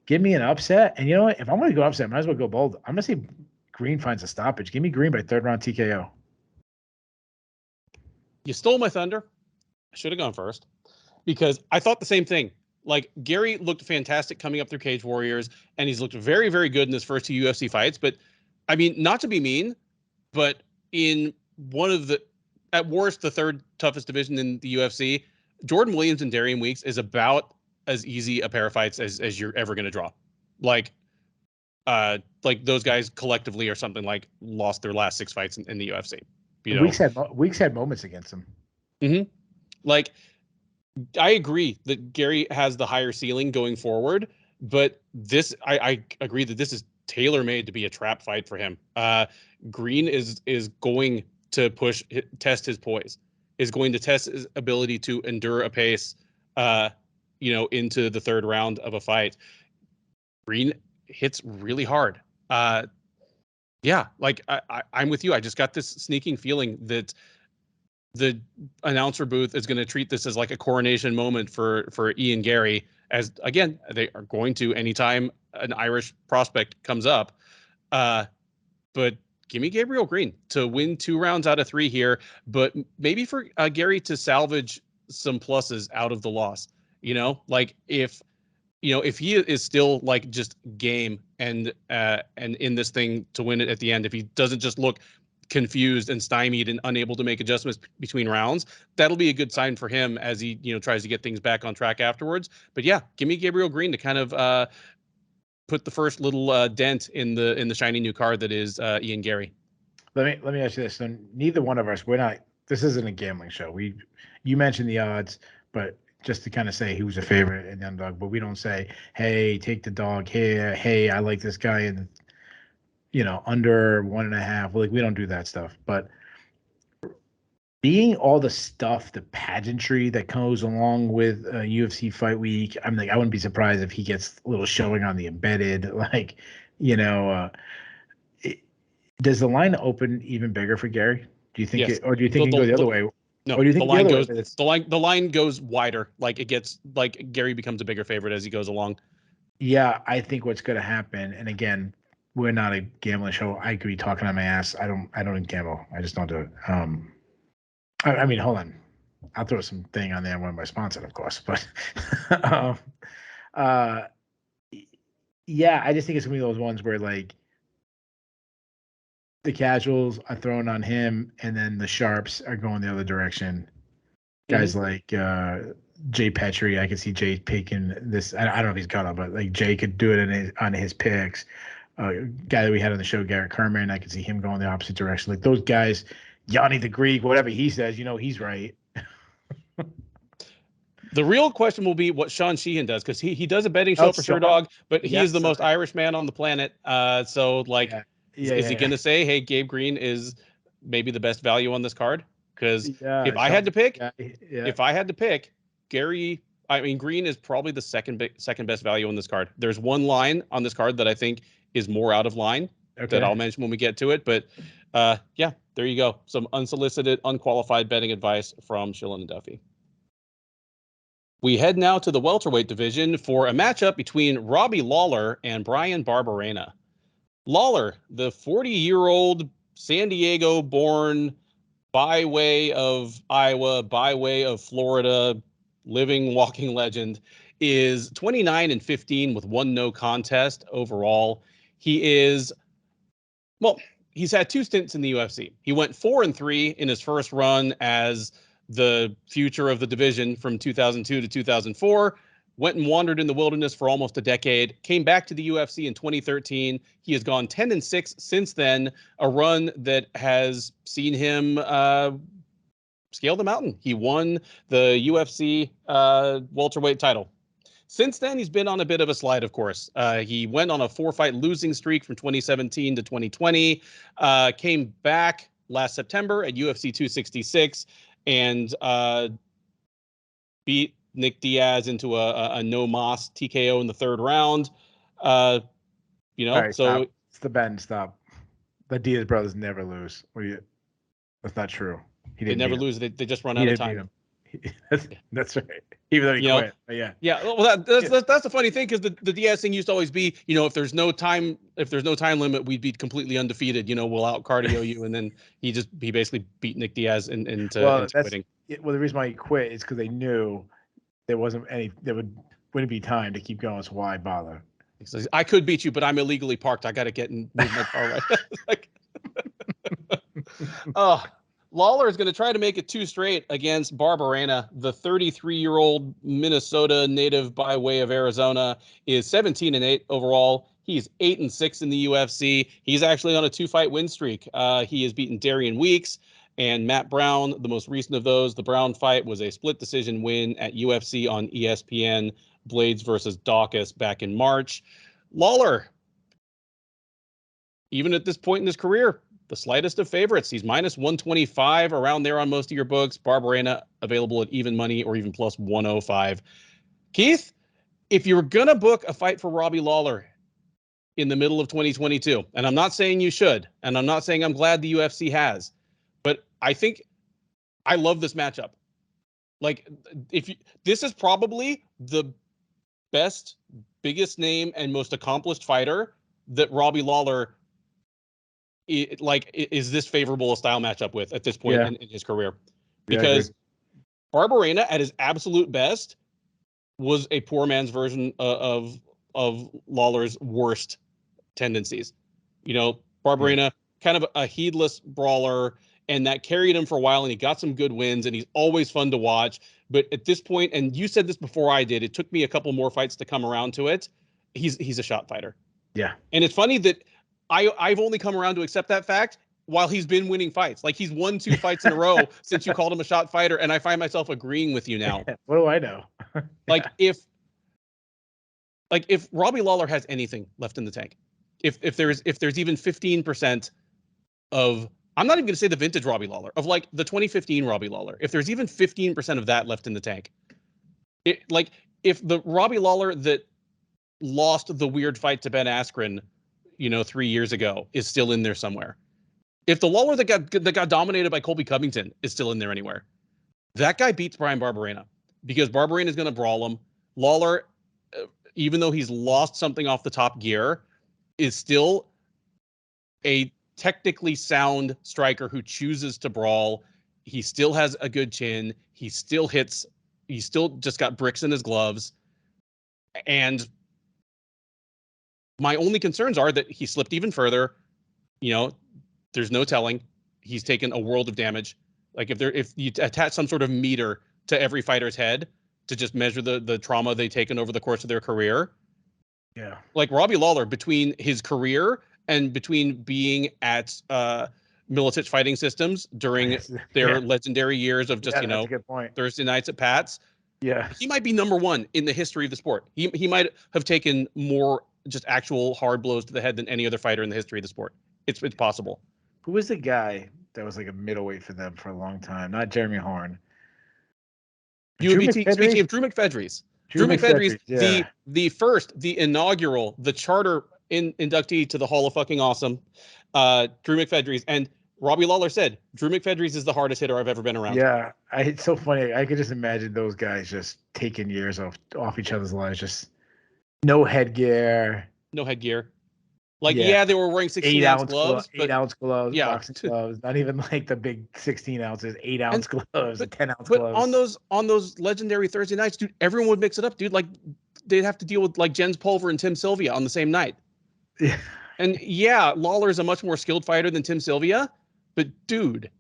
Give me an upset. And you know what? If I'm going to go upset, I might as well go bold. I'm going to say Green finds a stoppage. Give me Green by 3rd round TKO. You stole my thunder. I should have gone first because I thought the same thing. Like Garry looked fantastic coming up through Cage Warriors, and he's looked very, very good in his first 2 UFC fights. But I mean, not to be mean, but in one of the, at worst, the 3rd toughest division in the UFC, Jordan Williams and Darian Weeks is about as easy a pair of fights as you're ever going to draw. Like those guys collectively or something like lost their last 6 fights in the UFC. You know? Weeks had moments against him. Mm-hmm. Like, I agree that Garry has the higher ceiling going forward, but this, I agree that this is tailor-made to be a trap fight for him. Green is going to test his poise, is going to test his ability to endure a pace, into the 3rd round of a fight. Green hits really hard. I'm with you. I just got this sneaking feeling that the announcer booth is going to treat this as like a coronation moment for Ian Garry, as again, they are going to anytime an Irish prospect comes up. But give me Gabriel Green to win 2 rounds out of 3 here, but maybe for Garry to salvage some pluses out of the loss. Like if he is still like just game and in this thing to win it at the end, if he doesn't just look confused and stymied and unable to make adjustments between rounds, that'll be a good sign for him as he tries to get things back on track afterwards. But yeah, give me Gabriel Green to kind of put the first little dent in the shiny new car that is Ian Garry. Let me ask you this. So neither one of us, this isn't a gambling show. You mentioned the odds, but just to kind of say who's a favorite and the underdog, but we don't say, hey, take the dog here. Hey, I like this guy and under 1.5. Like we don't do that stuff. But being all the stuff, the pageantry that goes along with UFC fight week, I wouldn't be surprised if he gets a little showing on the embedded. Like, does the line open even bigger for Garry? Do you think or do you think it can go the other way? No, or do you think the line goes wider. Like it gets like Garry becomes a bigger favorite as he goes along. Yeah, I think what's going to happen, and again, we're not a gambling show. I could be talking on my ass. I don't gamble. I just don't do it. Hold on. I'll throw some thing on there when we're sponsored, of course. But yeah, I just think it's gonna be those ones where like the casuals are throwing on him, and then the sharps are going the other direction. Guys like Jay Petrie, I could see Jay picking this. I don't know if he's got it, but like Jay could do it on his picks. Guy that we had on the show, Garrett Kerman, I could see him going the opposite direction. Like those guys, Yanni the Greek, whatever he says, he's right. The real question will be what Sean Sheehan does, because he does a betting show for Sherdog, but he is the most Irish man on the planet. So like, is he going to say, hey, Gabe Green is maybe the best value on this card? Because if I had to pick, Green is probably the second best value on this card. There's one line on this card that I think is more out of line that I'll mention when we get to it. But yeah, there you go. Some unsolicited, unqualified betting advice from Shillan and Duffy. We head now to the welterweight division for a matchup between Robbie Lawler and Bryan Barberena. Lawler, the 40-year-old San Diego-born, by way of Iowa, by way of Florida, living, walking legend, is 29-15 with 1 no contest overall. He's had 2 stints in the UFC. He went 4-3 in his first run as the future of the division from 2002 to 2004, went and wandered in the wilderness for almost a decade, came back to the UFC in 2013. He has gone 10-6 since then, a run that has seen him scale the mountain. He won the UFC welterweight title. Since then, he's been on a bit of a slide, of course. He went on a 4-fight losing streak from 2017 to 2020, came back last September at UFC 266, and beat Nick Diaz into a no-moss TKO in the 3rd round. Right, so stop. It's the bend. Stop. The Diaz brothers never lose. That's not true. They never lose. They just run out of time. That's right. Even though he quit. Yeah. Well, that's the funny thing, because the Diaz thing used to always be, if there's no time limit, we'd be completely undefeated. We'll out cardio you, and then he basically beat Nick Diaz into quitting. Well, the reason why he quit is because they knew there wouldn't be time to keep going. So why bother? I could beat you, but I'm illegally parked. I got to get and move my car right. Lawler is going to try to make it 2 straight against Barberena. The 33-year-old Minnesota native by way of Arizona is 17-8 overall. He's 8-6 in the UFC. He's actually on a 2-fight win streak. He has beaten Darian Weeks and Matt Brown. The most recent of those, the Brown fight, was a split decision win at UFC on ESPN, Blades versus Dawkins, back in March. Lawler, even at this point in his career, the slightest of favorites. He's -125 around there on most of your books. Barberena available at even money or even +105. Keith, if you were going to book a fight for Robbie Lawler in the middle of 2022, and I'm not saying you should, and I'm not saying I'm glad the UFC has, but I think I love this matchup. Like, this is probably the best, biggest name, and most accomplished fighter that Robbie Lawler is this favorable a style matchup with at this point in his career, because Barberena at his absolute best was a poor man's version of Lawler's worst tendencies. Barberena, kind of a heedless brawler, and that carried him for a while, and he got some good wins, and he's always fun to watch. But at this point, and you said this before I did, it took me a couple more fights to come around to it. He's a shot fighter. Yeah. And it's funny that I've only come around to accept that fact while he's been winning fights. Like, he's won 2 fights in a row since you called him a shot fighter, and I find myself agreeing with you now. What do I know? If Robbie Lawler has anything left in the tank, if there's even 15% of, I'm not even going to say the vintage Robbie Lawler, of like the 2015 Robbie Lawler, if there's even 15% of that left in the tank, if the Robbie Lawler that lost the weird fight to Ben Askren 3 years ago is still in there somewhere, if the Lawler that got dominated by Colby Covington is still in there anywhere, that guy beats Bryan Barberena, because Barberena is going to brawl him. Lawler, even though he's lost something off the top gear, is still a technically sound striker who chooses to brawl. He still has a good chin. He still hits. He still just got bricks in his gloves. And my only concerns are that he slipped even further. There's no telling. He's taken a world of damage. Like, if you attach some sort of meter to every fighter's head to just measure the trauma they've taken over the course of their career. Yeah. Like, Robbie Lawler, between his career and between being at Militich Fighting Systems during their legendary years of just, Thursday nights at Pat's, Yeah. He might be number one in the history of the sport. He might have taken more just actual hard blows to the head than any other fighter in the history of the sport. It's possible. Who was the guy that was like a middleweight for them for a long time? Not Jeremy Horn. You would be speaking of Drew McFedries. Drew McFedries, yeah. the inaugural, the charter inductee to the Hall of Fucking Awesome. Drew McFedries. And Robbie Lawler said, Drew McFedries is the hardest hitter I've ever been around. Yeah. It's so funny. I could just imagine those guys just taking years off each other's lives. Just no headgear. No headgear. Like, yeah, they were wearing 16-ounce gloves. 8-ounce gloves, yeah. boxing gloves. Not even like the big 16 ounces, 8-ounce gloves, 10-ounce gloves. But on those legendary Thursday nights, dude, everyone would mix it up, dude. Like, they'd have to deal with like Jens Pulver and Tim Sylvia on the same night. Yeah. And yeah, Lawler is a much more skilled fighter than Tim Sylvia. But dude,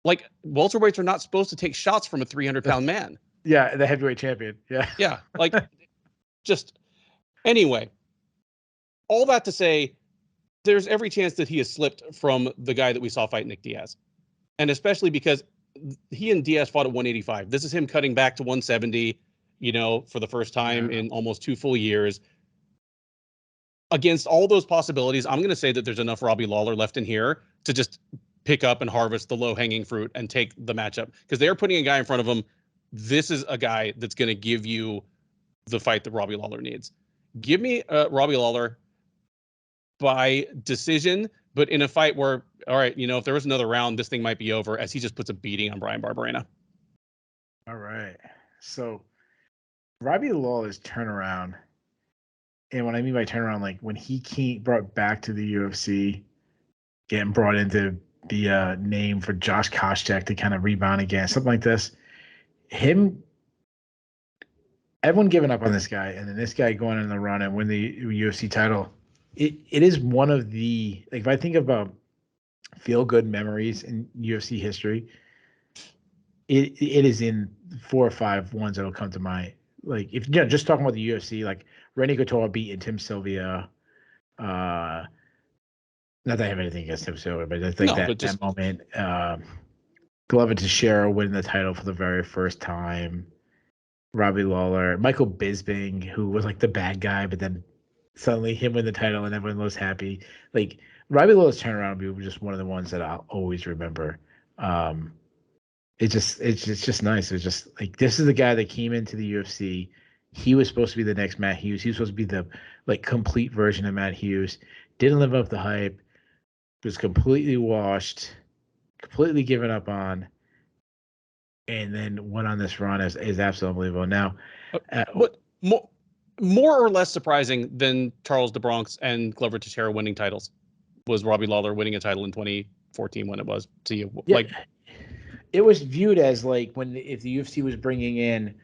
like, welterweights are not supposed to take shots from a 300-pound man. Yeah, the heavyweight champion. Yeah. Yeah, like, just anyway. All that to say, there's every chance that he has slipped from the guy that we saw fight Nick Diaz. And especially because he and Diaz fought at 185. This is him cutting back to 170, for the first time in almost 2 full years. Against all those possibilities, I'm going to say that there's enough Robbie Lawler left in here to just pick up and harvest the low-hanging fruit and take the matchup. Because they're putting a guy in front of him. This is a guy that's going to give you the fight that Robbie Lawler needs. Give me Robbie Lawler by decision, but in a fight where, all right, if there was another round, this thing might be over, as he just puts a beating on Bryan Barberena. All right. So Robbie Lawler's turnaround, and what I mean by turnaround, like when he came brought back to the UFC, getting brought into the name for Josh Koscheck to kind of rebound again, something like this. Everyone giving up on this guy, and then this guy going on the run and win the UFC title. It is one of the, like, if I think about feel good memories in UFC history, it is in 4 or 5 ones that'll come to mind. Like, if just talking about the UFC, like Randy Couture beating Tim Sylvia. Not that I have anything against Tim Sylvia, but I think that moment. Glover Teixeira winning the title for the very first time. Robbie Lawler, Michael Bisping, who was like the bad guy, but then suddenly him win the title and everyone was happy. Like, Robbie Lawler's turnaround was just one of the ones that I'll always remember. It's just nice. It's just like, this is the guy that came into the UFC. He was supposed to be the next Matt Hughes. He was supposed to be the like complete version of Matt Hughes. Didn't live up to the hype. Was completely washed, completely given up on, and then went on this run is absolutely unbelievable. Now, what more or less surprising than Charles DeBronx and Glover Teixeira winning titles was Robbie Lawler winning a title in 2014 when it was to you. Yeah, like, it was viewed as like if the UFC was bringing in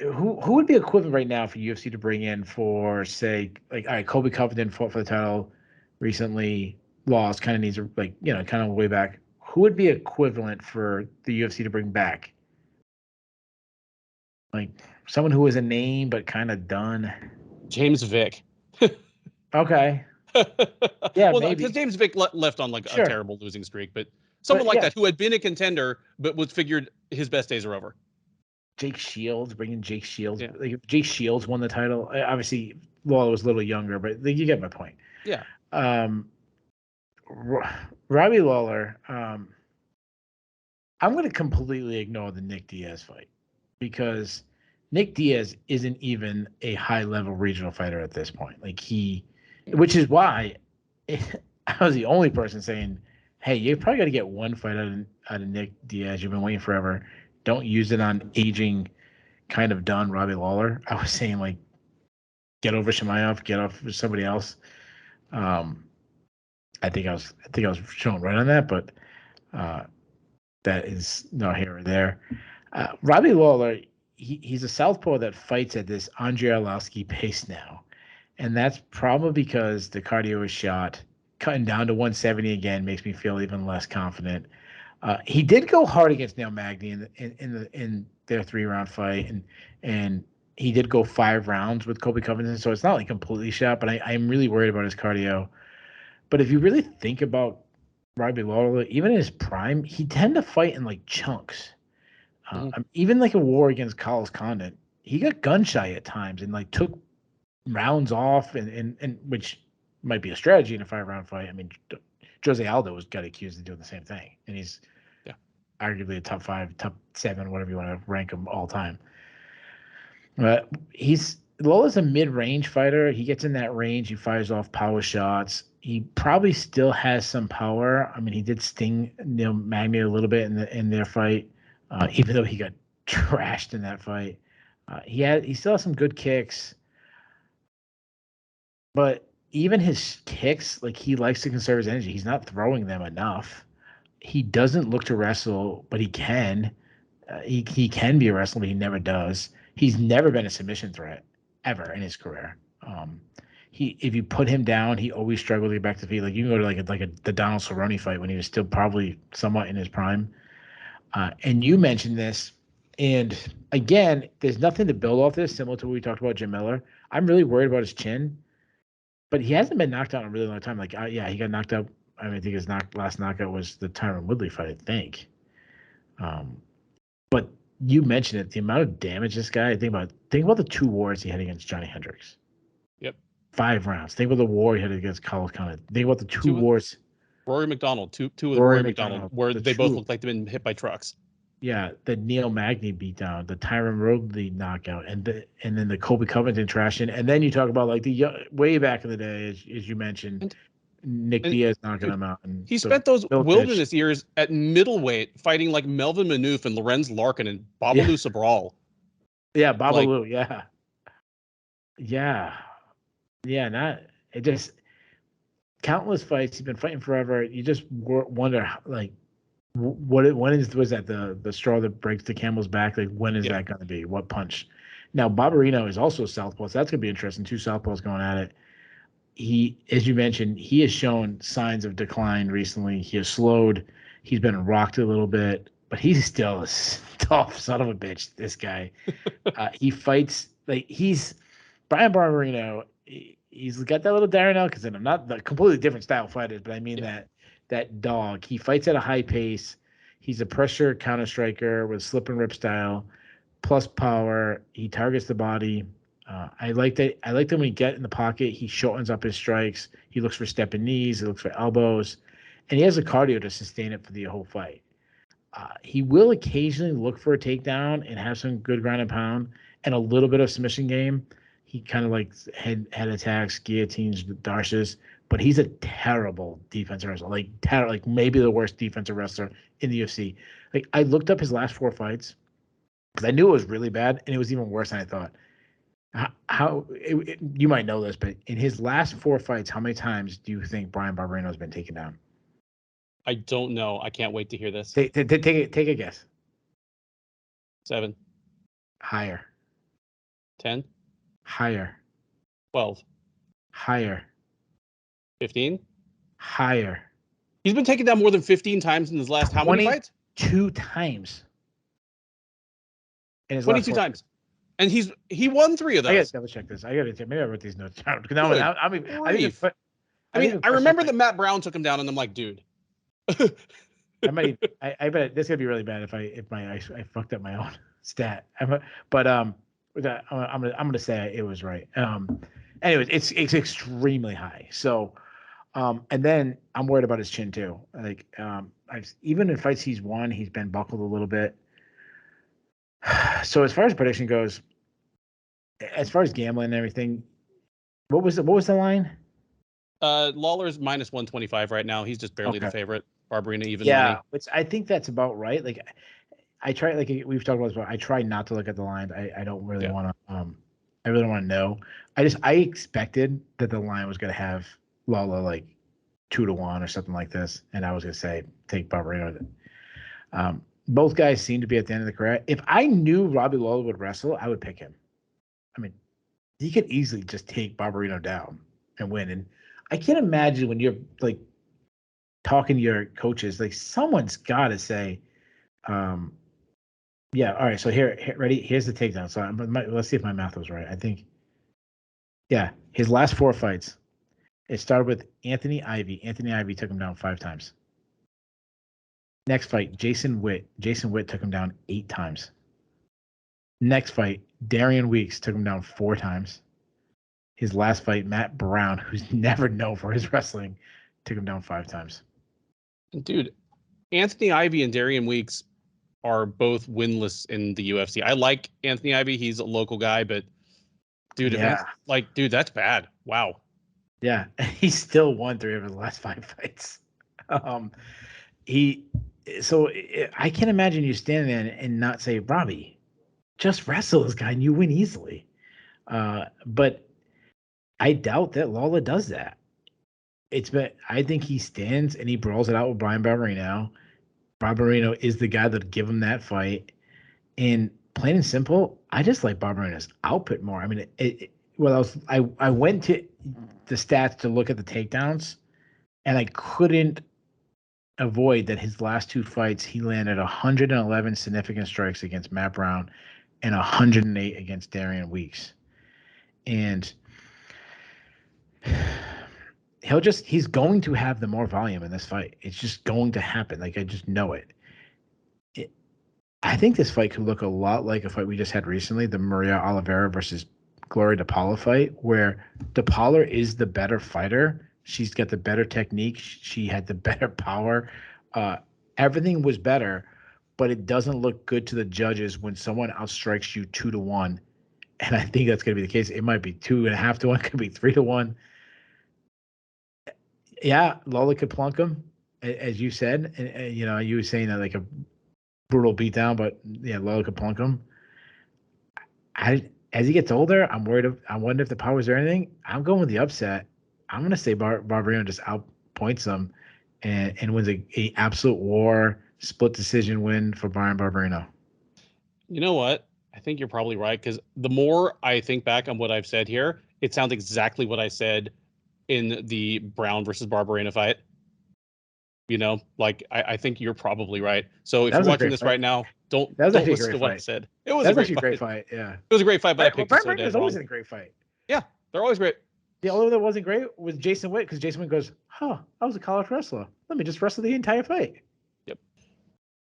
who would be equivalent right now for UFC to bring in for, say, like, all right, Colby Covington fought for the title recently, lost, kind of needs a, like, kind of way back. Who would be equivalent for the UFC to bring back? Like, someone who was a name but kind of done. James Vick. Okay. Yeah, well, maybe. Because James Vick left on like a terrible losing streak, but someone like that who had been a contender but was figured his best days are over. Jake Shields, bringing Jake Shields. Yeah. Like, if Jake Shields won the title, obviously Lawler was a little younger, but you get my point. Yeah. Robbie Lawler, I'm going to completely ignore the Nick Diaz fight because Nick Diaz isn't even a high-level regional fighter at this point. Like, which is why I was the only person saying, hey, you probably got to get one fight out of Nick Diaz. You've been waiting forever. Don't use it on aging, kind of done Robbie Lawler. I was saying, like, get over Chimaev, get off somebody else. I think I was shown right on that, but that is no here or there. Robbie Lawler, he's a southpaw that fights at this Andrei Arlovski pace now, and that's probably because the cardio is shot. Cutting down to 170 again makes me feel even less confident. He did go hard against Neil Magny in their 3-round fight, and he did go 5 rounds with Colby Covington, so it's not like completely shot. But I'm really worried about his cardio. But if you really think about Robbie Lawler, even in his prime, he tended to fight in like chunks. Even like a war against Carlos Condit, he got gun shy at times and like took rounds off, and which might be a strategy in a 5-round fight. I mean, Jose Aldo was got accused of doing the same thing, and he's arguably a top 5, top 7, whatever you want to rank him all time. But Lawler's a mid-range fighter. He gets in that range. He fires off power shots. He probably still has some power. I mean, he did sting Neil Magny a little bit in their fight, even though he got trashed in that fight. He still has some good kicks, but even his kicks, like, he likes to conserve his energy. He's not throwing them enough. He doesn't look to wrestle, but he can. He can be a wrestler, but he never does. He's never been a submission threat ever in his career. If you put him down, he always struggled to get back to feet. Like, you can go to the Donald Cerrone fight when he was still probably somewhat in his prime. And you mentioned this, and again, there's nothing to build off this, similar to what we talked about Jim Miller. I'm really worried about his chin, but he hasn't been knocked out in a really long time. Like, he got knocked out. I mean, I think his last knockout was the Tyron Woodley fight, I think. But you mentioned it, the amount of damage this guy. Think about the 2 wars he had against Johnny Hendricks. Yep. 5 rounds. Think about the war he had against Carlos Condit. Think about the 2 wars. Rory McDonald, two with Rory McDonald, where they both looked like they've been hit by trucks. Yeah, the Neil Magny beatdown, the Tyron Woodley knockout, and then the Colby Covington trashing, and then you talk about like the way back in the day, as you mentioned, Nick Diaz knocking him out. And he spent those wilderness years at middleweight fighting like Melvin Manouf and Lorenz Larkin and Babalu Sabral. Yeah, Babalu, yeah. It just countless fights. He's been fighting forever. You just wonder, like, was that the straw that breaks the camel's back? Like, when is that going to be? What punch? Now, Barberena is also southpaw, so that's going to be interesting. 2 southpaws going at it. He, as you mentioned, he has shown signs of decline recently. He has slowed. He's been rocked a little bit, but he's still a tough son of a bitch, this guy. He fights like he's Bryan Barberena. He's got that little Darren Elkins in him. Not the completely different style fighters, but I mean that dog. He fights at a high pace. He's a pressure counter striker with slip and rip style, plus power. He targets the body. I like that. I like that when he get in the pocket, he shortens up his strikes. He looks for stepping knees. He looks for elbows, and he has the cardio to sustain it for the whole fight. He will occasionally look for a takedown and have some good ground and pound and a little bit of submission game. He kind of like head attacks, guillotines, darshes, but he's a terrible defensive wrestler. Like maybe the worst defensive wrestler in the UFC. Like, I looked up his last 4 fights because I knew it was really bad, and it was even worse than I thought. You might know this, but in his last 4 fights, how many times do you think Bryan Barberena has been taken down? I don't know. I can't wait to hear this. Take a guess. 7. Higher. 10. Higher. 12. Higher. 15. Higher. He's been taken down more than 15 times in his last how many fights? 22 times. 22 times. And he won 3 of those. I gotta double check this. Maybe I wrote these notes down. I remember that Matt Brown took him down, and I'm like, dude. I bet this is gonna be really bad if I fucked up my own stat. I'm gonna say it was right. Anyways, it's extremely high. So, and then I'm worried about his chin too. Like, even in fights he's won, he's been buckled a little bit. So as far as prediction goes, as far as gambling and everything, what was the line? Lawler's minus 125 right now. He's just barely the favorite. Barberena even money. Which I think that's about right. Like, I try, like we've talked about this before, I try not to look at the line. I don't really want to. I really don't want to know. I expected that the line was going to have Lawler like 2-1 or something like this, and I was going to say take Barberena. Both guys seem to be at the end of the career. If I knew Robbie Lawler would wrestle, I would pick him. I mean, he could easily just take Barberena down and win. And I can't imagine when you're like talking to your coaches, like someone's got to say, all right, so here, ready? Here's the takedown. So let's see if my math was right. I think, his last 4 fights, it started with Anthony Ivy. Anthony Ivy took him down 5 times. Next fight, Jason Witt. Jason Witt took him down 8 times. Next fight, Darian Weeks took him down 4 times. His last fight, Matt Brown, who's never known for his wrestling, took him down 5 times. Dude, Anthony Ivy and Darian Weeks are both winless in the UFC. I like Anthony Ivy. He's a local guy, but dude, that's bad. Wow. Yeah, he still won 3 of his last 5 fights. I can't imagine you standing there and not say, Robbie, just wrestle this guy and you win easily. But I doubt that Lawler does that. I think he stands and he brawls it out with Bryan Barberena. Barberena is the guy that'll give him that fight. And plain and simple, I just like Barberena's output more. I mean, I went to the stats to look at the takedowns, and I couldn't avoid that his last 2 fights, he landed 111 significant strikes against Matt Brown and 108 against Darian Weeks. And he's going to have the more volume in this fight. It's just going to happen. Like, I just know it. I think this fight could look a lot like a fight we just had recently, the Maria Oliveira versus Gloria DePaula fight, where DePaula is the better fighter. She's got the better technique. She had the better power. Everything was better, but it doesn't look good to the judges when someone outstrikes you 2-1. And I think that's going to be the case. It might be 2.5 to 1. It could be 3 to 1. Yeah, Lawler could plunk him, as you said. And you were saying that like a brutal beatdown, but yeah, Lawler could plunk him. As he gets older, I wonder if the power's there or anything. I'm going with the upset. I'm going to say Barberena just outpoints him and wins a absolute war split decision win for Bryan Barberena. You know what? I think you're probably right, because the more I think back on what I've said here, it sounds exactly what I said in the Brown versus Barberena fight. I think you're probably right. So if you're watching this right now, don't listen to what I said. It was a great fight. Yeah, it was a great fight, but I picked it so dead wrong. Always in a great fight. Yeah, they're always great. The only one that wasn't great was Jason Witt, because Jason Witt goes, I was a college wrestler. Let me just wrestle the entire fight. Yep.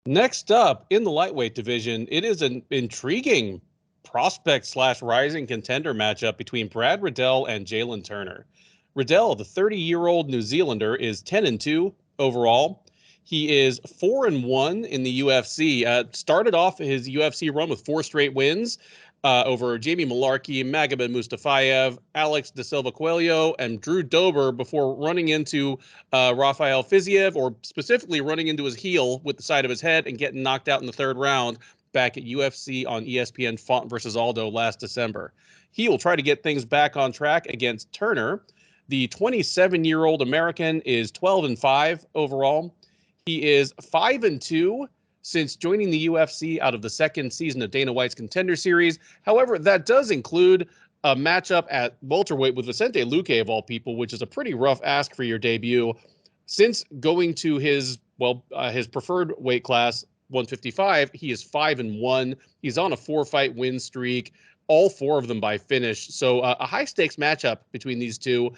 Next up in the lightweight division, it is an intriguing prospect/rising contender matchup between Brad Riddell and Jalin Turner. Riddell, the 30-year-old New Zealander, is 10-2 overall. He is 4-1 in the UFC. Started off his UFC run with 4 straight wins over Jamie Malarkey, Magomed Mustafayev, Alex Da Silva Coelho, and Drew Dober before running into Rafael Fiziev, or specifically running into his heel with the side of his head and getting knocked out in the 3rd round back at UFC on ESPN Font versus Aldo last December. He will try to get things back on track against Turner. The 27-year-old American is 12-5 overall. He is 5-2 since joining the UFC out of the 2nd season of Dana White's Contender Series. However, that does include a matchup at welterweight with Vicente Luque, of all people, which is a pretty rough ask for your debut. Since going to his preferred weight class, 155, he is 5-1. He's on a 4-fight win streak, all 4 of them by finish. So a high-stakes matchup between these two.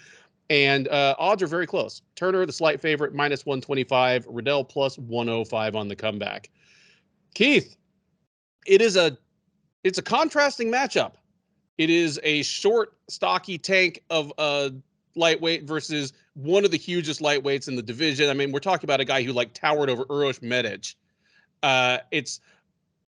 And odds are very close. Turner, the slight favorite, -125. Riddell +105 on the comeback. Keith, it's a contrasting matchup. It is a short, stocky tank of a lightweight versus one of the hugest lightweights in the division. I mean, we're talking about a guy who towered over Uros Medic. It's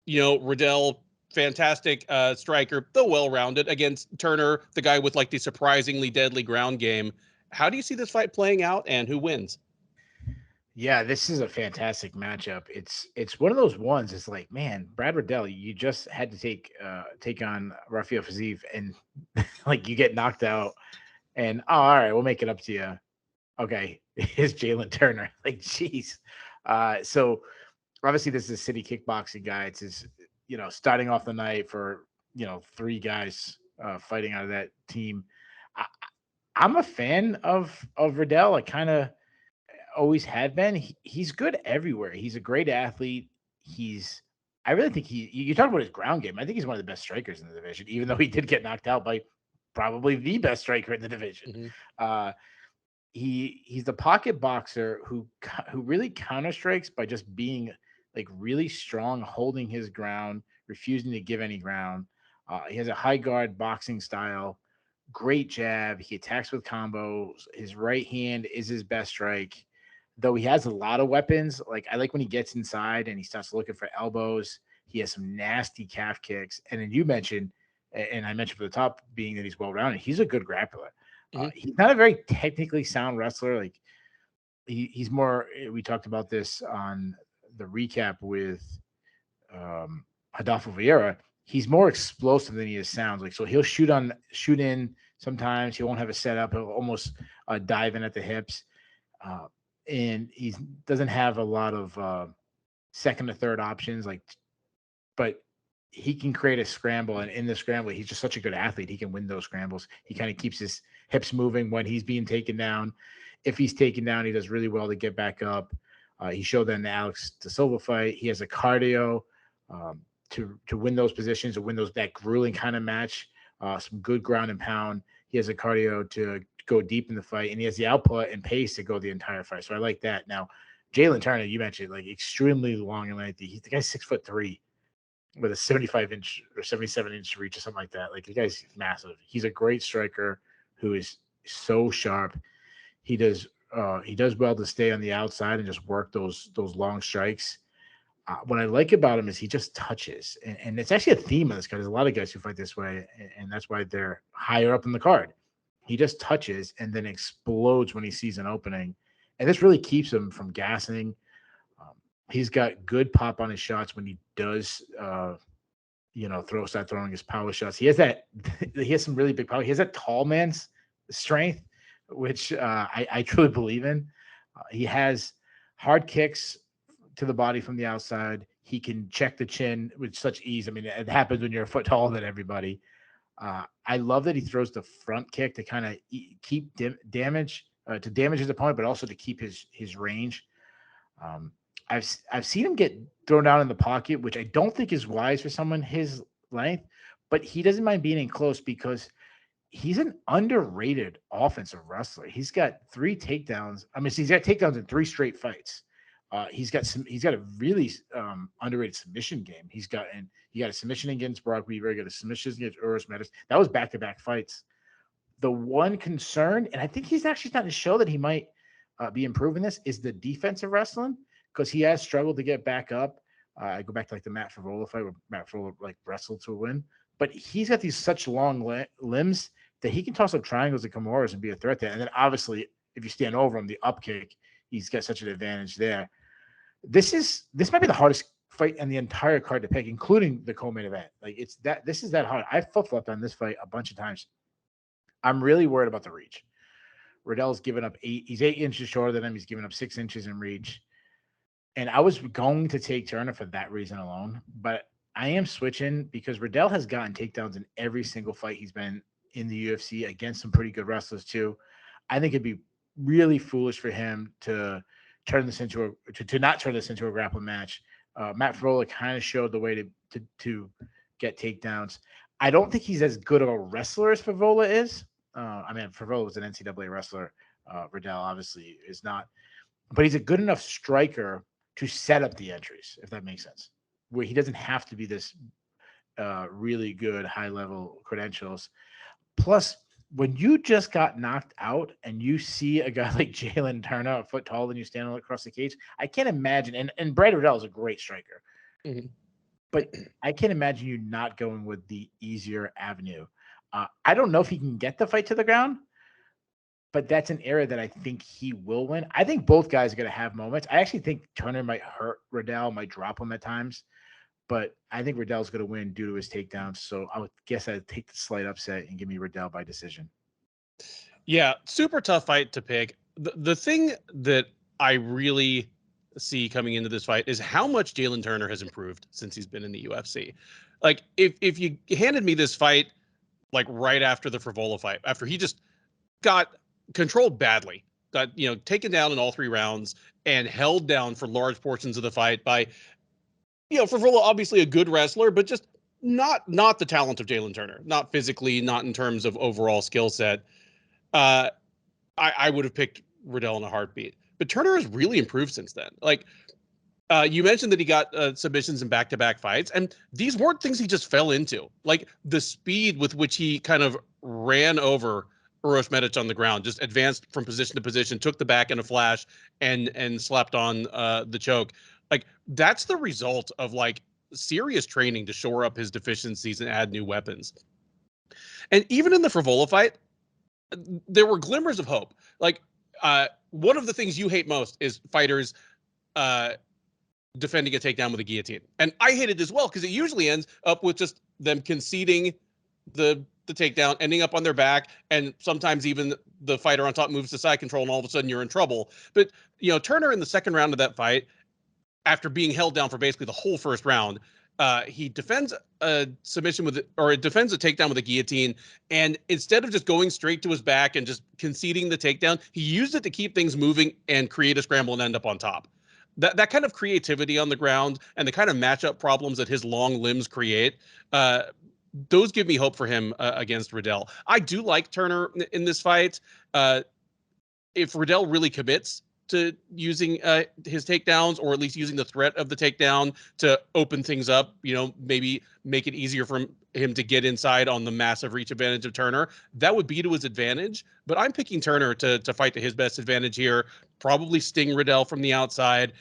Riddell, fantastic striker, though well-rounded, against Turner, the guy with the surprisingly deadly ground game. How do you see this fight playing out, and who wins? Yeah, this is a fantastic matchup. It's one of those ones. It's like, man, Brad Riddell, you just had to take on Rafael Fiziev, and you get knocked out, and all right, we'll make it up to you. Okay, here's Jalin Turner. Jeez. So obviously this is a city kickboxing guy. It's his, starting off the night for 3 guys fighting out of that team. I'm a fan of Riddell. I kind of always had been. He's good everywhere. He's a great athlete. I really think you talk about his ground game. I think he's one of the best strikers in the division, even though he did get knocked out by probably the best striker in the division. he's the pocket boxer who really counter strikes by just being like really strong, holding his ground, refusing to give any ground. He has a high guard boxing style, great jab. He attacks with combos. His right hand is his best strike. Though he has a lot of weapons, like I like when he gets inside and he starts looking for elbows. He has some nasty calf kicks. And then you mentioned, and I mentioned for the top being that he's well-rounded. He's a good grappler. He's not a very technically sound wrestler. Like he's more, we talked about this on the recap with Adolfo Vieira. He's more explosive than he is sounds. Like, so he'll shoot in sometimes. He won't have a setup. He'll almost dive in at the hips. And he doesn't have a lot of second or third options, but he can create a scramble, and in the scramble, he's just such a good athlete. He can win those scrambles. He kind of keeps his hips moving when he's being taken down. If he's taken down, he does really well to get back up. He showed that in the Alex De Silva fight. He has a cardio to win those positions, to win that grueling kind of match. Some good ground and pound. He has a cardio to go deep in the fight, and he has the output and pace to go the entire fight. So I like that. Now, Jalin Turner, you mentioned, like extremely long and lengthy. The guy's 6'3" with a 75-inch or 77-inch reach or something like that. Like the guy's massive. He's a great striker who is so sharp. He does well to stay on the outside and just work those long strikes. What I like about him is he just touches, and it's actually a theme of this guy. There's a lot of guys who fight this way, and that's why they're higher up in the card. He just touches and then explodes when he sees an opening, and this really keeps him from gassing. He's got good pop on his shots when he does, start throwing his power shots. He has some really big power. He has that tall man's strength, which I truly believe in. He has hard kicks to the body from the outside. He can check the chin with such ease. I mean, it happens when you're a foot taller than everybody. I love that he throws the front kick to kind of keep damage his opponent, but also to keep his range. I've seen him get thrown down in the pocket, which I don't think is wise for someone his length, but he doesn't mind being in close because he's an underrated offensive wrestler. He's got 3 takedowns. I mean, he's got takedowns in 3 straight fights. He's got a really underrated submission game. He got a submission against Brock Weaver. He got a submission against Uros Metis. That was back-to-back fights. The one concern, and I think he's actually starting to show that he might be improving this, is the defensive wrestling, because he has struggled to get back up. I go back to like the Matt Favola fight where Matt Favola like wrestled to a win, but he's got these such long limbs that he can toss up triangles and Kimuras and be a threat there. And then obviously, if you stand over him, the up kick, he's got such an advantage there. This might be the hardest fight in the entire card to pick, including the co-main event. Like this is that hard. I flip-flopped on this fight a bunch of times. I'm really worried about the reach. Riddell's given up 8. He's 8 inches shorter than him. He's given up 6 inches in reach. And I was going to take Turner for that reason alone, but I am switching because Riddell has gotten takedowns in every single fight he's been in the UFC against some pretty good wrestlers too. I think it'd be really foolish for him to turn this into to not turn this into a grappling match. Matt Favola kind of showed the way to get takedowns. I don't think he's as good of a wrestler as Favola is. Favola was an NCAA wrestler. Riddell obviously is not, but he's a good enough striker to set up the entries, if that makes sense, where he doesn't have to be this really good high-level credentials. Plus, when you just got knocked out and you see a guy like Jalin Turner, a foot taller than you, standing across the cage, I can't imagine, and Brad Riddell is a great striker, but I can't imagine you not going with the easier avenue. I don't know if he can get the fight to the ground, but that's an area that I think he will win. I think both guys are going to have moments. I actually think Turner might hurt Riddell, might drop him at times, but I think Riddell's going to win due to his takedowns. So I would guess I'd take the slight upset and give me Riddell by decision. Yeah, super tough fight to pick. The thing that I really see coming into this fight is how much Jalin Turner has improved since he's been in the UFC. Like, if you handed me this fight, like right after the Favola fight, after he just got controlled badly, got taken down in all 3 rounds and held down for large portions of the fight by Favola, obviously a good wrestler, but just not the talent of Jalin Turner, not physically, not in terms of overall skill set. I would have picked Riddell in a heartbeat. But Turner has really improved since then. Like, you mentioned that he got submissions in back-to-back fights, and these weren't things he just fell into. Like, the speed with which he kind of ran over Uros Medic on the ground, just advanced from position to position, took the back in a flash, and slapped on the choke. Like, that's the result of, like, serious training to shore up his deficiencies and add new weapons. And even in the Frivola fight, there were glimmers of hope. Like, one of the things you hate most is fighters defending a takedown with a guillotine. And I hate it as well, because it usually ends up with just them conceding the takedown, ending up on their back, and sometimes even the fighter on top moves to side control, and all of a sudden you're in trouble. But, you know, Turner in the second round of that fight, after being held down for basically the whole first round, he defends a submission defends a takedown with a guillotine, and instead of just going straight to his back and just conceding the takedown, he used it to keep things moving and create a scramble and end up on top. That kind of creativity on the ground and the kind of matchup problems that his long limbs create, those give me hope for him against Riddell. I do like Turner in this fight. If Riddell really commits to using his takedowns, or at least using the threat of the takedown to open things up, you know, maybe make it easier for him to get inside on the massive reach advantage of Turner, that would be to his advantage. But I'm picking Turner to fight to his best advantage here, probably sting Riddell from the outside.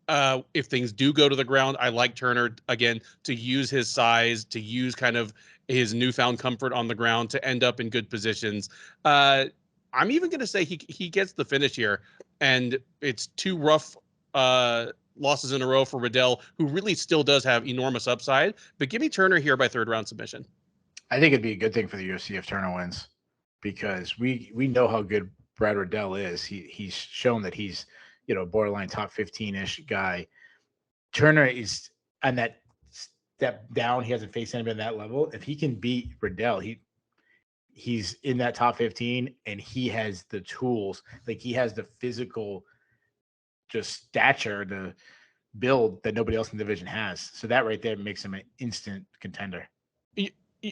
If things do go to the ground, I like Turner, again, to use his size, to use kind of his newfound comfort on the ground to end up in good positions. I'm even going to say he gets the finish here, and it's two rough losses in a row for Riddell, who really still does have enormous upside. But give me Turner here by third round submission. I think it'd be a good thing for the UFC if Turner wins, because we know how good Brad Riddell is. He's shown that he's, you know, borderline top 15-ish guy. Turner is on that step down. He hasn't faced anybody at that level. If he can beat Riddell, he's in that top 15, and he has the tools. Like, he has the physical just stature, the build that nobody else in the division has. So that right there makes him an instant contender.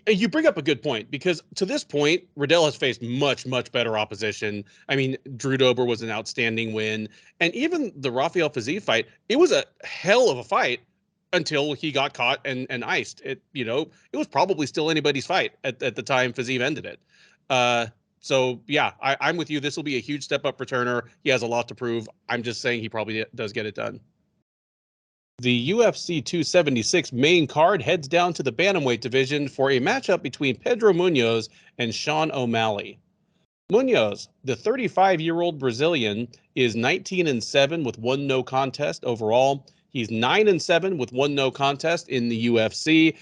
You bring up a good point, because to this point, Riddell has faced much, much better opposition. I mean, Drew Dober was an outstanding win. And even the Rafael Fiziev fight, it was a hell of a fight until he got caught and iced. It was probably still anybody's fight at the time Fiziev ended it. So, yeah, I'm with you. This will be a huge step up for Turner. He has a lot to prove. I'm just saying he probably does get it done. The UFC 276 main card heads down to the bantamweight division for a matchup between Pedro Munhoz and Sean O'Malley. Munhoz, the 35-year-old Brazilian, is 19-7 with one no contest overall. He's 9-7 with one no contest in the UFC.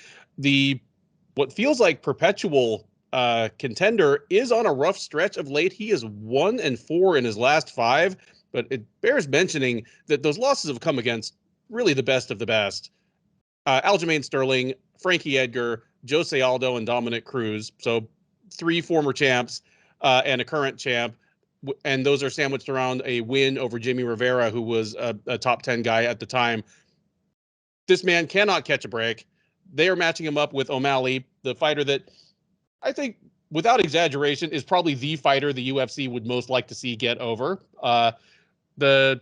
What feels like perpetual contender is on a rough stretch of late. He is 1-4 in his last 5, but it bears mentioning that those losses have come against really the best of the best. Aljamain Sterling, Frankie Edgar, Jose Aldo, and Dominic Cruz. So 3 former champs and a current champ. And those are sandwiched around a win over Jimmy Rivera, who was a top 10 guy at the time. This man cannot catch a break. They are matching him up with O'Malley, the fighter that I think, without exaggeration, is probably the fighter the UFC would most like to see get over. The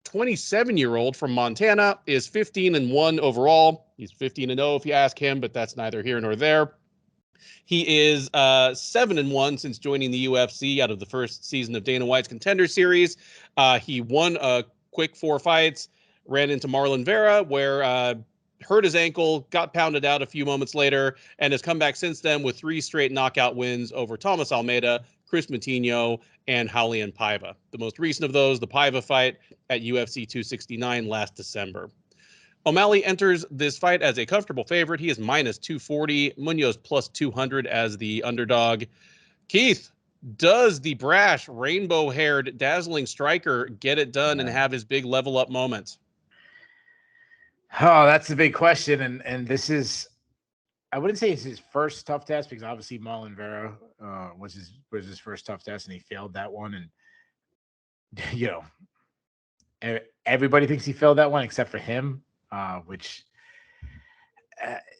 27-year-old from Montana is 15-1 overall. He's 15-0 if you ask him, but that's neither here nor there. He is 7-1 since joining the UFC out of the first season of Dana White's Contender Series. He won a quick 4 fights, ran into Marlon Vera, where hurt his ankle, got pounded out a few moments later, and has come back since then with 3 straight knockout wins over Thomas Almeida, Chris Moutinho, and Raulian Paiva. The most recent of those, the Paiva fight at UFC 269 last December. O'Malley enters this fight as a comfortable favorite. He is -240, Munhoz +200 as the underdog. Keith, does the brash, rainbow-haired, dazzling striker get it done and have his big level up moment? Oh, that's the big question. And this is, I wouldn't say it's his first tough test, because obviously Marlon Vera was his first tough test, and he failed that one. And, you know, everybody thinks he failed that one except for him, which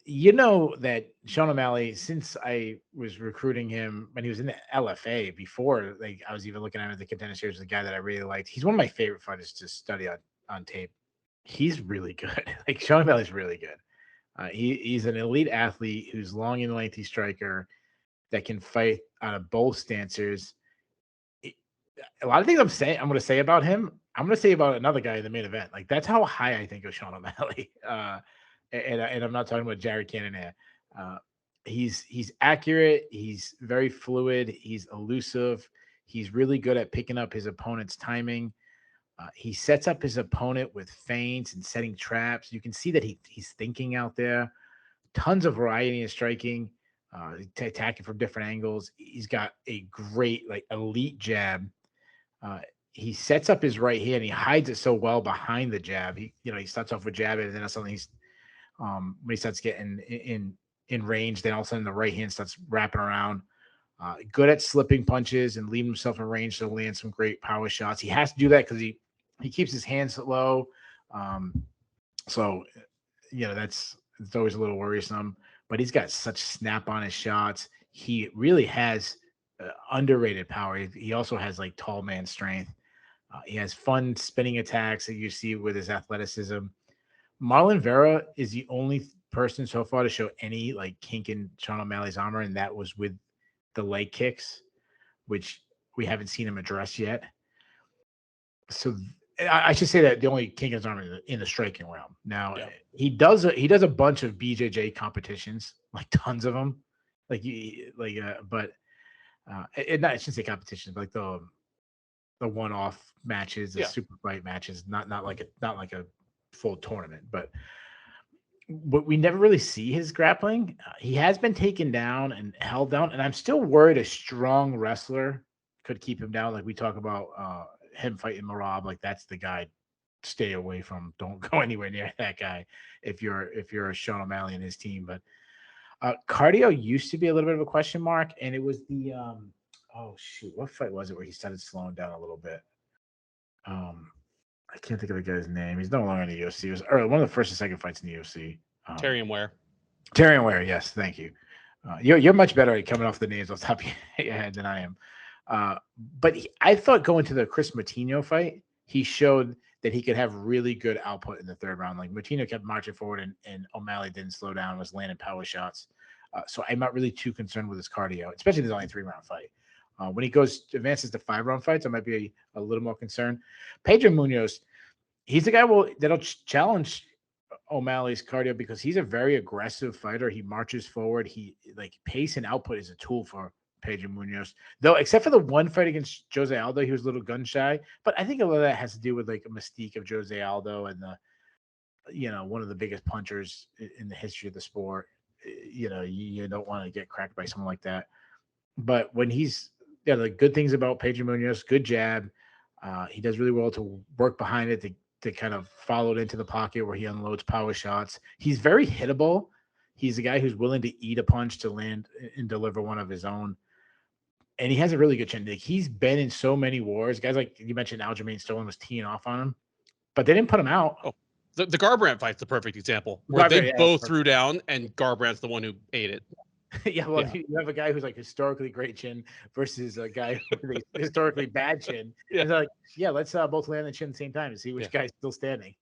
You know that Sean O'Malley, since I was recruiting him when he was in the LFA before, like I was even looking at him at the Contender Series, the guy that I really liked. He's one of my favorite fighters to study on tape. He's really good. Like Sean O'Malley's really good. He's an elite athlete who's long and lengthy striker that can fight out of both stances. A lot of things I'm going to say about him, I'm going to say about another guy in the main event. Like that's how high I think of Sean O'Malley. And I'm not talking about Jared Cannonier. He's accurate. He's very fluid. He's elusive. He's really good at picking up his opponent's timing. He sets up his opponent with feints and setting traps. You can see that he's thinking out there. Tons of variety in striking, attacking from different angles. He's got a great, like, elite jab. He sets up his right hand. He hides it so well behind the jab. He starts off with jab, and then suddenly when he starts getting in range, then all of a sudden the right hand starts wrapping around. Good at slipping punches and leaving himself in range to land some great power shots. He has to do that because he keeps his hands low. So it's always a little worrisome, but he's got such snap on his shots. He really has underrated power. He also has like tall man strength. He has fun spinning attacks that you see with his athleticism. Marlon Vera is the only person so far to show any like kink in Sean O'Malley's armor, and that was with the leg kicks, which we haven't seen him address yet. So I should say that the only kink in his armor in the striking realm. Now he does a bunch of BJJ competitions, like tons of them, I shouldn't say competitions, but like the one-off matches, the super fight matches, not like a full tournament, but we never really see his grappling. He has been taken down and held down, and I'm still worried a strong wrestler could keep him down. Like we talk about him fighting Marab, like that's the guy. Stay away from. Don't go anywhere near that guy if you're a Sean O'Malley and his team. But cardio used to be a little bit of a question mark, and it was the what fight was it where he started slowing down a little bit? I can't think of the guy's name. He's no longer in the UFC. It was one of the first and second fights in the UFC. Terrion Ware. Terrion Ware, yes, thank you. You're much better at coming off the names off the top of your head than I am. But I thought going to the Chris Moutinho fight, he showed that he could have really good output in the third round. Like Moutinho kept marching forward, and O'Malley didn't slow down, was landing power shots. So I'm not really too concerned with his cardio, especially if it's only a 3-round fight. When he advances to 5-round fights, I might be a little more concerned. Pedro Munhoz, he's the guy that'll challenge O'Malley's cardio because he's a very aggressive fighter. He marches forward. He pace and output is a tool for Pedro Munhoz, though, except for the one fight against Jose Aldo, he was a little gun shy. But I think a lot of that has to do with like a mystique of Jose Aldo and one of the biggest punchers in the history of the sport. You don't want to get cracked by someone like that. But when the good things about Pedro Munhoz, good jab. He does really well to work behind it to kind of follow it into the pocket where he unloads power shots. He's very hittable. He's a guy who's willing to eat a punch to land and deliver one of his own. And he has a really good chin. Like, he's been in so many wars. Guys like you mentioned, Aljamain Sterling was teeing off on him, but they didn't put him out. Oh, the Garbrandt fight's the perfect example where they both threw down, and Garbrandt's the one who ate it. You have a guy who's like historically great chin versus a guy with a historically bad chin. It's like, let's both land the chin at the same time and see which guy's still standing.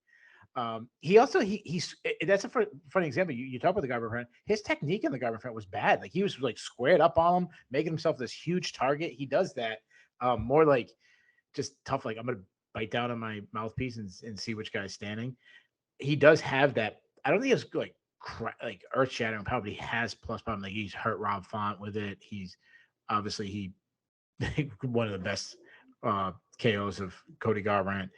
He's that's a funny example. You talk about the Garbrandt. His technique in the Garbrandt was bad. Like he was like squared up on him, making himself this huge target. He does that more like just tough. Like, I'm gonna bite down on my mouthpiece and see which guy's standing. He does have that. I don't think it's like earth shattering power, but he has plus power. Like, he's hurt Rob Font with it. He's obviously one of the best KOs of Cody Garbrandt.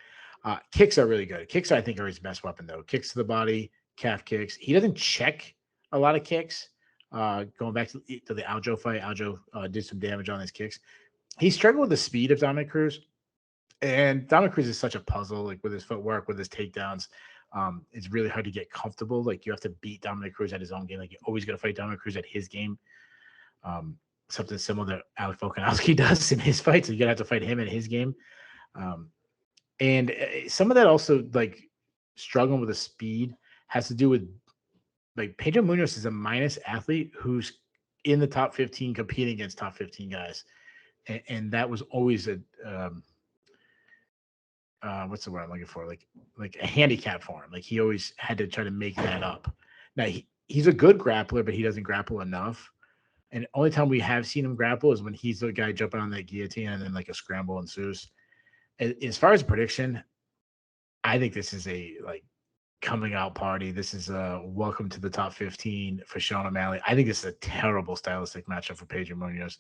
Kicks are really good. Kicks, I think, are his best weapon, though. Kicks to the body, calf kicks. He doesn't check a lot of kicks. Going back to the Aljo fight, Aljo did some damage on his kicks. He struggled with the speed of Dominic Cruz, and Dominic Cruz is such a puzzle, like with his footwork, with his takedowns. It's really hard to get comfortable. Like, you have to beat Dominic Cruz at his own game. Like, you always got to fight Dominic Cruz at his game. Something similar that Alex Volkanovski does in his fights. So you're gonna have to fight him at his game. And some of that also, like, struggling with the speed has to do with like Pedro Munhoz is a minus athlete who's in the top 15 competing against top 15 guys. And that was always a what's the word I'm looking for? Like a handicap for him. Like he always had to try to make that up. Now he's a good grappler, but he doesn't grapple enough. And the only time we have seen him grapple is when he's the guy jumping on that guillotine and then like a scramble ensues. As far as prediction, I think this is a like coming out party. This is a welcome to the top 15 for Sean O'Malley. I think this is a terrible stylistic matchup for Pedro Munhoz.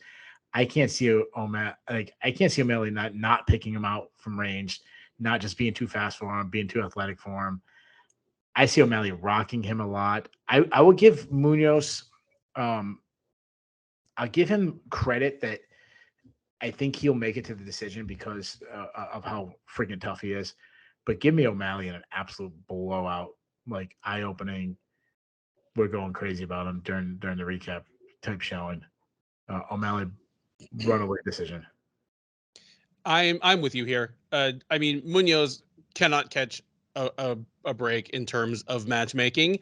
I can't see O'Malley not picking him out from range, not just being too fast for him, being too athletic for him. I see O'Malley rocking him a lot. I will give Munhoz, I'll give him credit that I think he'll make it to the decision because of how freaking tough he is. But give me O'Malley in an absolute blowout, like eye-opening. We're going crazy about him during the recap type showing. O'Malley runaway decision. I'm with you here. I mean, Munhoz cannot catch a break in terms of matchmaking,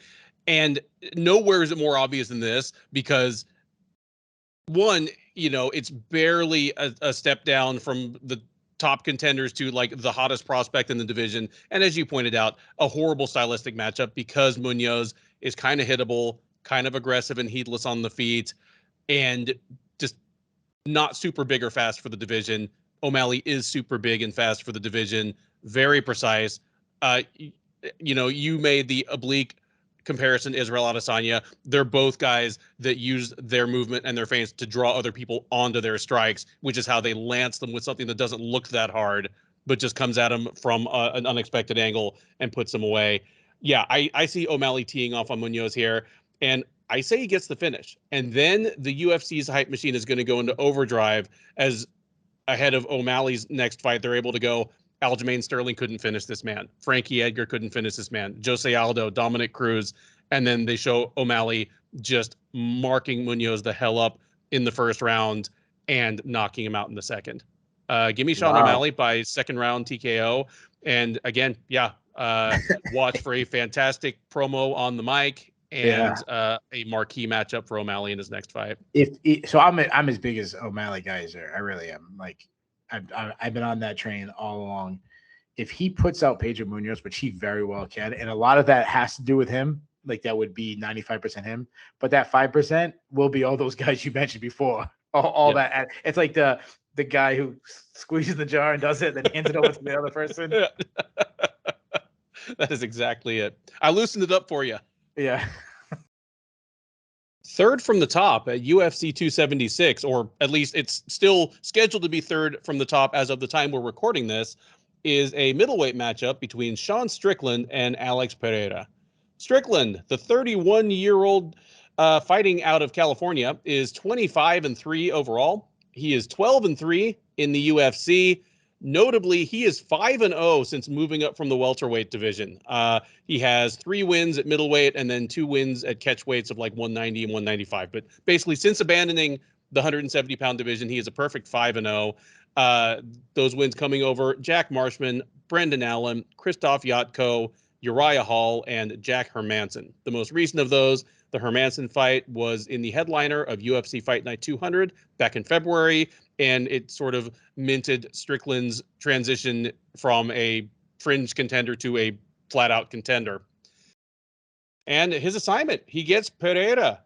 and nowhere is it more obvious than this because one, it's barely a step down from the top contenders to like the hottest prospect in the division. And as you pointed out, a horrible stylistic matchup because Munhoz is kind of hittable, kind of aggressive and heedless on the feet, and just not super big or fast for the division. O'Malley is super big and fast for the division, very precise. You made the oblique comparison Israel Adesanya. They're both guys that use their movement and their feints to draw other people onto their strikes, which is how they lance them with something that doesn't look that hard, but just comes at them from an unexpected angle and puts them away. Yeah, I see O'Malley teeing off on Munhoz here, and I say he gets the finish. And then the UFC's hype machine is going to go into overdrive as ahead of O'Malley's next fight. They're able to go, Aljamain Sterling couldn't finish this man. Frankie Edgar couldn't finish this man. Jose Aldo, Dominic Cruz. And then they show O'Malley just marking Munhoz the hell up in the first round and knocking him out in the second. Give me Sean O'Malley by second round TKO. And again, watch for a fantastic promo on the mic and a marquee matchup for O'Malley in his next fight. I'm as big as O'Malley guys there. I really am. Like I've been on that train all along. If he puts out Pedro Munhoz, which he very well can, and a lot of that has to do with him, like that would be 95% him, but that 5% will be all those guys you mentioned before. All that. It's like the guy who squeezes the jar and does it, then hands it over to the other person. That is exactly it. I loosened it up for you. Yeah. Third from the top at UFC 276, or at least it's still scheduled to be third from the top as of the time we're recording this, is a middleweight matchup between Sean Strickland and Alex Pereira. Strickland, the 31-year-old fighting out of California, is 25-3 overall. He is 12-3 in the UFC. Notably, he is 5-0 since moving up from the welterweight division. He has 3 wins at middleweight and then 2 wins at catchweights of like 190 and 195. But basically, since abandoning the 170-pound division, he is a perfect 5-0. Those wins coming over Jack Marshman, Brendan Allen, Krzysztof Jotko, Uriah Hall, and Jack Hermansson. The most recent of those, the Hermansson fight, was in the headliner of UFC Fight Night 200 back in February, and it sort of minted Strickland's transition from a fringe contender to a flat-out contender. And his assignment, he gets Pereira.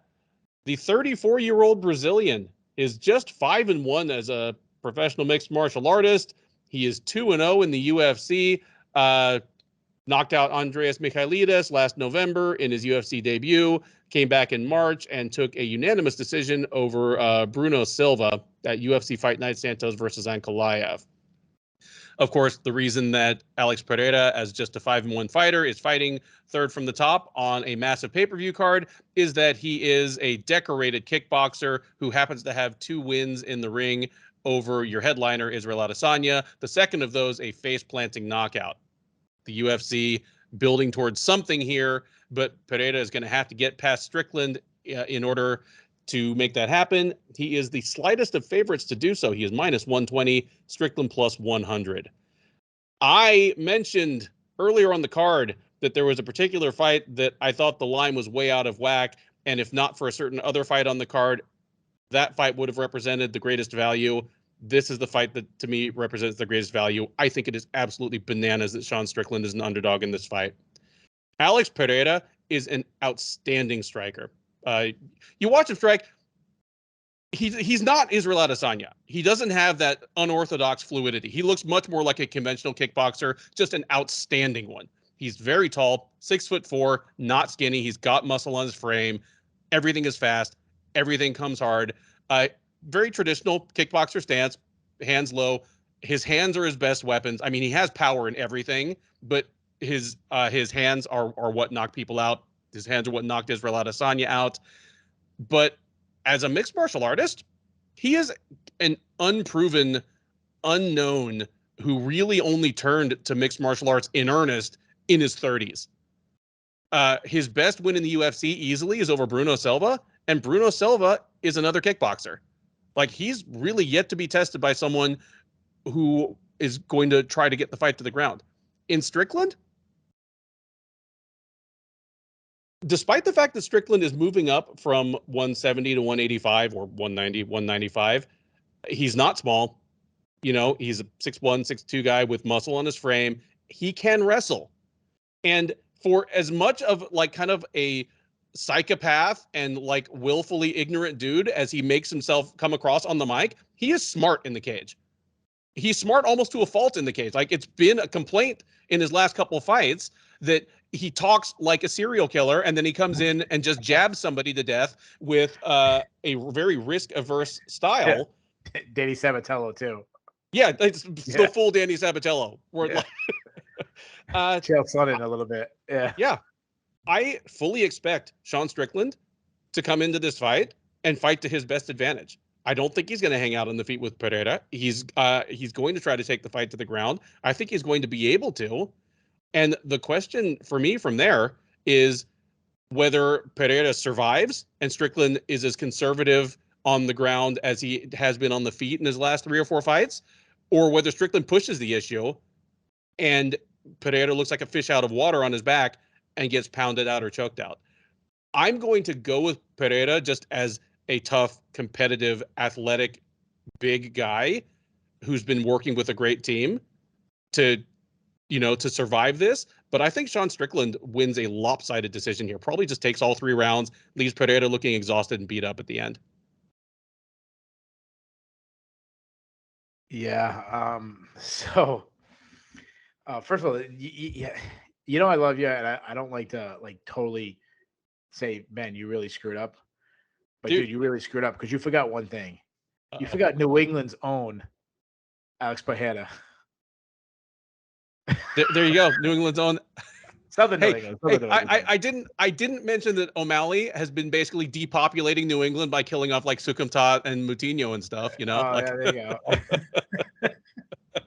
The 34-year-old Brazilian is just 5-1 as a professional mixed martial artist. He is 2-0 in the UFC. Knocked out Andreas Michailidis last November in his UFC debut, came back in March and took a unanimous decision over Bruno Silva at UFC Fight Night Santos versus Ankalaev. Of course, the reason that Alex Pereira, as just a 5-1 fighter, is fighting third from the top on a massive pay-per-view card is that he is a decorated kickboxer who happens to have 2 wins in the ring over your headliner, Israel Adesanya. The second of those, a face-planting knockout. The UFC building towards something here, but Pereira is going to have to get past Strickland in order to make that happen. He is the slightest of favorites to do so. He is minus 120, Strickland plus 100. I mentioned earlier on the card that there was a particular fight that I thought the line was way out of whack, and if not for a certain other fight on the card, that fight would have represented the greatest value. This is the fight that, to me, represents the greatest value. I think it is absolutely bananas that Sean Strickland is an underdog in this fight. Alex Pereira is an outstanding striker. You watch him strike, he's not Israel Adesanya. He doesn't have that unorthodox fluidity. He looks much more like a conventional kickboxer, just an outstanding one. He's very tall, 6'4", not skinny. He's got muscle on his frame. Everything is fast. Everything comes hard. Very traditional kickboxer stance, hands low. His hands are his best weapons. I mean, he has power in everything, but his hands are what knock people out. His hands are what knocked Israel Adesanya out. But as a mixed martial artist, he is an unproven, unknown who really only turned to mixed martial arts in earnest in his 30s. His best win in the UFC easily is over Bruno Silva, and Bruno Silva is another kickboxer. Like, he's really yet to be tested by someone who is going to try to get the fight to the ground. In Strickland, despite the fact that Strickland is moving up from 170 to 185 or 190, 195, he's not small. You know, he's a 6'1", 6'2" guy with muscle on his frame. He can wrestle. And for as much of like kind of a psychopath and like willfully ignorant dude as he makes himself come across on the mic, he is smart in the cage. He's smart almost to a fault in the cage. Like, it's been a complaint in his last couple of fights that he talks like a serial killer, and then he comes in and just jabs somebody to death with a very risk-averse style. Yeah. Danny Sabatello too. Yeah, it's the full Danny Sabatello. Where Chael Sonnen a little bit. Yeah. Yeah. I fully expect Sean Strickland to come into this fight and fight to his best advantage. I don't think he's going to hang out on the feet with Pereira. He's going to try to take the fight to the ground. I think he's going to be able to. And the question for me from there is whether Pereira survives and Strickland is as conservative on the ground as he has been on the feet in his last 3 or 4 fights, or whether Strickland pushes the issue and Pereira looks like a fish out of water on his back and gets pounded out or choked out. I'm going to go with Pereira just as a tough, competitive, athletic, big guy who's been working with a great team to survive this. But I think Sean Strickland wins a lopsided decision here. Probably just takes all 3 rounds, leaves Pereira looking exhausted and beat up at the end. Yeah. So, first of all, I love you, and I don't like to totally say, man, you really screwed up. But dude, you really screwed up because you forgot one thing. You forgot New England's own Alex Pereira. There you go, New England's own. Southern New England. I didn't mention that O'Malley has been basically depopulating New England by killing off like Sukumtat and Moutinho and stuff. You know. Yeah, there you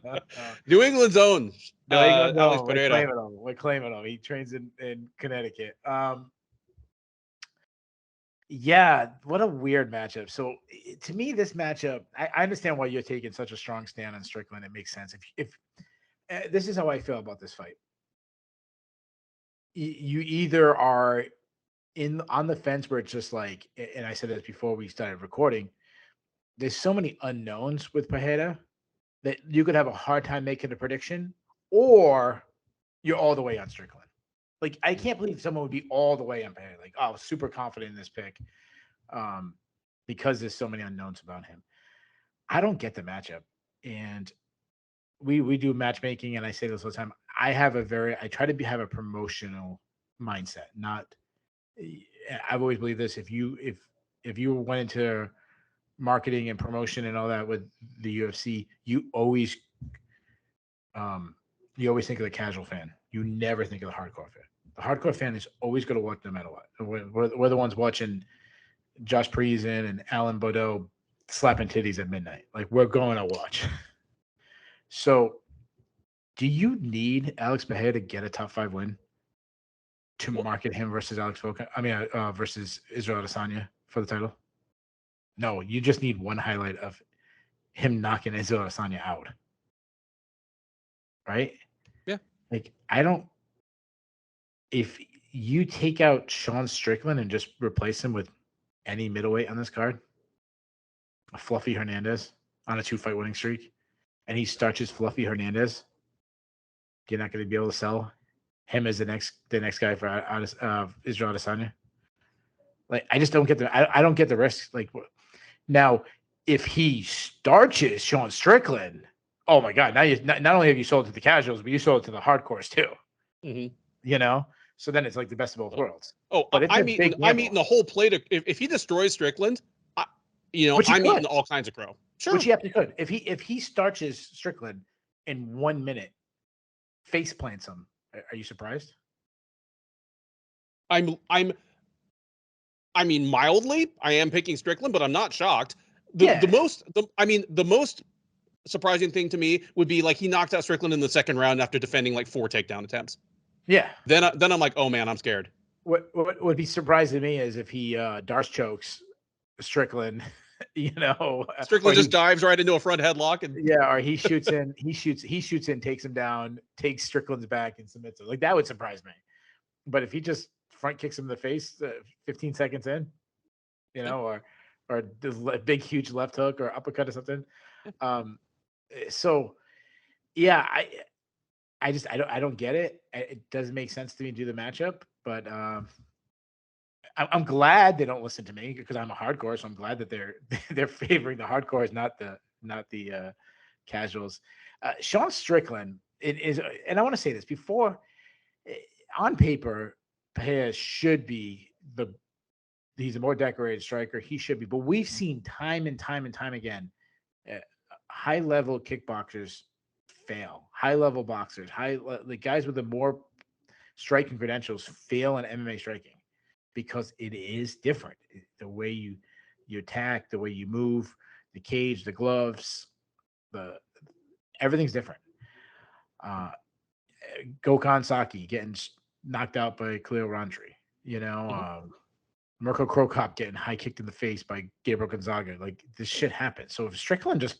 go. New England's own. Alex Pereira. We're claiming him. He trains in Connecticut. Yeah, what a weird matchup. So to me, this matchup, I understand why you're taking such a strong stand on Strickland. It makes sense. If this is how I feel about this fight. You either are on the fence where it's just like, and I said this before we started recording, there's so many unknowns with Pereira that you could have a hard time making a prediction, or you're all the way on Strickland. Like, I can't believe someone would be all the way on Pereira. Like, oh, super confident in this pick, because there's so many unknowns about him. I don't get the matchup, and we do matchmaking, and I say this all the time. I try to have a promotional mindset. I've always believed this. If you went into marketing and promotion and all that with the UFC, you always think of the casual fan. You never think of the hardcore fan. The hardcore fan is always going to watch no matter what. We're the ones watching Josh Priesen and Alan Bordeaux slapping titties at midnight. Like, we're going to watch. So, do you need Alex Pereira to get a top 5 win to market him versus versus Israel Adesanya for the title? No, you just need one highlight of him knocking Israel Adesanya out. Right? Yeah. Like, I don't if you take out Sean Strickland and just replace him with any middleweight on this card, a Fluffy Hernandez on a 2-fight winning streak, and he starches Fluffy Hernandez, you're not going to be able to sell him as the next guy for Israel Adesanya. Like, I just don't get I don't get the risk. Like, now, if he starches Sean Strickland, oh my God! Now you not only have you sold it to the casuals, but you sold it to the hardcores too. Mm-hmm. You know, so then it's like the best of both worlds. Oh, but I'm eating the whole plate. If he destroys Strickland, I'm eating all kinds of crow. Sure, which he absolutely could. If he starches Strickland in 1 minute, face plants him. Are you surprised? Mildly, I am picking Strickland, but I'm not shocked. The most surprising thing to me would be like he knocked out Strickland in the second round after defending like 4 takedown attempts. Yeah. Then I'm like, oh man, I'm scared. What would be surprising to me is if he Darce chokes Strickland, Strickland just dives right into a front headlock or he shoots in, takes him down, takes Strickland's back and submits him. Like, that would surprise me. But if he just front kicks him in the face 15 seconds in, or the big huge left hook or uppercut or something. So yeah, I don't get it. It doesn't make sense to me to do the matchup, but I'm glad they don't listen to me because I'm a hardcore. So I'm glad that they're favoring the hardcores, not the casuals. Sean Strickland, it is, and I want to say this before, on paper, Pereira should be he's a more decorated striker. He should be, but we've seen time and time again, high level kickboxers fail. High level boxers, the guys with the more striking credentials fail in MMA striking because it is different. The way you attack, the way you move, the cage, the gloves, everything's different. Gokhan Saki getting knocked out by Khalil Rountree, Mirko Krokop getting high kicked in the face by Gabriel Gonzaga. Like, this shit happens. So if Strickland just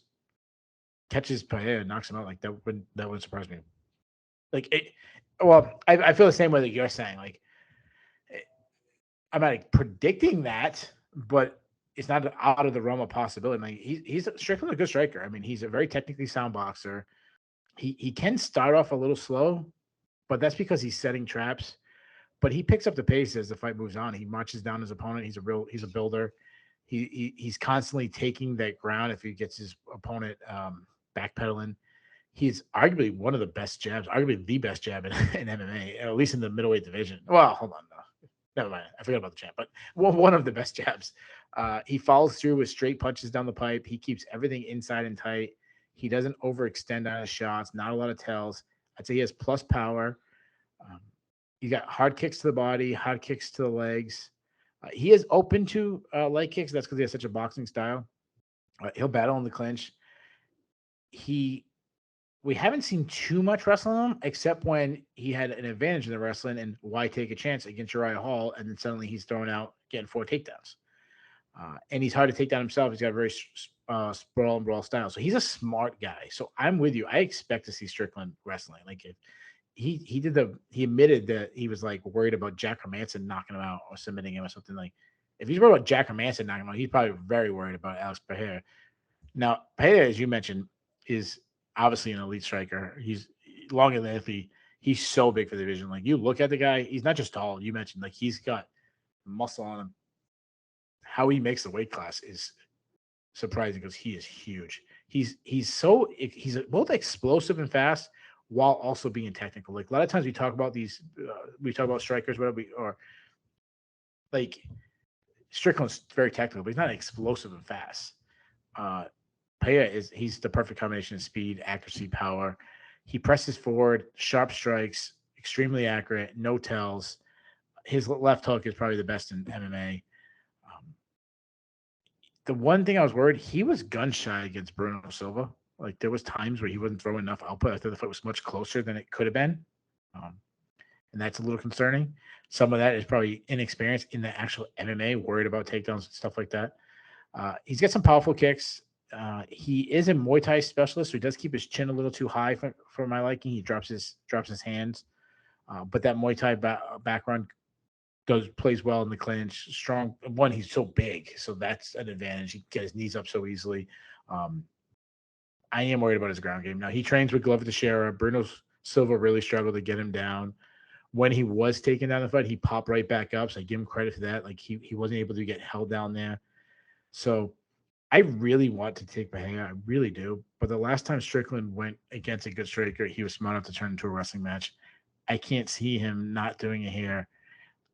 catches Pereira and knocks him out, like, that would surprise me. Like, I feel the same way that you're saying. Like, I'm not predicting that, but it's not out of the realm of possibility. Like, he's Strickland a good striker. I mean, he's a very technically sound boxer. He can start off a little slow, but that's because he's setting traps. But he picks up the pace as the fight moves on. He marches down his opponent. He's a builder. He's constantly taking that ground if he gets his opponent backpedaling. He's arguably one of the best jabs, arguably the best jab in MMA, at least in the middleweight division. Well, hold on, no. Never mind. I forgot about the champ, but one of the best jabs. He follows through with straight punches down the pipe. He keeps everything inside and tight. He doesn't overextend on his shots. Not a lot of tells. I'd say he has plus power. He got hard kicks to the body, hard kicks to the legs. He is open to leg kicks. That's because he has such a boxing style. He'll battle in the clinch. We haven't seen too much wrestling him, except when he had an advantage in the wrestling and why take a chance against Uriah Hall, and then suddenly he's thrown out getting 4 takedowns. And he's hard to take down himself. He's got a very sprawl and brawl style. So he's a smart guy. So I'm with you. I expect to see Strickland wrestling. Like, if he admitted that he was like worried about Jack Hermanson knocking him out or submitting him or something. Like, if he's worried about Jack Hermanson knocking him out, he's probably very worried about Alex Pereira. Now, Pereira, as you mentioned, is obviously an elite striker. He's longer than Anthony. He's so big for the division. Like, you look at the guy, he's not just tall. You mentioned, like, he's got muscle on him. How he makes the weight class is surprising because he is huge. He's both explosive and fast while also being technical. Like, a lot of times we talk about strikers, or like Strickland's very technical, but he's not explosive and fast. Pereira he's the perfect combination of speed, accuracy, power. He presses forward, sharp strikes, extremely accurate, no tells. His left hook is probably the best in MMA. The one thing I was worried, he was gun shy against Bruno Silva. Like, there was times where he wasn't throwing enough output. I thought the fight was much closer than it could have been. And that's a little concerning. Some of that is probably inexperience in the actual MMA, worried about takedowns and stuff like that. He's got some powerful kicks. He is a Muay Thai specialist, so he does keep his chin a little too high for my liking. He drops his hands. But that Muay Thai background plays well in the clinch. Strong. One, he's so big, so that's an advantage. He get his knees up so easily. I am worried about his ground game. Now, he trains with Glover Teixeira. Bruno Silva really struggled to get him down. When he was taken down the fight, he popped right back up. So I give him credit for that. Like he wasn't able to get held down there. So I really want to take Pereira. I really do. But the last time Strickland went against a good striker, he was smart enough to turn into a wrestling match. I can't see him not doing it here.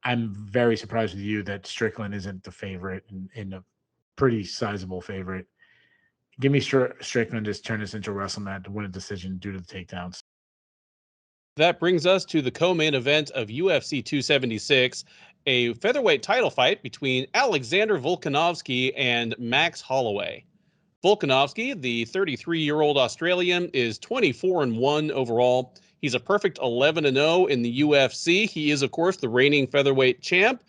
I'm very surprised with you that Strickland isn't the favorite and a pretty sizable favorite. Give me Strickland just turn this into a wrestling match to win a decision due to the takedowns. That brings us to the co-main event of UFC 276, a featherweight title fight between Alexander Volkanovski and Max Holloway. Volkanovski, the 33-year-old Australian, is 24-1 overall. He's a perfect 11-0 in the UFC. He is, of course, the reigning featherweight champ.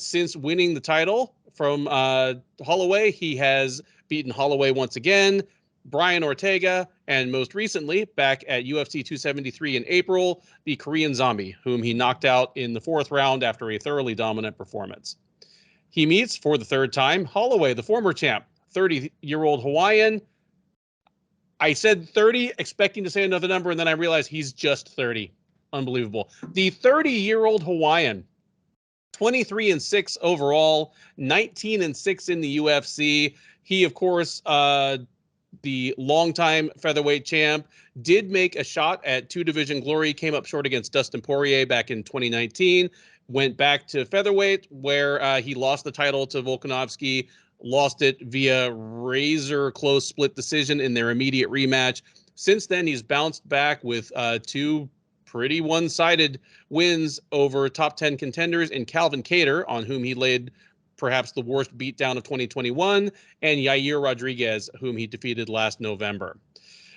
Since winning the title from Holloway, he has beaten Holloway once again, Bryan Ortega, and most recently, back at UFC 273 in April, the Korean Zombie, whom he knocked out in the 4th round after a thoroughly dominant performance. He meets, for the 3rd time, Holloway, the former champ, 30-year-old Hawaiian. I said 30, expecting to say another number, and then I realized he's just 30. Unbelievable. The 30-year-old Hawaiian, 23-6 overall, 19-6 in the UFC. He, of course, the longtime featherweight champ, did make a shot at 2-division glory, came up short against Dustin Poirier back in 2019, went back to featherweight, where he lost the title to Volkanovski, lost it via razor close split decision in their immediate rematch. Since then, he's bounced back with 2 pretty one-sided wins over top 10 contenders in Calvin Kattar, on whom he laid perhaps the worst beatdown of 2021, and Yair Rodriguez, whom he defeated last November.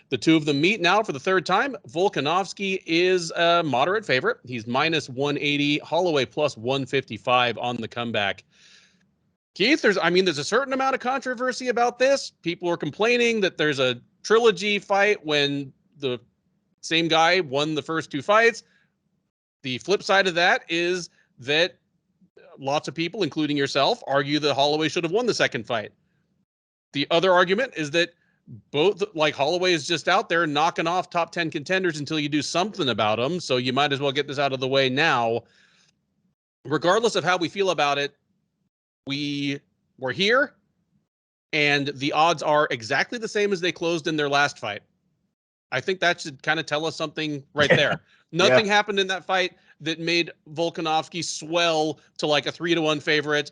The two of them meet now for the 3rd time. Volkanovski is a moderate favorite. He's minus 180, Holloway plus 155 on the comeback. Keith, there's a certain amount of controversy about this. People are complaining that there's a trilogy fight when the same guy won the first 2 fights. The flip side of that is that lots of people, including yourself, argue that Holloway should have won the 2nd fight. The other argument is that Holloway is just out there knocking off top 10 contenders until you do something about them. So you might as well get this out of the way now. Regardless of how we feel about it, we're here, and the odds are exactly the same as they closed in their last fight. I think that should kind of tell us something right there. Nothing happened in that fight that made Volkanovski swell to like a 3-1 favorite.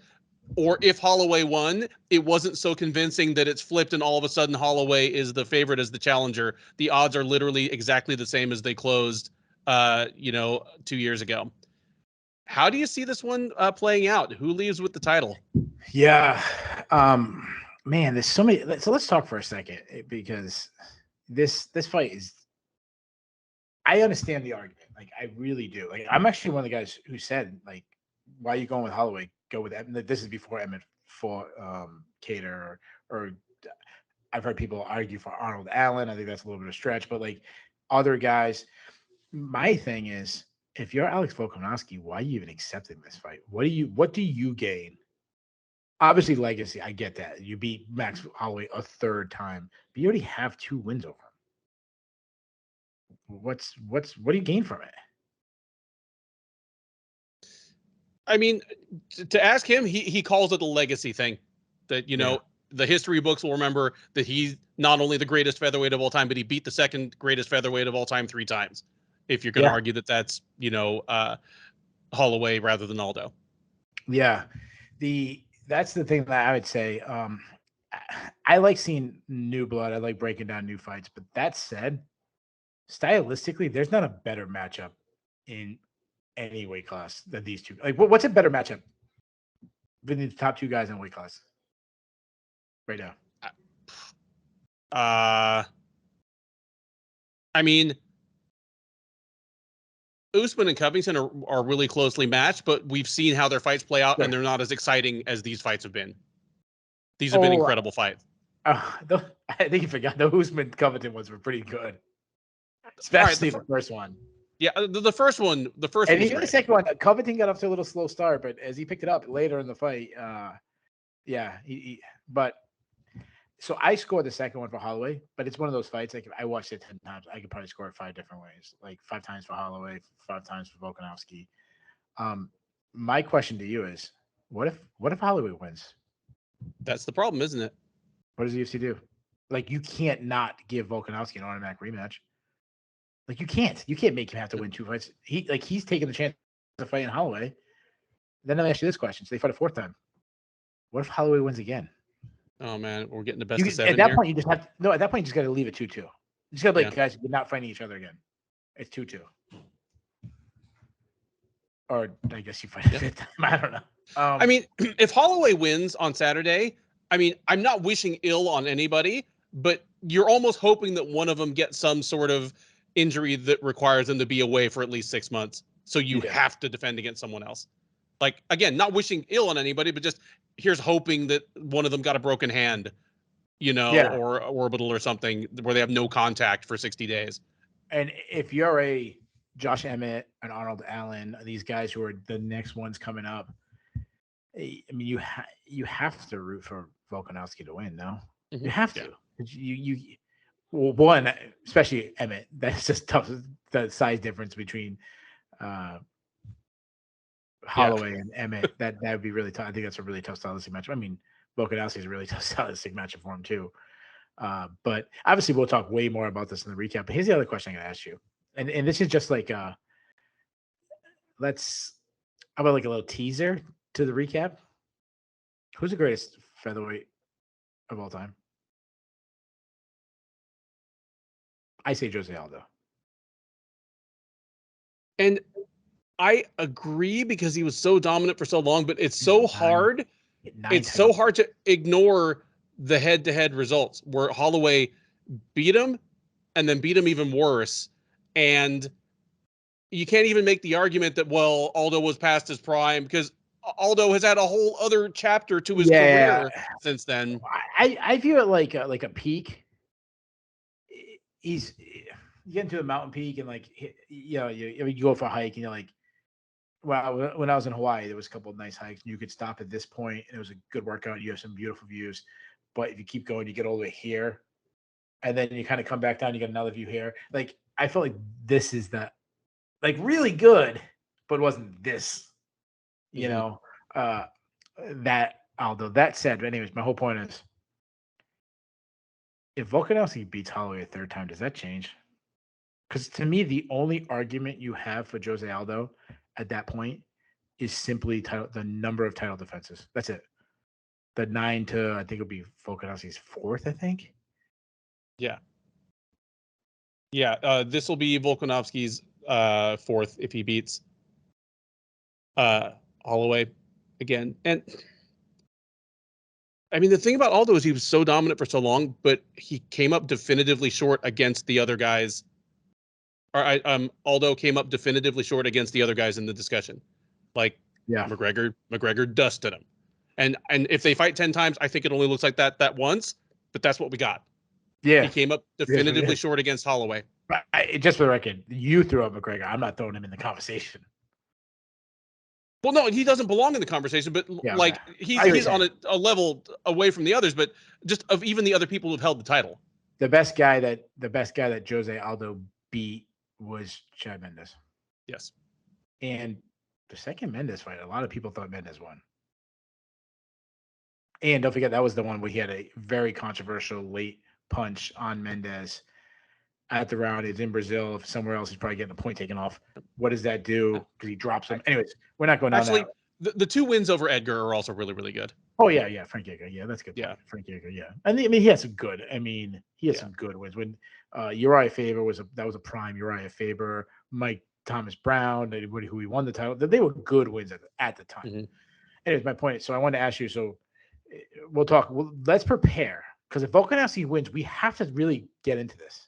Or if Holloway won, it wasn't so convincing that it's flipped and all of a sudden Holloway is the favorite as the challenger. The odds are literally exactly the same as they closed, 2 years ago. How do you see this one playing out? Who leaves with the title? Yeah. Man, there's so many. So let's talk for a second, because this fight is, I understand the argument. Like, I really do. Like, I'm actually one of the guys who said, like, why are you going with Holloway? Go with Emmett. This is before Emmett fought Kattar, or I've heard people argue for Arnold Allen. I think that's a little bit of a stretch, but like other guys, my thing is, if you're Alex Volkanovski, why are you even accepting this fight? What do you gain? Obviously, legacy. I get that. You beat Max Holloway a 3rd time, but you already have 2 wins over him. What do you gain from it? I mean, to ask him, he calls it a legacy thing. That, the history books will remember that he's not only the greatest featherweight of all time, but he beat the 2nd greatest featherweight of all time 3 times. If you're going to argue that that's, Holloway rather than Aldo. Yeah. That's the thing that I would say. I like seeing new blood. I like breaking down new fights. But that said, stylistically, there's not a better matchup in any weight class than these two. Like, what's a better matchup than the top 2 guys in weight class right now? I mean, Usman and Covington are really closely matched, but we've seen how their fights play out, and they're not as exciting as these fights have been. These have been incredible fights. I think you forgot the Usman Covington ones were pretty good, especially the first one. Yeah, the first one. The first and one was even great. the second one, Covington got off to a little slow start, but as he picked it up later in the fight, but so I scored the second one for Holloway, but it's one of those fights, like if I watched it 10 times, I could probably score it 5 different ways, like 5 times for Holloway, 5 times for Volkanovski. My question to you is, what if Holloway wins? That's the problem, isn't it? What does the UFC do? Like, you can't not give Volkanovski an automatic rematch. Like, you can't make him have to win 2 fights. He's taking the chance to fight in Holloway. Then let me ask you this question: so they fight a 4th time. What if Holloway wins again? Oh man, we're getting the best of 7 at that here. point, you just have to, at that point, you just got to leave it 2-2. You just got to be like, guys, you're not fighting each other again. It's 2-2. Or I guess you fight a 5th time. I don't know. I mean, if Holloway wins on Saturday, I mean, I'm not wishing ill on anybody, but you're almost hoping that one of them gets some sort of injury that requires them to be away for at least 6 months. So you have to defend against someone else. Like, again, not wishing ill on anybody, but just here's hoping that one of them got a broken hand, or orbital or something where they have no contact for 60 days. And if you're a Josh Emmett and Arnold Allen, these guys who are the next ones coming up, I mean, you have to root for Volkanovski to win. No, you have to. Well, one, especially Emmett, that's just tough. The size difference between Holloway and Emmett, that would be really tough. I think that's a really tough stylistic matchup. I mean, Volkanovski is a really tough stylistic matchup for him too. But obviously, we'll talk way more about this in the recap. But here's the other question I'm going to ask you, and this is just like how about like a little teaser to the recap? Who's the greatest featherweight of all time? I say Jose Aldo. And I agree because he was so dominant for so long, but it's so hard. It's so hard to ignore the head-to-head results where Holloway beat him and then beat him even worse. And you can't even make the argument that, well, Aldo was past his prime because Aldo has had a whole other chapter to his career since then. I view it like a peak. You get into a mountain peak and you go for a hike and you're like, well, when I was in Hawaii, there was a couple of nice hikes. You could stop at this point, and it was a good workout. You have some beautiful views, but if you keep going, you get all the way here, and then you kind of come back down. You get another view here. Like, I felt like this is really good, but it wasn't this. That Aldo. That said, but anyways, my whole point is, if Volkanovski beats Holloway a 3rd time, does that change? Because to me, the only argument you have for Jose Aldo at that point is simply the number of title defenses. That's it. The 9 to, I think it'll be Volkanovski's 4th, I think. Yeah. Yeah. This will be Volkanovski's 4th if he beats Holloway again. And I mean, the thing about Aldo is he was so dominant for so long, but he came up definitively short against the other guys. Aldo came up definitively short against the other guys in the discussion. Like, McGregor dusted him. And if they fight 10 times, I think it only looks like that once, but that's what we got. Yeah. He came up definitively short against Holloway. Just for the record, you threw up McGregor. I'm not throwing him in the conversation. Well, no, he doesn't belong in the conversation, but he's on a level away from the others, but just of even the other people who've held the title. The best guy that Jose Aldo beat was Chad Mendes. Yes. And the second Mendes fight, a lot of people thought Mendes won. And don't forget, that was the one where he had a very controversial late punch on Mendes at the round. It's in Brazil. If somewhere else, he's probably getting a point taken off. What does that do? Because he drops him. Anyways, we're not going down that. The 2 wins over Edgar are also really, really good. Oh, yeah. Frank Edgar. Yeah, that's good. Yeah. Frank Edgar. Yeah. I mean, he has some good. He has some good wins. When Uriah Faber was a prime Uriah Faber, Mike Thomas Brown, who he won the title. They were good wins at the time. Mm-hmm. Anyways, my point. So I wanted to ask you. So we'll talk. Let's prepare, because if Volkanovski wins, we have to really get into this.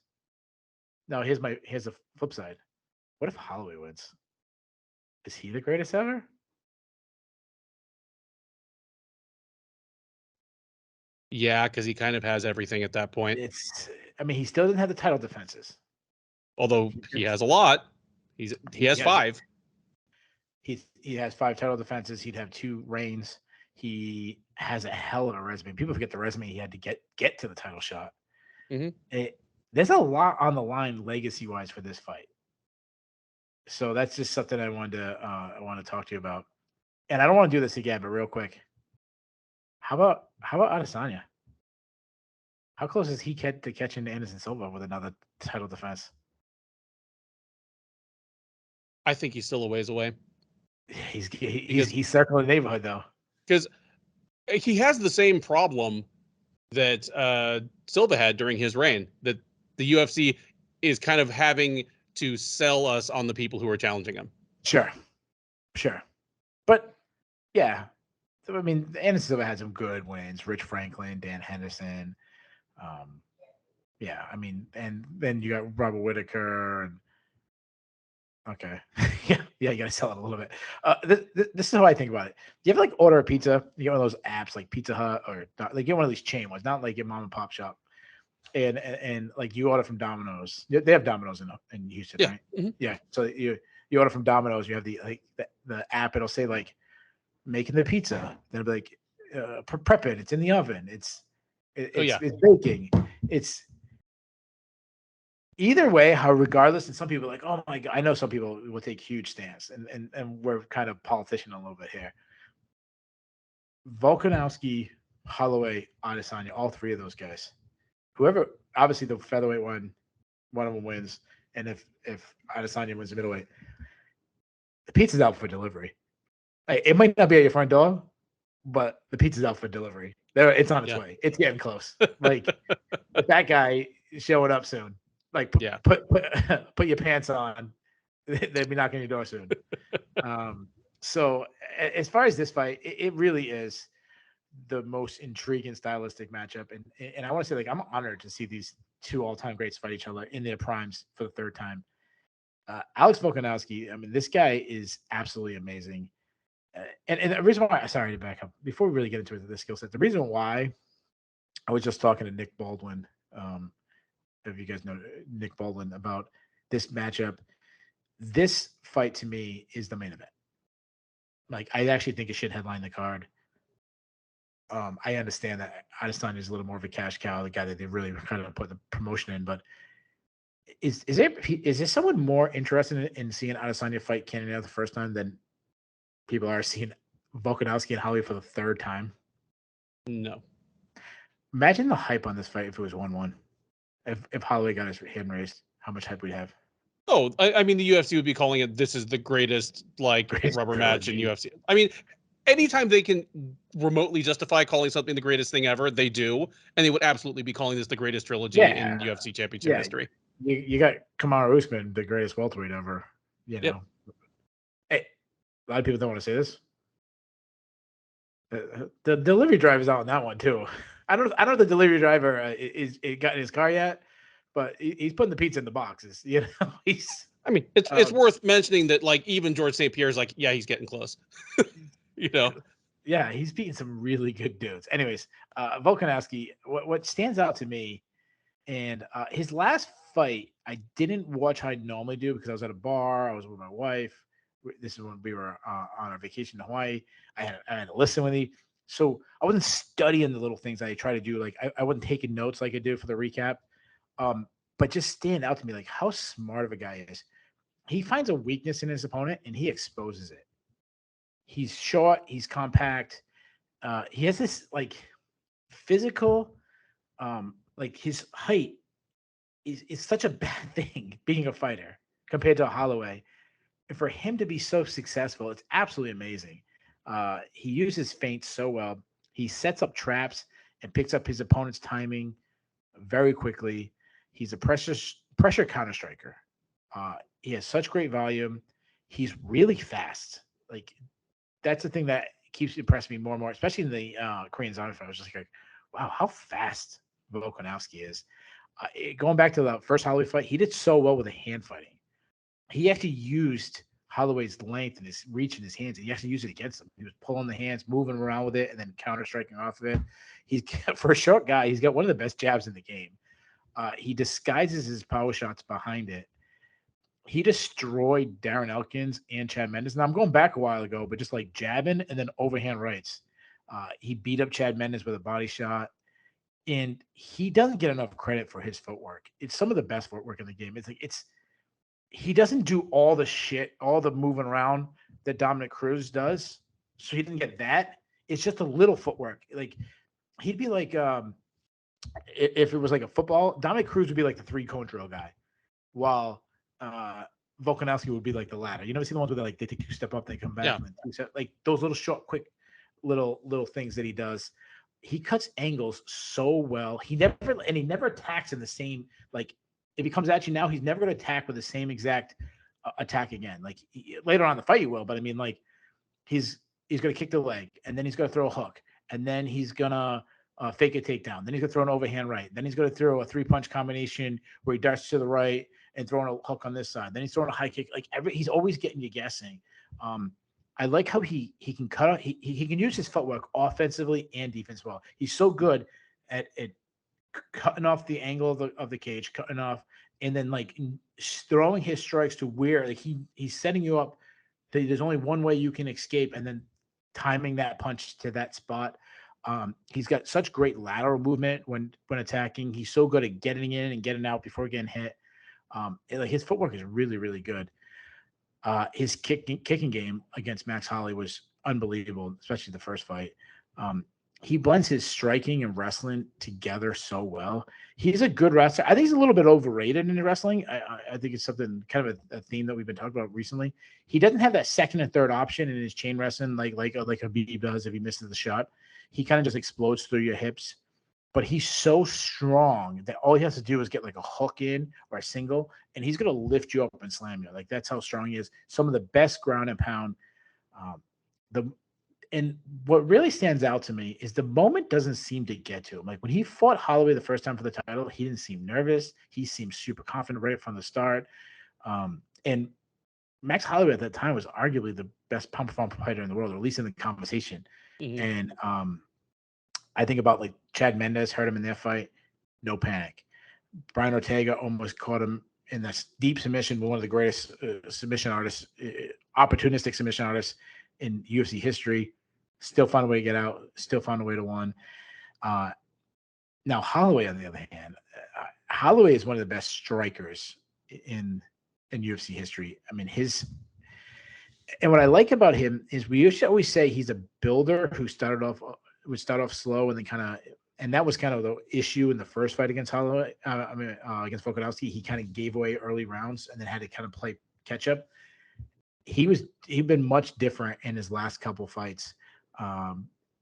Now, here's the flip side. What if Holloway wins? Is he the greatest ever? Yeah, because he kind of has everything at that point. He still doesn't have the title defenses. Although he has a lot. He has 5. He has 5 title defenses. He'd have 2 reigns. He has a hell of a resume. People forget the resume he had to get to the title shot. There's a lot on the line legacy wise for this fight. So that's just something I want to talk to you about. And I don't want to do this again, but real quick, how about Adesanya? How close is he to catching Anderson Silva with another title defense? I think he's still a ways away. He's circling the neighborhood though, because he has the same problem that Silva had during his reign, that the UFC is kind of having to sell us on the people who are challenging him. Sure. But yeah, I mean, Anderson Silva had some good wins. Rich Franklin, Dan Henderson. Yeah, I mean, and then you got Robert Whitaker. And okay. yeah, you got to sell it a little bit. This is how I think about it. You ever order a pizza? You get one of those apps like Pizza Hut or get one of these chain ones, not like your mom and pop shop. And you order from Domino's. They have Domino's in Houston, right? Mm-hmm. Yeah. So you order from Domino's. You have the app. It'll say making the pizza. Then it'll be prep it. It's in the oven. It's baking. It's either way. How regardless, and some people are like, oh my god. I know some people will take huge stance, and we're kind of politician a little bit here. Volkanovski, Holloway, Adesanya, all 3 of those guys. Whoever, obviously the featherweight one of them wins, and if Adesanya wins the middleweight, the pizza's out for delivery. It might not be at your front door, but the pizza's out for delivery. It's on its way. It's getting close. If that guy showing up soon, put your pants on. They'll be knocking your door soon. So as far as this fight, it really is the most intriguing stylistic matchup, and I want to say I'm honored to see these 2 all-time greats fight each other in their primes for the 3rd time. Alex Volkanovski, I mean, this guy is absolutely amazing, and the reason why, sorry to back up before we really get into the skill set, the reason why I was just talking to Nick Baldwin, if you guys know Nick Baldwin, about this matchup. This fight to me is the main event. I actually think it should headline the card. I understand that Adesanya is a little more of a cash cow, the guy that they really kind of put the promotion in. But is there someone more interested in seeing Adesanya fight Cannonier the first time than people are seeing Volkanovski and Holloway for the 3rd time? No. Imagine the hype on this fight if it was 1-1. If Holloway got his hand raised, how much hype we'd have. Oh, I mean, the UFC would be calling it, this is the greatest rubber match in UFC. I mean, anytime they can remotely justify calling something the greatest thing ever, they do, and they would absolutely be calling this the greatest trilogy in UFC championship history. You got Kamaru Usman, the greatest welterweight ever. You know, hey, a lot of people don't want to say this. The delivery driver's out on that one too. I don't know if the delivery driver is got in his car yet, but he's putting the pizza in the boxes. You know, I mean, it's worth mentioning that even George St. Pierre's he's getting close. You know. Yeah, he's beating some really good dudes. Anyways, Volkanovski, what stands out to me, and his last fight, I didn't watch how I normally do because I was at a bar. I was with my wife. This is when we were on our vacation in Hawaii. I had to listen with me. So I wasn't studying the little things I try to do. I wasn't taking notes like I did for the recap. But just stand out to me, how smart of a guy is. He finds a weakness in his opponent and he exposes it. He's short. He's compact. He has this physical, his height is such a bad thing being a fighter compared to a Holloway. And for him to be so successful, it's absolutely amazing. He uses feints so well. He sets up traps and picks up his opponent's timing very quickly. He's a pressure counter striker. He has such great volume. He's really fast. That's the thing that keeps impressing me more and more, especially in the Korean Zombie fight. I was just wow, how fast Volkanovski is. Going back to the first Holloway fight, he did so well with the hand fighting. He actually used Holloway's length and his reach in his hands, and he actually used it against him. He was pulling the hands, moving around with it, and then counter-striking off of it. For a short guy, he's got one of the best jabs in the game. He disguises his power shots behind it. he destroyed Darren Elkins and Chad Mendes. And I'm going back a while ago, but just like jabbing and then overhand rights. He beat up Chad Mendes with a body shot. And he doesn't get enough credit for his footwork. It's some of the best footwork in the game. He doesn't do all the shit, all the moving around that Dominic Cruz does. So he didn't get that. It's just a little footwork. Like he'd be like, if it was like a football, Dominic Cruz would be like the 3-cone drill guy, while Volkanovski would be like the ladder. You never see the ones where they take 2-step up, they come back, and then 2-step, like those little short, quick, little things that he does. He cuts angles so well. He never attacks in the same, like if he comes at you now, he's never going to attack with the same exact attack again. Like later on in the fight, he will, but I mean, like he's going to kick the leg, and then he's going to throw a hook, and then he's going to fake a takedown. Then he's going to throw an overhand right. Then he's going to throw a 3-punch combination where he darts to the right and throwing a hook on this side. Then he's throwing a high kick. Like he's always getting you guessing. I like how he can cut out. He can use his footwork offensively and defensively. Well, he's so good at cutting off the angle of the cage, cutting off, and then like throwing his strikes to where like he's setting you up. There's only one way you can escape, and then timing that punch to that spot. He's got such great lateral movement when attacking. He's so good at getting in and getting out before getting hit. His footwork is really, really good. His kicking game against Max Holloway was unbelievable, especially the first fight. He blends his striking and wrestling together so well. He's a good wrestler. I think he's a little bit overrated in wrestling. I think it's something kind of a theme that we've been talking about recently. He doesn't have that second and third option in his chain wrestling like Habib does if he misses the shot. He kind of just explodes through your hips. But he's so strong that all he has to do is get like a hook in or a single, and he's going to lift you up and slam you. Like that's how strong he is. Some of the best ground and pound. And what really stands out to me is the moment doesn't seem to get to him. Like when he fought Holloway the first time for the title, he didn't seem nervous. He seemed super confident right from the start. And Max Holloway at that time was arguably the best pound-for-pound fighter in the world, or at least in the conversation. Mm-hmm. And I think about like Chad Mendes hurt him in their fight, no panic. Brian Ortega almost caught him in that deep submission, one of the greatest submission artists, opportunistic submission artists in UFC history. Still found a way to get out, still found a way to win. Now Holloway, on the other hand, Holloway is one of the best strikers in UFC history. I mean, and what I like about him is we used to always say he's a builder who would start off slow and then and that was kind of the issue in the first fight against Holloway. Against Volkanovski, he kind of gave away early rounds and then had to kind of play catch up. He'd been much different in his last couple fights.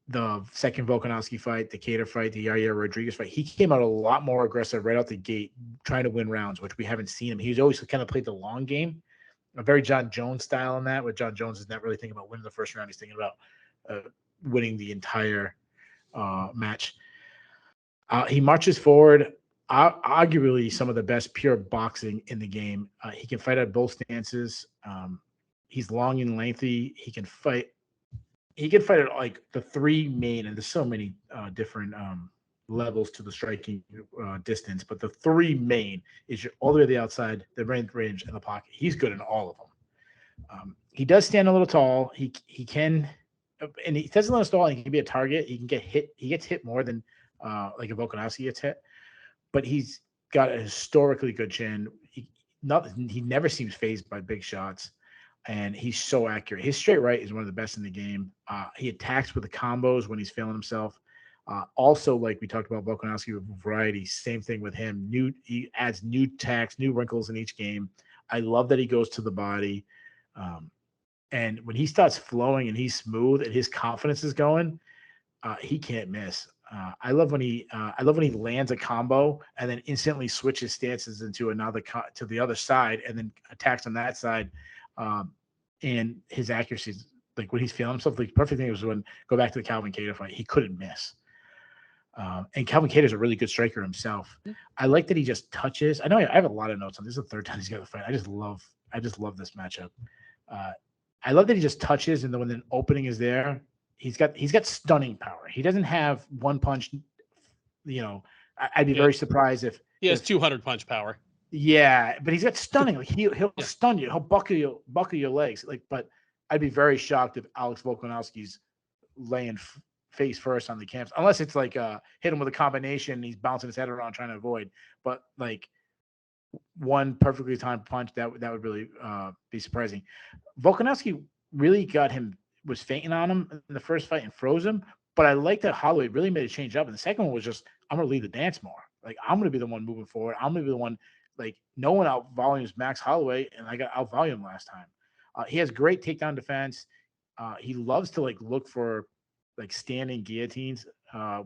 The second Volkanovski fight, the Cater fight, the Uriah Rodriguez fight, he came out a lot more aggressive right out the gate, trying to win rounds, which we haven't seen him. He's always kind of played the long game, a very John Jones style in that, where John Jones is not really thinking about winning the first round. He's thinking about winning the entire match. He marches forward, arguably some of the best pure boxing in the game. He can fight at both stances. He's long and lengthy. He can fight at like the three main, and there's so many different levels to the striking distance, but the three main is all the way to the outside, the range, and the pocket. He's good in all of them. He does stand a little tall. He can, and he doesn't let us stall. He can be a target. He can get hit. He gets hit more than like a Volkanovski gets hit, but he's got a historically good chin. He never seems fazed by big shots. And he's so accurate. His straight right is one of the best in the game. He attacks with the combos when he's feeling himself. Also, like we talked about Volkanovski with variety, same thing with him. He adds new tacks, new wrinkles in each game. I love that he goes to the body. And when he starts flowing and he's smooth and his confidence is going, he can't miss. I love when he lands a combo and then instantly switches stances into to the other side and then attacks on that side. And his accuracy, like when he's feeling himself, the perfect thing was go back to the Calvin Kattar fight. He couldn't miss. And Calvin Kattar is a really good striker himself. I like that he just touches. I know I have a lot of notes on this. This is the third time he's got to fight. I just love this matchup. I love that he just touches, and then when the opening is there, he's got stunning power. He doesn't have one punch. I'd be very surprised if he has 200 punch power. Yeah, but he's got stunning. Like he'll stun you. He'll buckle your legs. Like, but I'd be very shocked if Alex Volkanovski's laying face first on the camps, unless it's like hit him with a combination and he's bouncing his head around trying to avoid. But like one perfectly timed punch, that would really be surprising. Volkanovski really was fainting on him in the first fight and froze him. But I like that Holloway really made a change up. And the second one was just, I'm going to lead the dance more. Like, I'm going to be the one moving forward. I'm going to be the one, like, no one out volumes Max Holloway, and I got out volume last time. He has great takedown defense. He loves to, like, look for, like, standing guillotines,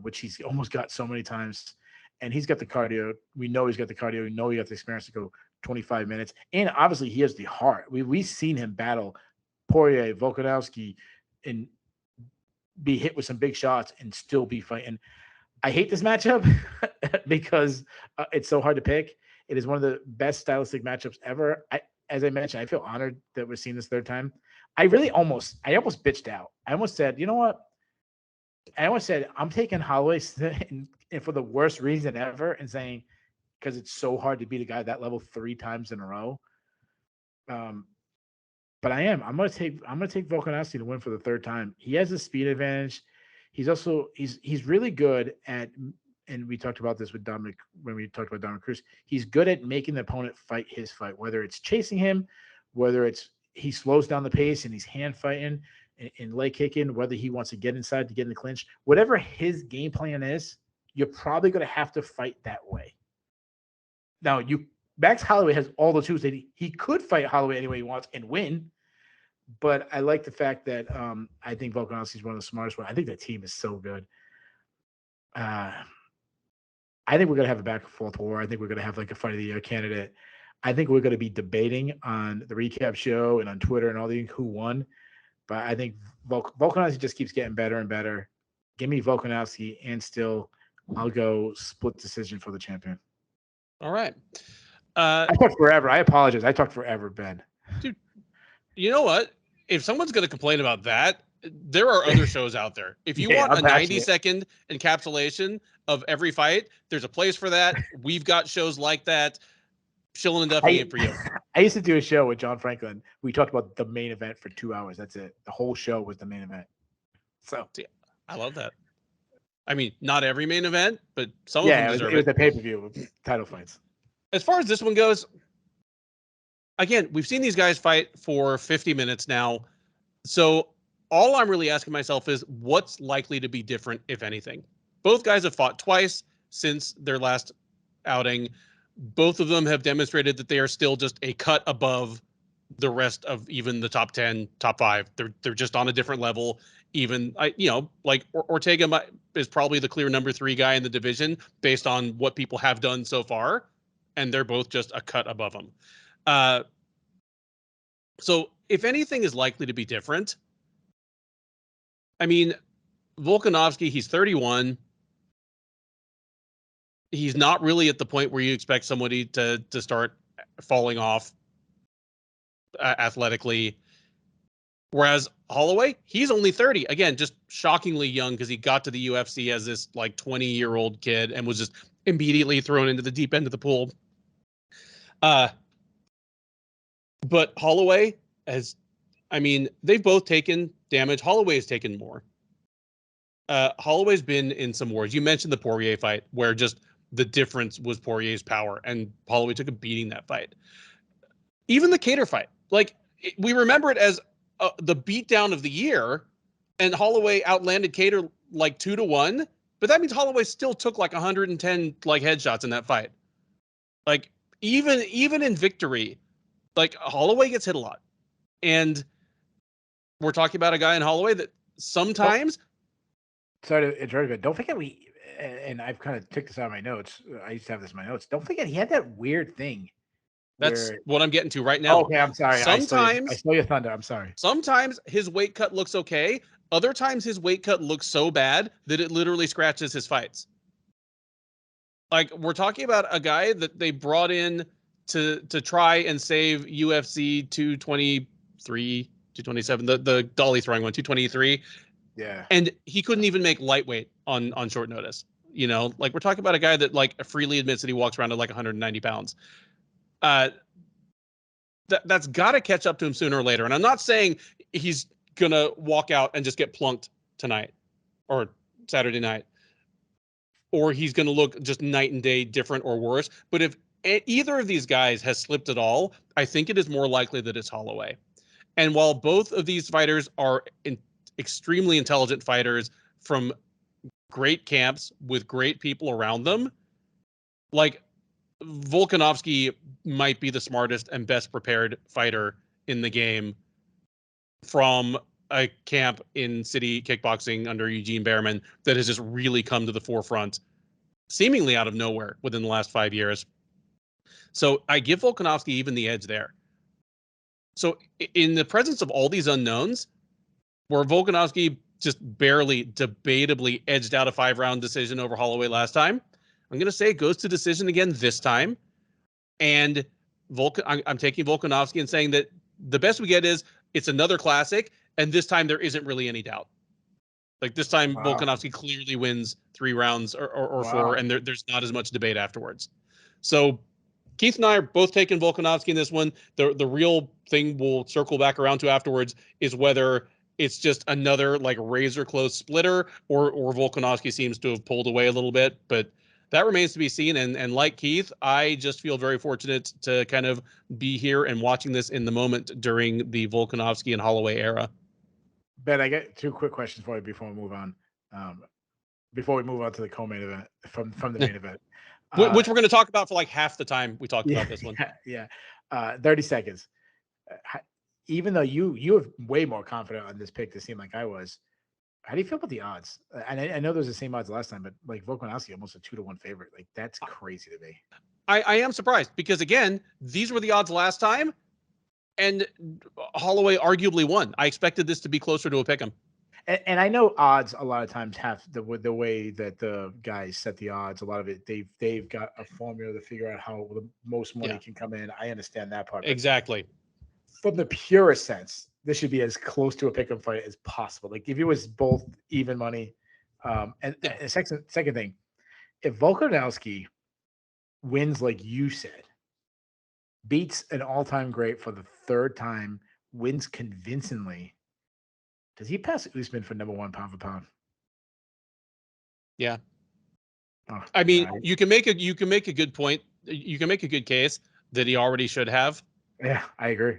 which he's almost got so many times. And he's got the cardio. We know he's got the cardio. We know he got the experience to go 25 minutes. And obviously, he has the heart. We've seen him battle Poirier, Volkanovski, and be hit with some big shots and still be fighting. I hate this matchup because it's so hard to pick. It is one of the best stylistic matchups ever. As I mentioned, I feel honored that we're seeing this third time. I almost bitched out. I almost said, you know what? I almost said, I'm taking Holloway and for the worst reason ever and saying, because it's so hard to beat a guy that level 3 times in a row. But I am. I'm gonna take Volkanovski to win for the third time. He has a speed advantage. He's also he's really good at, and we talked about this with Dominic when we talked about Dominic Cruz. He's good at making the opponent fight his fight, whether it's chasing him, whether it's he slows down the pace and he's hand fighting and leg kicking, whether he wants to get inside to get in the clinch. Whatever his game plan is, you're probably gonna have to fight that way. Now Max Holloway has all the tools that he could fight Holloway any way he wants and win. But I like the fact that I think Volkanovski is one of the smartest ones. I think that team is so good. I think we're going to have a back and forth war. I think we're going to have like a fight of the year candidate. I think we're going to be debating on the recap show and on Twitter and all the who won. But I think Volkanovski just keeps getting better and better. Give me Volkanovski, and still I'll go split decision for the champion. All right. I talked forever. I apologize. I talked forever, Ben. Dude, you know what? If someone's going to complain about that, there are other shows out there. If you want a 90-second encapsulation of every fight, there's a place for that. We've got shows like that. Shillan and Duffy for you. I used to do a show with John Franklin. We talked about the main event for 2 hours. That's it. The whole show was the main event. So I love that. I mean, not every main event, but some of them deserve it. It was a pay-per-view with title fights. As far as this one goes, again, we've seen these guys fight for 50 minutes now. So all I'm really asking myself is what's likely to be different, if anything? Both guys have fought twice since their last outing. Both of them have demonstrated that they are still just a cut above the rest of even the top 10, top 5. They're just on a different level. Even, like Ortega is probably the clear number 3 guy in the division based on what people have done so far. And they're both just a cut above him. So if anything is likely to be different, I mean, Volkanovski, he's 31. He's not really at the point where you expect somebody to start falling off athletically. Whereas Holloway, he's only 30. Again, just shockingly young because he got to the UFC as this like 20-year-old kid and was just immediately thrown into the deep end of the pool. But Holloway they've both taken damage. Holloway has taken more. Holloway's been in some wars. You mentioned the Poirier fight where just the difference was Poirier's power, and Holloway took a beating that fight. Even the Kattar fight, like we remember it as the beatdown of the year, and Holloway outlanded Kattar like 2-1. But that means Holloway still took like 110 like headshots in that fight. Like even in victory, like Holloway gets hit a lot. And we're talking about a guy in Holloway that sometimes. Sorry to interrupt, but don't forget and I've kind of took this out of my notes. I used to have this in my notes. Don't forget he had that weird thing. That's what I'm getting to right now. Okay, I'm sorry. Sometimes I stole your thunder. I'm sorry. Sometimes his weight cut looks okay. Other times his weight cut looks so bad that it literally scratches his fights. Like we're talking about a guy that they brought in to try and save UFC 223, 227, the dolly throwing one, 223. Yeah. And he couldn't even make lightweight on short notice. Like we're talking about a guy that like freely admits that he walks around at like 190 pounds. that's got to catch up to him sooner or later. And I'm not saying he's going to walk out and just get plunked tonight or Saturday night, or he's going to look just night and day different or worse. But if either of these guys has slipped at all, I think it is more likely that it's Holloway. And while both of these fighters are extremely intelligent fighters from great camps with great people around them, like Volkanovski might be the smartest and best prepared fighter in the game from a camp in city kickboxing under Eugene Behrman that has just really come to the forefront seemingly out of nowhere within the last 5 years. So I give Volkanovski even the edge there. So in the presence of all these unknowns, where Volkanovski just barely debatably edged out a 5-round decision over Holloway last time, I'm going to say it goes to decision again this time. And I'm taking Volkanovski and saying that the best we get is it's another classic, and this time there isn't really any doubt. Like this time, Volkanovski clearly wins 3 rounds or 4, and there's not as much debate afterwards. So Keith and I are both taking Volkanovski in this one. The real thing we'll circle back around to afterwards is whether it's just another like razor close splitter or Volkanovski seems to have pulled away a little bit, but that remains to be seen. And like Keith, I just feel very fortunate to kind of be here and watching this in the moment during the Volkanovski and Holloway era. Ben, I got 2 quick questions for you before we move on. Before we move on to the co-main event from the main event, which we're going to talk about for like half the time we talked about this one. Yeah. 30 seconds. Even though you have way more confident on this pick to seem like I was, how do you feel about the odds? And I know there's the same odds last time, but like Volkanovski almost a 2-1 favorite. Like that's crazy to me. I am surprised because again, these were the odds last time, and Holloway arguably won. I expected this to be closer to a pick'em. And I know odds a lot of times have the way that the guys set the odds. A lot of it, they've got a formula to figure out how the most money can come in. I understand that part. Exactly. From the purest sense, this should be as close to a pick'em fight as possible. Like if it was both even money. And the second thing, if Volkanovski wins like you said, beats an all-time great for the 3rd time, wins convincingly, does he pass Usman for number 1 pound for pound? Yeah. Oh, I mean, God. you can make a good point. You can make a good case that he already should have. Yeah, I agree.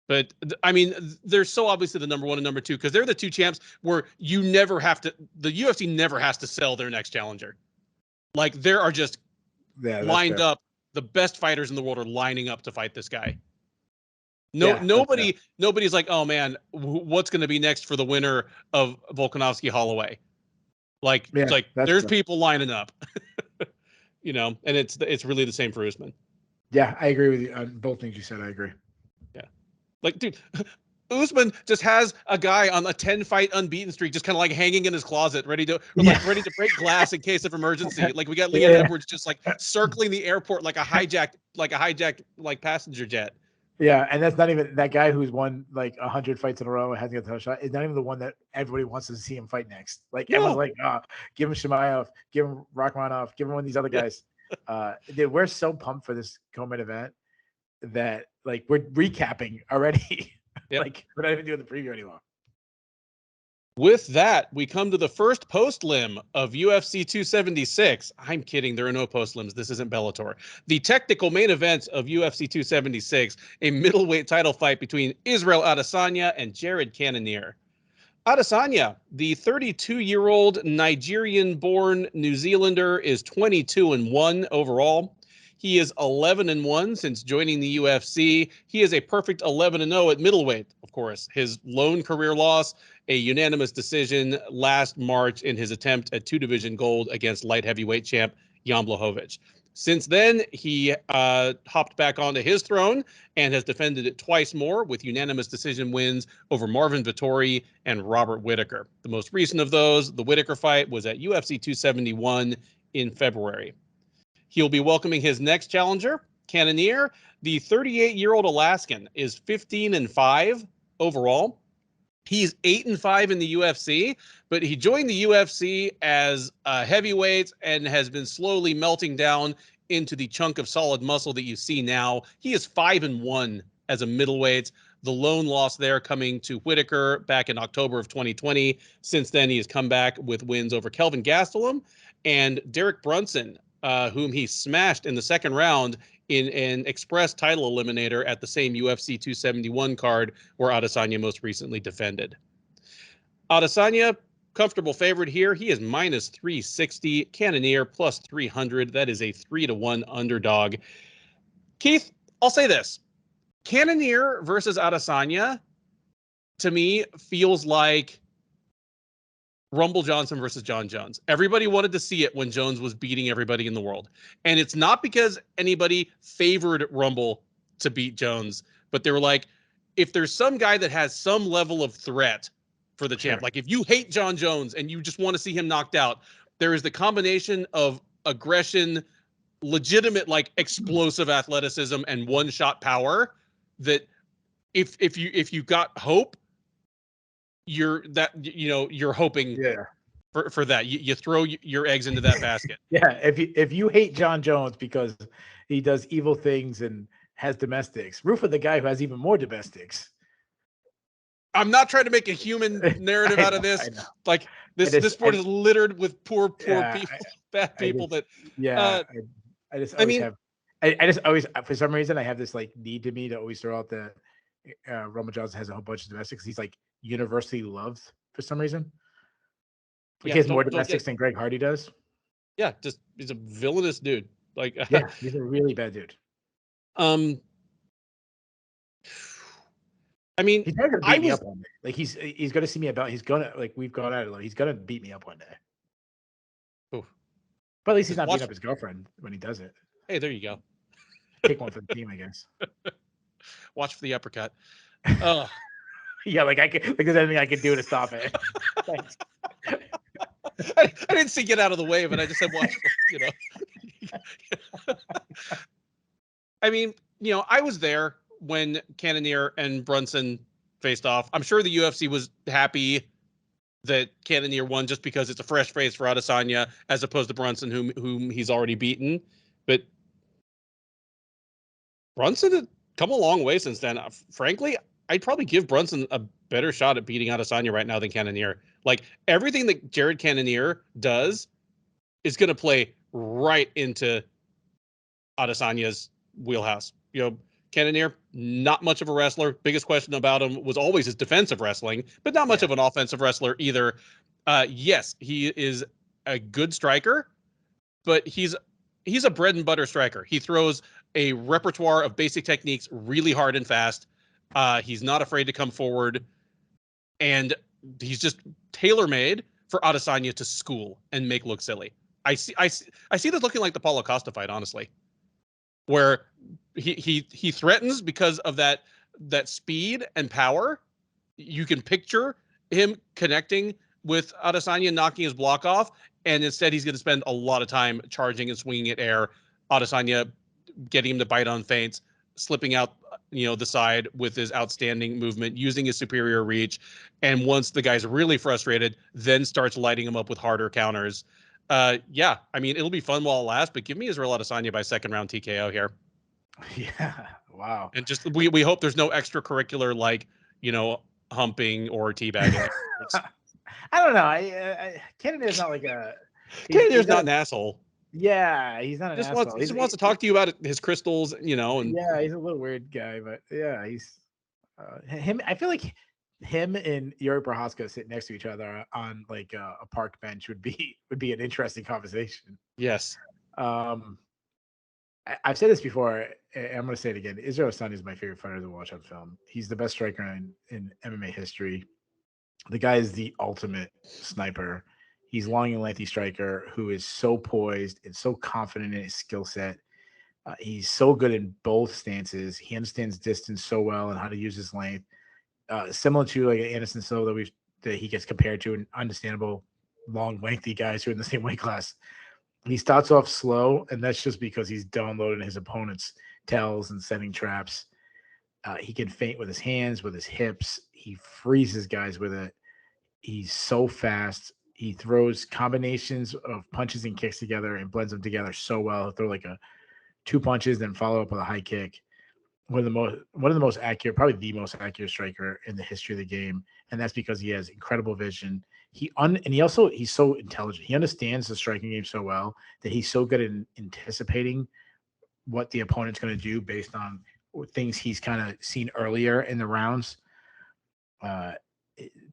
But I mean, they're so obviously the number 1 and number 2 because they're the 2 champs where you never have to. The UFC never has to sell their next challenger. Like there are just lined up. The best fighters in the world are lining up to fight this guy. Nobody's like, oh man, what's going to be next for the winner of Volkanovski Holloway? Like, there's people lining up, and it's really the same for Usman. Yeah, I agree with you on both things you said. I agree. Yeah, like, dude, Usman just has a guy on a 10-fight unbeaten streak, just kind of like hanging in his closet, ready to break glass in case of emergency. Like we got Leon Edwards just like circling the airport like a hijacked passenger jet. Yeah, and that's not even that guy who's won like 100 fights in a row and hasn't got the shot. Is not even the one that everybody wants to see him fight next. Like everyone's like, give him Shemaev, give him Rakhmonov, give him one of these other guys. Dude, we're so pumped for this co-main event that like we're recapping already. Like we're not even doing the preview anymore. With that, we come to the first post-lim of UFC 276. I'm kidding. There are no post-lims. This isn't Bellator. The technical main event of UFC 276, a middleweight title fight between Israel Adesanya and Jared Cannonier. Adesanya, the 32-year-old Nigerian-born New Zealander, is 22-1 overall. He is 11-1 since joining the UFC. He is a perfect 11-0 at middleweight, of course. His lone career loss, a unanimous decision last March in his attempt at 2-division gold against light heavyweight champ Jan Blachowicz. Since then, he hopped back onto his throne and has defended it twice more with unanimous decision wins over Marvin Vettori and Robert Whittaker. The most recent of those, the Whittaker fight, was at UFC 271 in February. He'll be welcoming his next challenger, Cannonier. The 38-year-old Alaskan is 15-5 overall. He's 8-5 in the UFC, but he joined the UFC as a heavyweight and has been slowly melting down into the chunk of solid muscle that you see now. He is 5-1 as a middleweight. The lone loss there coming to Whitaker back in October of 2020. Since then, he has come back with wins over Kelvin Gastelum and Derek Brunson, whom he smashed in the second round in an express title eliminator at the same UFC 271 card where Adesanya most recently defended. Adesanya, comfortable favorite here. He is minus 360. Cannonier plus 300. That is a 3-1 underdog. Keith, I'll say this. Cannonier versus Adesanya, to me, feels like Rumble Johnson versus John Jones. Everybody wanted to see it when Jones was beating everybody in the world. And it's not because anybody favored Rumble to beat Jones, but they were like, if there's some guy that has some level of threat for the champ, like if you hate John Jones and you just want to see him knocked out, there is the combination of aggression, legitimate, like explosive athleticism and one-shot power that if you got hope, you're hoping for that. You throw your eggs into that basket. Yeah, if you hate John Jones because he does evil things and has domestics, root for the guy who has even more domestics. I'm not trying to make a human narrative out of this. Like this sport is littered with poor people, bad people. I just always for some reason I have this like need to me to always throw out the Rumble Johnson has a whole bunch of domestics. He's like universally loved for some reason. Like he has more domestics than Greg Hardy does. Yeah, just he's a villainous dude. Like yeah, he's a really bad dude. I mean, he's never gonna beat me up one day. Like he's gonna see me about. He's gonna like we've gone at it. Like, he's gonna beat me up one day. Ooh. But at least he's not beating up his girlfriend when he does it. Hey, there you go. Take one for the team, I guess. Watch for the uppercut. Yeah, like there's anything I can do to stop it. Thanks. I didn't say get out of the way, but I just said watch. I mean, I was there when Cannonier and Brunson faced off. I'm sure the UFC was happy that Cannonier won just because it's a fresh face for Adesanya as opposed to Brunson, whom he's already beaten. But Brunson had come a long way since then. Frankly, I'd probably give Brunson a better shot at beating Adesanya right now than Cannonier. Like everything that Jared Cannonier does is going to play right into Adesanya's wheelhouse. Cannonier, not much of a wrestler. Biggest question about him was always his defensive wrestling, but not much of an offensive wrestler either. Yes, he is a good striker, but he's a bread and butter striker. He throws a repertoire of basic techniques really hard and fast. He's not afraid to come forward, and he's just tailor-made for Adesanya to school and make look silly. I see this looking like the Paulo Costa fight, honestly, where he threatens because of that speed and power. You can picture him connecting with Adesanya, knocking his block off, and instead he's going to spend a lot of time charging and swinging at air. Adesanya getting him to bite on feints, slipping out the side with his outstanding movement, using his superior reach, and once the guy's really frustrated, then starts lighting him up with harder counters. Yeah, I mean, it'll be fun while it lasts, but give me Israel Adesanya by second round TKO here. Yeah, wow. And just we hope there's no extracurricular like humping or teabagging. I don't know. Cannonier's not like a. Cannonier's not an asshole. Yeah, he's not an asshole. He just wants to talk to you about his crystals, and yeah, he's a little weird guy, but yeah, he's him. I feel like him and Yuri Prochazka sitting next to each other on like a park bench would be an interesting conversation. Yes. I've said this before. I'm going to say it again. Israel Adesanya is my favorite fighter to watch on film. He's the best striker in MMA history. The guy is the ultimate sniper. He's long and lengthy striker who is so poised and so confident in his skill set. He's so good in both stances. He understands distance so well and how to use his length. Similar to like Anderson Silva that he gets compared to an understandable long, lengthy guys who are in the same weight class. He starts off slow, and that's just because he's downloading his opponent's tells and setting traps. He can feint with his hands, with his hips. He freezes guys with it. He's so fast. He throws combinations of punches and kicks together and blends them together so well. He'll throw like a 2 punches, then follow up with a high kick. One of the most accurate, probably the most accurate striker in the history of the game, and that's because he has incredible vision. He's so intelligent. He understands the striking game so well that he's so good at anticipating what the opponent's going to do based on things he's kind of seen earlier in the rounds.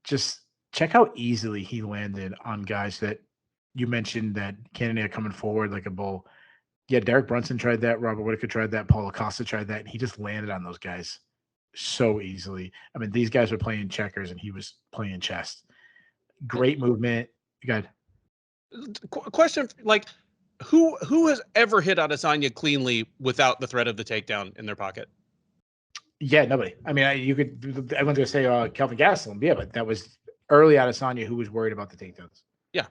Just check how easily he landed on guys that you mentioned that Cannonier coming forward like a bull. Yeah, Derek Brunson tried that. Robert Whitaker tried that. Paulo Costa tried that. And he just landed on those guys so easily. I mean, these guys were playing checkers and he was playing chess. Great movement. Good. Question, like, who has ever hit Adesanya cleanly without the threat of the takedown in their pocket? Yeah, nobody. I mean, everyone's going to say Kelvin Gastelum. Yeah, but that was early Adesanya who was worried about the takedowns. Yeah.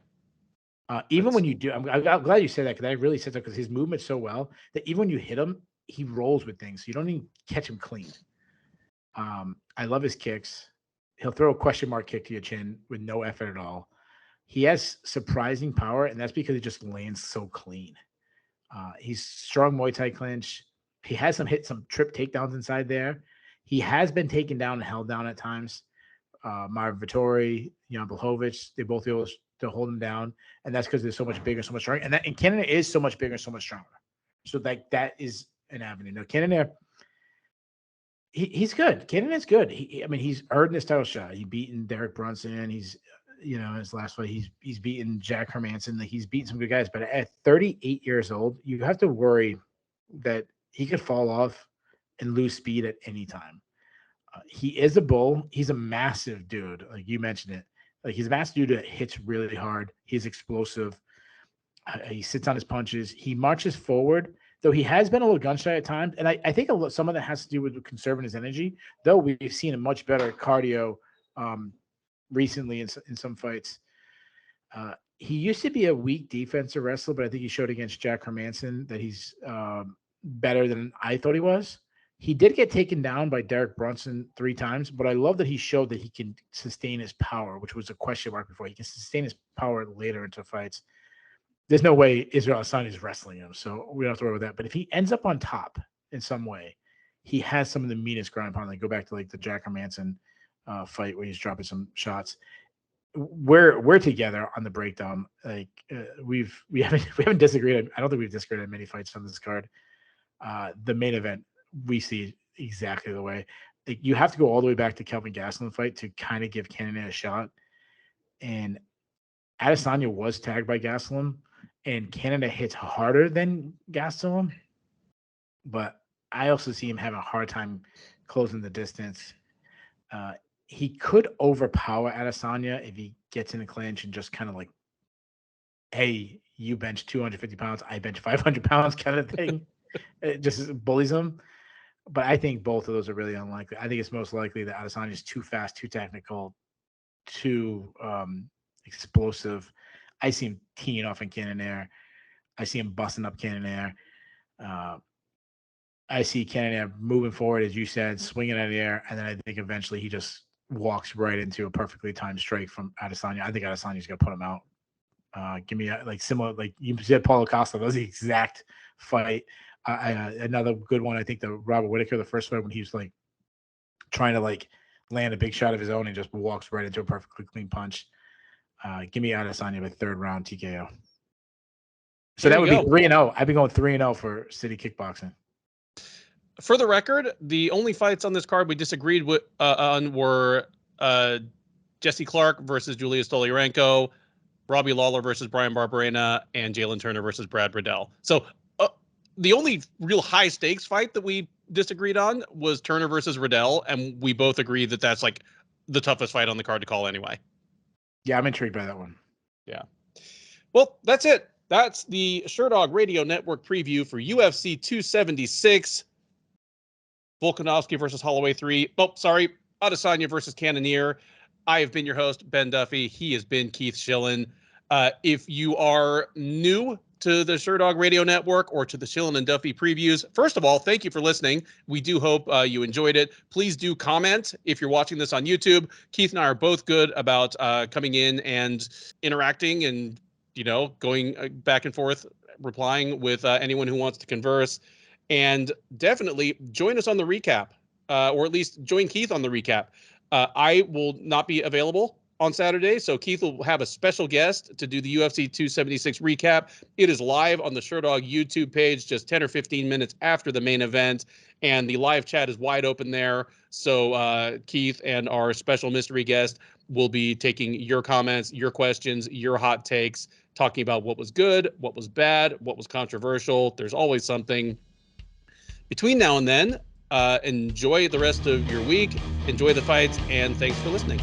Even when you do, I'm glad you said that because I really said that because his movement's so well that even when you hit him, he rolls with things. So you don't even catch him clean. I love his kicks. He'll throw a question mark kick to your chin with no effort at all. He has surprising power, and that's because he just lands so clean. He's strong Muay Thai clinch. He has hit some trip takedowns inside there. He has been taken down and held down at times. Marvin Vettori, Jan Blachowicz, they both able to hold him down, and that's because they're so much bigger, so much stronger. And Cannonier is so much bigger, so much stronger. So that is an avenue. Now Cannonier, he's good. Cannonier's good. He's earned his title shot. He beaten Derek Brunson. He's his last fight. He's beaten Jack Hermanson. He's beaten some good guys. But at 38 years old, you have to worry that he could fall off and lose speed at any time. He is a bull. He's a massive dude. Like you mentioned it. Like he's a massive dude that hits really hard. He's explosive. He sits on his punches. He marches forward, though he has been a little gun shy at times. And I think some of that has to do with conserving his energy, though we've seen a much better cardio recently in some fights. He used to be a weak defensive wrestler, but I think he showed against Jack Hermanson that he's better than I thought he was. He did get taken down by Derek Brunson 3 times, but I love that he showed that he can sustain his power, which was a question mark before. He can sustain his power later into fights. There's no way Israel Adesanya is wrestling him, so we don't have to worry about that. But if he ends up on top in some way, he has some of the meanest ground pound. Like go back to like the Jack Hermanson fight where he's dropping some shots. We're together on the breakdown. Like we haven't disagreed. I don't think we've disagreed on many fights on this card. The main event we see exactly the way. Like, you have to go all the way back to Kelvin Gastelum fight to kind of give Cannonier a shot. And Adesanya was tagged by Gastelum, and Cannonier hits harder than Gastelum. But I also see him having a hard time closing the distance. He could overpower Adesanya if he gets in a clinch and just kind of like, hey, you bench 250 pounds, I bench 500 pounds kind of thing. It just bullies him. But I think both of those are really unlikely. I think it's most likely that Adesanya is too fast, too technical, too explosive. I see him teeing off in Cannonier. I see him busting up Cannonier. I see Cannonier moving forward, as you said, swinging out of the air, and then I think eventually he just walks right into a perfectly timed strike from Adesanya. I think Adesanya's going to put him out. Give me similar, like you said, Paulo Costa. That was the exact fight. Another good one, I think, the Robert Whitaker, the first fight when he was like trying to like land a big shot of his own and just walks right into a perfectly clean punch. Give me Adesanya by 3rd round TKO. So that would be 3-0. I've been going 3-0 for City Kickboxing. For the record, the only fights on this card we disagreed on were Jesse Clark versus Julija Stoliarenko, Robbie Lawler versus Bryan Barberena, and Jalin Turner versus Brad Riddell. So the only real high stakes fight that we disagreed on was Turner versus Riddell, and we both agreed that that's like the toughest fight on the card to call anyway. Yeah, I'm intrigued by that one. Yeah. Well, that's it. That's the Sherdog Radio Network preview for UFC 276. Volkanovski versus Holloway 3. Oh, sorry. Adesanya versus Cannonier. I have been your host, Ben Duffy. He has been Keith Shillan. If you are new to the Sherdog Radio Network or to the Shillan and Duffy previews, first of all, thank you for listening. We do hope you enjoyed it. Please do comment if you're watching this on YouTube. Keith and I are both good about coming in and interacting and, going back and forth replying with anyone who wants to converse. And definitely join us on the recap, or at least join Keith on the recap. I will not be available on Saturday, so Keith will have a special guest to do the UFC 276 recap. It is live on the Sherdog YouTube page just 10 or 15 minutes after the main event, and the live chat is wide open there. So Keith and our special mystery guest will be taking your comments, your questions, your hot takes, talking about what was good, what was bad, what was controversial. There's always something. Between now and then, enjoy the rest of your week, enjoy the fights, and thanks for listening.